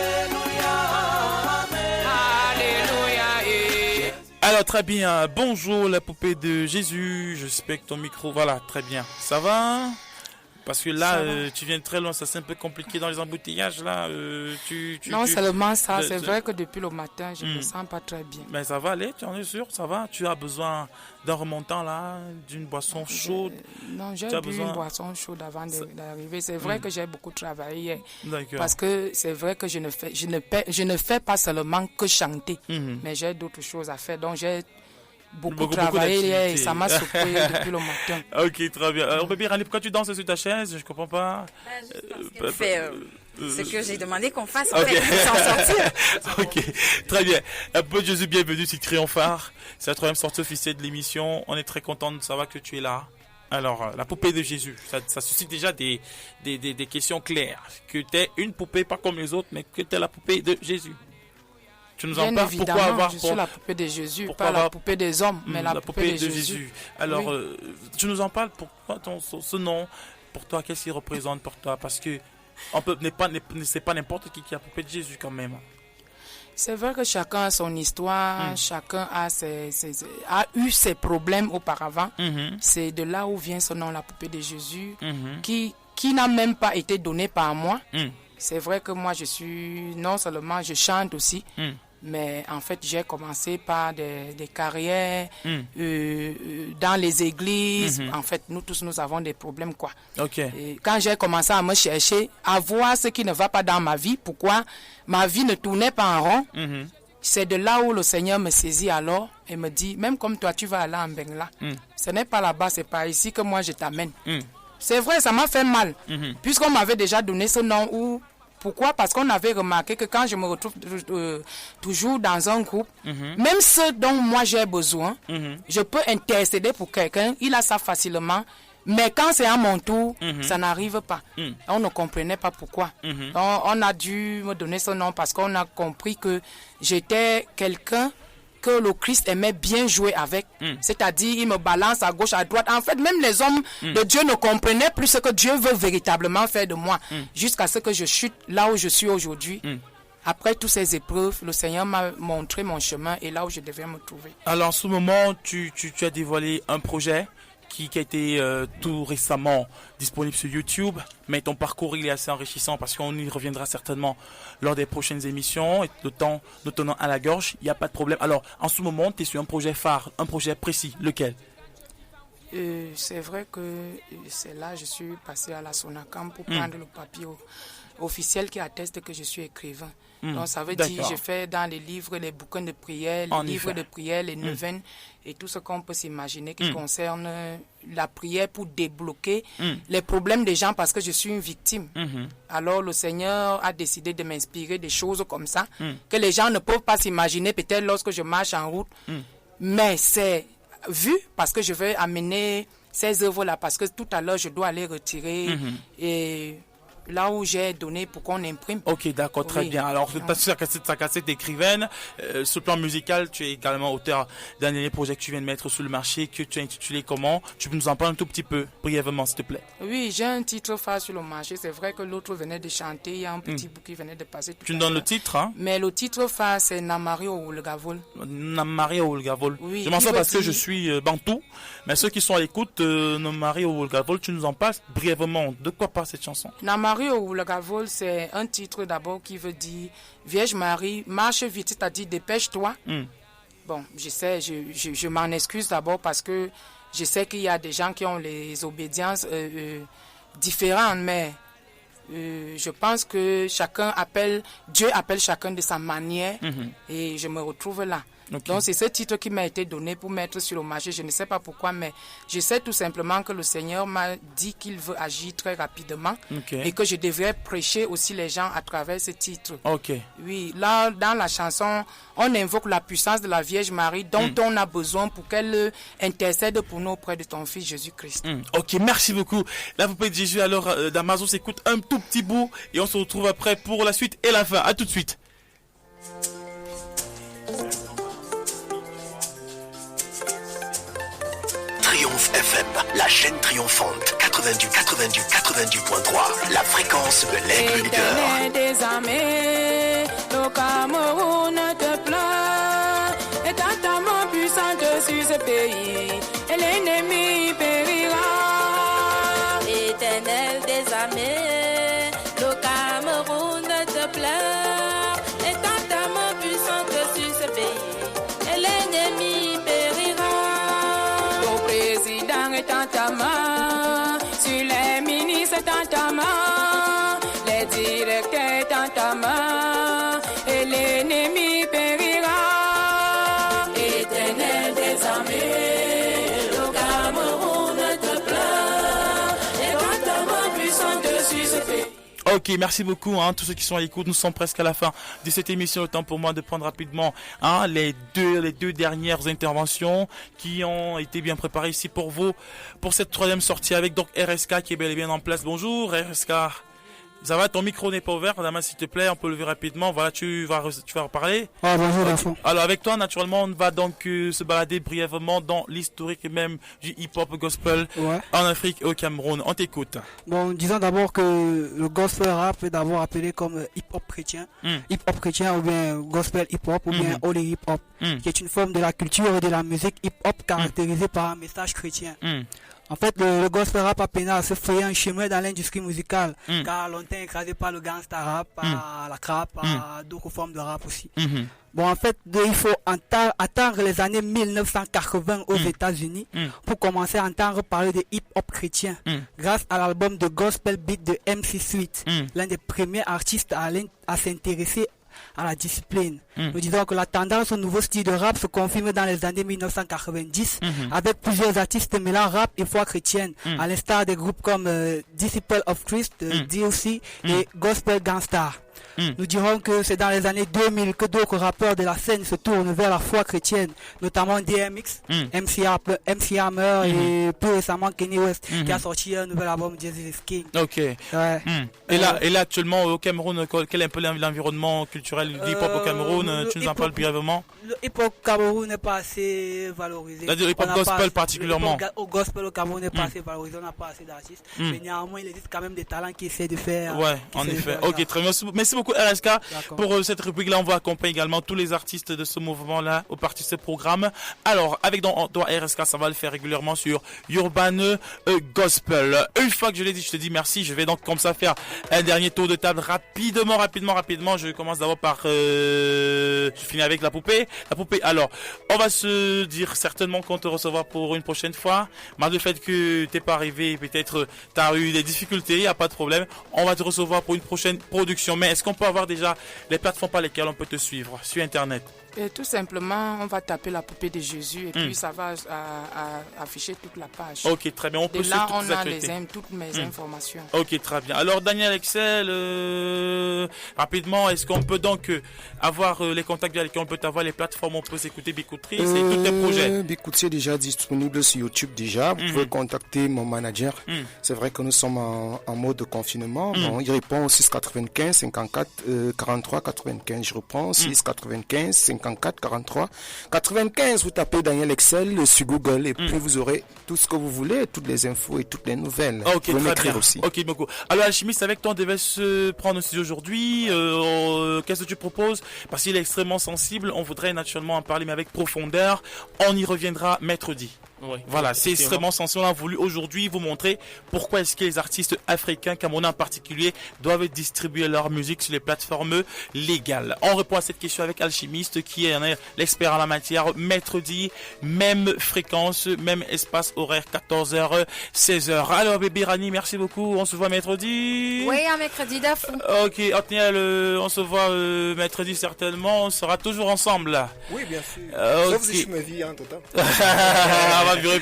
Alléluia. Alors, très bien. Bonjour, la poupée de Jésus. J'espère que ton micro... Voilà, très bien. Ça va? Parce que là, tu viens de très loin, ça c'est un peu compliqué dans les embouteillages, là. Non, seulement ça. C'est vrai que depuis le matin, je ne me sens pas très bien. Mais ça va aller, tu en es sûr? Ça va? Tu as besoin d'un remontant, là, d'une boisson chaude? Non, j'ai bu une boisson chaude avant d'arriver. C'est vrai que j'ai beaucoup travaillé hier. D'accord. Parce que c'est vrai que je ne fais pas seulement que chanter, mais j'ai d'autres choses à faire. Donc, j'ai beaucoup travaillé et ça m'a secoué depuis le matin. Ok, très bien. Alors, bébé Rani, pourquoi tu danses sur ta chaise? Je comprends pas. Ce que j'ai demandé qu'on fasse, en fait, pour s'en sortir. Ok, très bien. Un peu de Jésus, bienvenue sur Triomphare. C'est la 3e sortie officielle de l'émission. On est très content de savoir que tu es là. Alors, la poupée de Jésus, ça suscite déjà des questions claires. Que tu es une poupée, pas comme les autres, mais que tu es la poupée de Jésus. Tu nous en parles, pourquoi avoir... Je suis la poupée de Jésus, pas la poupée des hommes, mais la poupée de Jésus. Alors, oui. Tu nous en parles, pourquoi ce nom, pour toi, qu'est-ce qu'il représente pour toi? Parce que c'est pas n'importe qui est la poupée de Jésus quand même. C'est vrai que chacun a son histoire, chacun a eu ses problèmes auparavant. C'est de là où vient ce nom, la poupée de Jésus, qui n'a même pas été donné par moi. C'est vrai que moi, non seulement je chante aussi, mais en fait, j'ai commencé par des carrières dans les églises. En fait, nous tous, nous avons des problèmes, quoi. Et quand j'ai commencé à me chercher, à voir ce qui ne va pas dans ma vie, pourquoi ma vie ne tournait pas en rond, c'est de là où le Seigneur me saisit alors et me dit, même comme toi, tu vas aller en Bengla. Ce n'est pas là-bas, c'est pas ici que moi, je t'amène. C'est vrai, ça m'a fait mal, puisqu'on m'avait déjà donné ce nom. Pourquoi? Parce qu'on avait remarqué que quand je me retrouve toujours dans un groupe, même ce dont moi j'ai besoin, je peux intercéder pour quelqu'un, il a ça facilement, mais quand c'est à mon tour, ça n'arrive pas. On ne comprenait pas pourquoi. Donc, on a dû me donner ce nom parce qu'on a compris que j'étais quelqu'un que le Christ aimait bien jouer avec. C'est-à-dire, il me balance à gauche, à droite. En fait, même les hommes de Dieu ne comprenaient plus ce que Dieu veut véritablement faire de moi. Jusqu'à ce que je chute là où je suis aujourd'hui. Après toutes ces épreuves, le Seigneur m'a montré mon chemin et là où je devais me trouver. Alors, en ce moment, tu as dévoilé un projet qui a été tout récemment disponible sur YouTube, mais ton parcours il est assez enrichissant parce qu'on y reviendra certainement lors des prochaines émissions et le temps nous tenant à la gorge, il n'y a pas de problème. Alors en ce moment tu es sur un projet phare, un projet précis, lequel? C'est vrai que c'est là je suis passé à la Sonacam pour prendre le papier officiel qui atteste que je suis écrivain. Donc ça veut dire je fais dans les livres, les bouquins de prière, les livres de prière, les neuvaines et tout ce qu'on peut s'imaginer qui concerne la prière pour débloquer les problèmes des gens parce que je suis une victime. Alors le Seigneur a décidé de m'inspirer des choses comme ça que les gens ne peuvent pas s'imaginer peut-être lorsque je marche en route. Mais c'est vu parce que je vais amener ces œuvres-là parce que tout à l'heure je dois aller retirer et là où j'ai donné pour qu'on imprime. Ok, d'accord, très bien. Alors, ta cassette d'écrivaine, ce plan musical, tu es également auteur d'un dernier projet que tu viens de mettre sur le marché, que tu as intitulé comment? Tu peux nous en parler un tout petit peu, brièvement, s'il te plaît. Oui, j'ai un titre phare sur le marché. C'est vrai que l'autre venait de chanter, il y a un petit bout qui venait de passer. Tu nous donnes le titre, hein? Mais le titre phare, c'est Namario Oulgavol. Namario Oulgavol. Oui, je m'en sors parce que je suis bantou, mais ceux qui sont à l'écoute, Namario Oulgavol, tu nous en passes brièvement. De quoi parle cette chanson? Namario Oulgavol, c'est un titre d'abord qui veut dire Vierge Marie, marche vite, c'est-à-dire dépêche-toi. Bon, je sais, je m'en excuse d'abord parce que je sais qu'il y a des gens qui ont les obédiences différentes, mais je pense que Dieu appelle chacun de sa manière et je me retrouve là. Donc c'est ce titre qui m'a été donné pour mettre sur le marché. Je ne sais pas pourquoi, mais je sais tout simplement que le Seigneur m'a dit qu'il veut agir très rapidement et que je devrais prêcher aussi les gens à travers ce titre. Oui, là dans la chanson, on invoque la puissance de la Vierge Marie dont on a besoin pour qu'elle intercède pour nous auprès de ton Fils Jésus-Christ. Ok, merci beaucoup. La poupée de Jésus, alors d'Amazon s'écoute un tout petit bout et on se retrouve après pour la suite et la fin. À tout de suite. Triomphe FM, la chaîne triomphante, 92.3, la fréquence de l'aigle leader. Des armées, le Cameroun te plaît, et main puissante sur ce pays, et l'ennemi périra. Éternel des armées, le Cameroun te pleure. Étends ta main puissante sur ce pays, et l'ennemi périra. Ton président étend ta main, sur les ministres étend ta main, les directeurs étend ta main, et l'ennemi périra. Éternel des armées, le Cameroun te pleure, étends ta main puissante sur ce pays. Ok, merci beaucoup, tous ceux qui sont à l'écoute. Nous sommes presque à la fin de cette émission. Le temps pour moi de prendre rapidement les deux dernières interventions qui ont été bien préparées ici pour vous pour cette troisième sortie avec donc RSK qui est bel et bien en place. Bonjour RSK. Ça va, ton micro n'est pas ouvert, Damas, s'il te plaît, on peut le lever rapidement. Voilà, tu vas reparler. Ah, bonjour, Vincent. Alors, avec toi, naturellement, on va donc se balader brièvement dans l'historique même du hip-hop gospel en Afrique et au Cameroun. On t'écoute. Bon, disons d'abord que le gospel rap est d'abord appelé comme hip-hop chrétien. Hip-hop chrétien ou bien gospel hip-hop ou bien holy hip-hop, qui est une forme de la culture et de la musique hip-hop caractérisée par un message chrétien. En fait, le gospel rap a peiné à se frayer un chemin dans l'industrie musicale, car longtemps écrasé par le gangsta rap, par la crap, par d'autres formes de rap aussi. Bon, en fait, il faut attendre les années 1980 aux États-Unis pour commencer à entendre parler de hip-hop chrétien, grâce à l'album de Gospel Beat de MC Sweet, l'un des premiers artistes à s'intéresser à la discipline. Nous disons que la tendance au nouveau style de rap se confirme dans les années 1990 avec plusieurs artistes mêlant rap et foi chrétienne, à l'instar des groupes comme Disciple of Christ, DOC et Gospel Gangstar. Nous dirons que c'est dans les années 2000 que d'autres rappeurs de la scène se tournent vers la foi chrétienne, notamment DMX, MC Hammer et plus récemment Kanye West qui a sorti un nouvel album Jesus is King. Ok. Ouais. Et là actuellement au Cameroun, quel est un peu l'environnement culturel du hip-hop au Cameroun? Tu nous en parles brièvement? Le hip-hop au Cameroun n'est pas assez valorisé. C'est-à-dire le hip-hop gospel particulièrement. Au gospel au Cameroun n'est pas assez valorisé, on n'a pas assez d'artistes. Mais néanmoins, il existe quand même des talents qui essaient de faire. Ouais, en effet. Ok, très bien. Merci beaucoup RSK pour cette rubrique-là. On va accompagner également tous les artistes de ce mouvement-là au parti de ce programme. Alors, avec dans RSK, ça va le faire régulièrement sur Urban Gospel. Une fois que je l'ai dit, je te dis merci. Je vais donc comme ça faire un dernier tour de table rapidement. Je commence d'abord par... je finis avec la poupée. Alors, on va se dire certainement qu'on te recevra pour une prochaine fois. Malgré le fait que t'es pas arrivé, peut-être t'as eu des difficultés, il n'y a pas de problème. On va te recevoir pour une prochaine production. Mais est-ce qu'on peut avoir déjà les plateformes par lesquelles on peut te suivre sur Internet? Et tout simplement, on va taper la poupée de Jésus et puis ça va afficher toute la page. Ok, très bien. On peut là, suivre on a toutes mes informations. Ok, très bien. Alors, Daniel Excel, rapidement, est-ce qu'on peut donc avoir les contacts via lesquels on peut avoir les plateformes, on peut s'écouter Bicouterie, c'est tous tes projets? Bicouterie est déjà disponible sur YouTube déjà. Vous pouvez contacter mon manager. C'est vrai que nous sommes en mode de confinement. Bon, il répond au 695 54 43 95. Je reprends 695 54 43 95. Vous tapez Daniel Excel sur Google et puis vous aurez tout ce que vous voulez, toutes les infos et toutes les nouvelles. Ok, très bien. Aussi. Ok, beaucoup. Alors, Alchimiste, avec toi, on devait se prendre aussi aujourd'hui. Qu'est-ce que tu proposes? Parce qu'il est extrêmement sensible. On voudrait naturellement en parler, mais avec profondeur. On y reviendra mercredi. Oui, voilà, c'est extrêmement sensible. On a voulu aujourd'hui vous montrer pourquoi est-ce que les artistes africains, camerounais en particulier, doivent distribuer leur musique sur les plateformes légales. On répond à cette question avec Alchimiste, qui est l'expert en la matière. Mercredi, même fréquence, même espace horaire, 14h, 16h. Alors, bébé Rani, merci beaucoup. On se voit mercredi. Oui, un mercredi d'Afou. Ok, Otniel, on se voit mercredi certainement. On sera toujours ensemble là. Oui, bien sûr. Sauf si je me vis, total.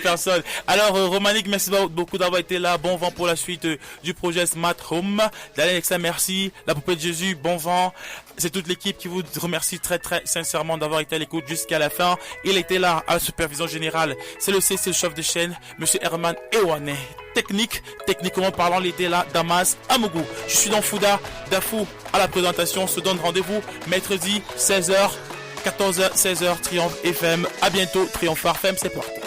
Personne. Alors Romanique, merci beaucoup d'avoir été là. Bon vent pour la suite du projet Smart Home. D'Alexa, merci. La poupée de Jésus, bon vent. C'est toute l'équipe qui vous remercie très sincèrement d'avoir été à l'écoute jusqu'à la fin. Il était là à la supervision générale. C'est le chef de chaîne, Monsieur Herman Ewane. Techniquement parlant, il était là, Damas Amougou. Je suis dans Fouda, Dafou à la présentation. On se donne rendez-vous mercredi 16h, 14h, 16h, Triomphe FM. À bientôt, Triomphe FM, c'est parti.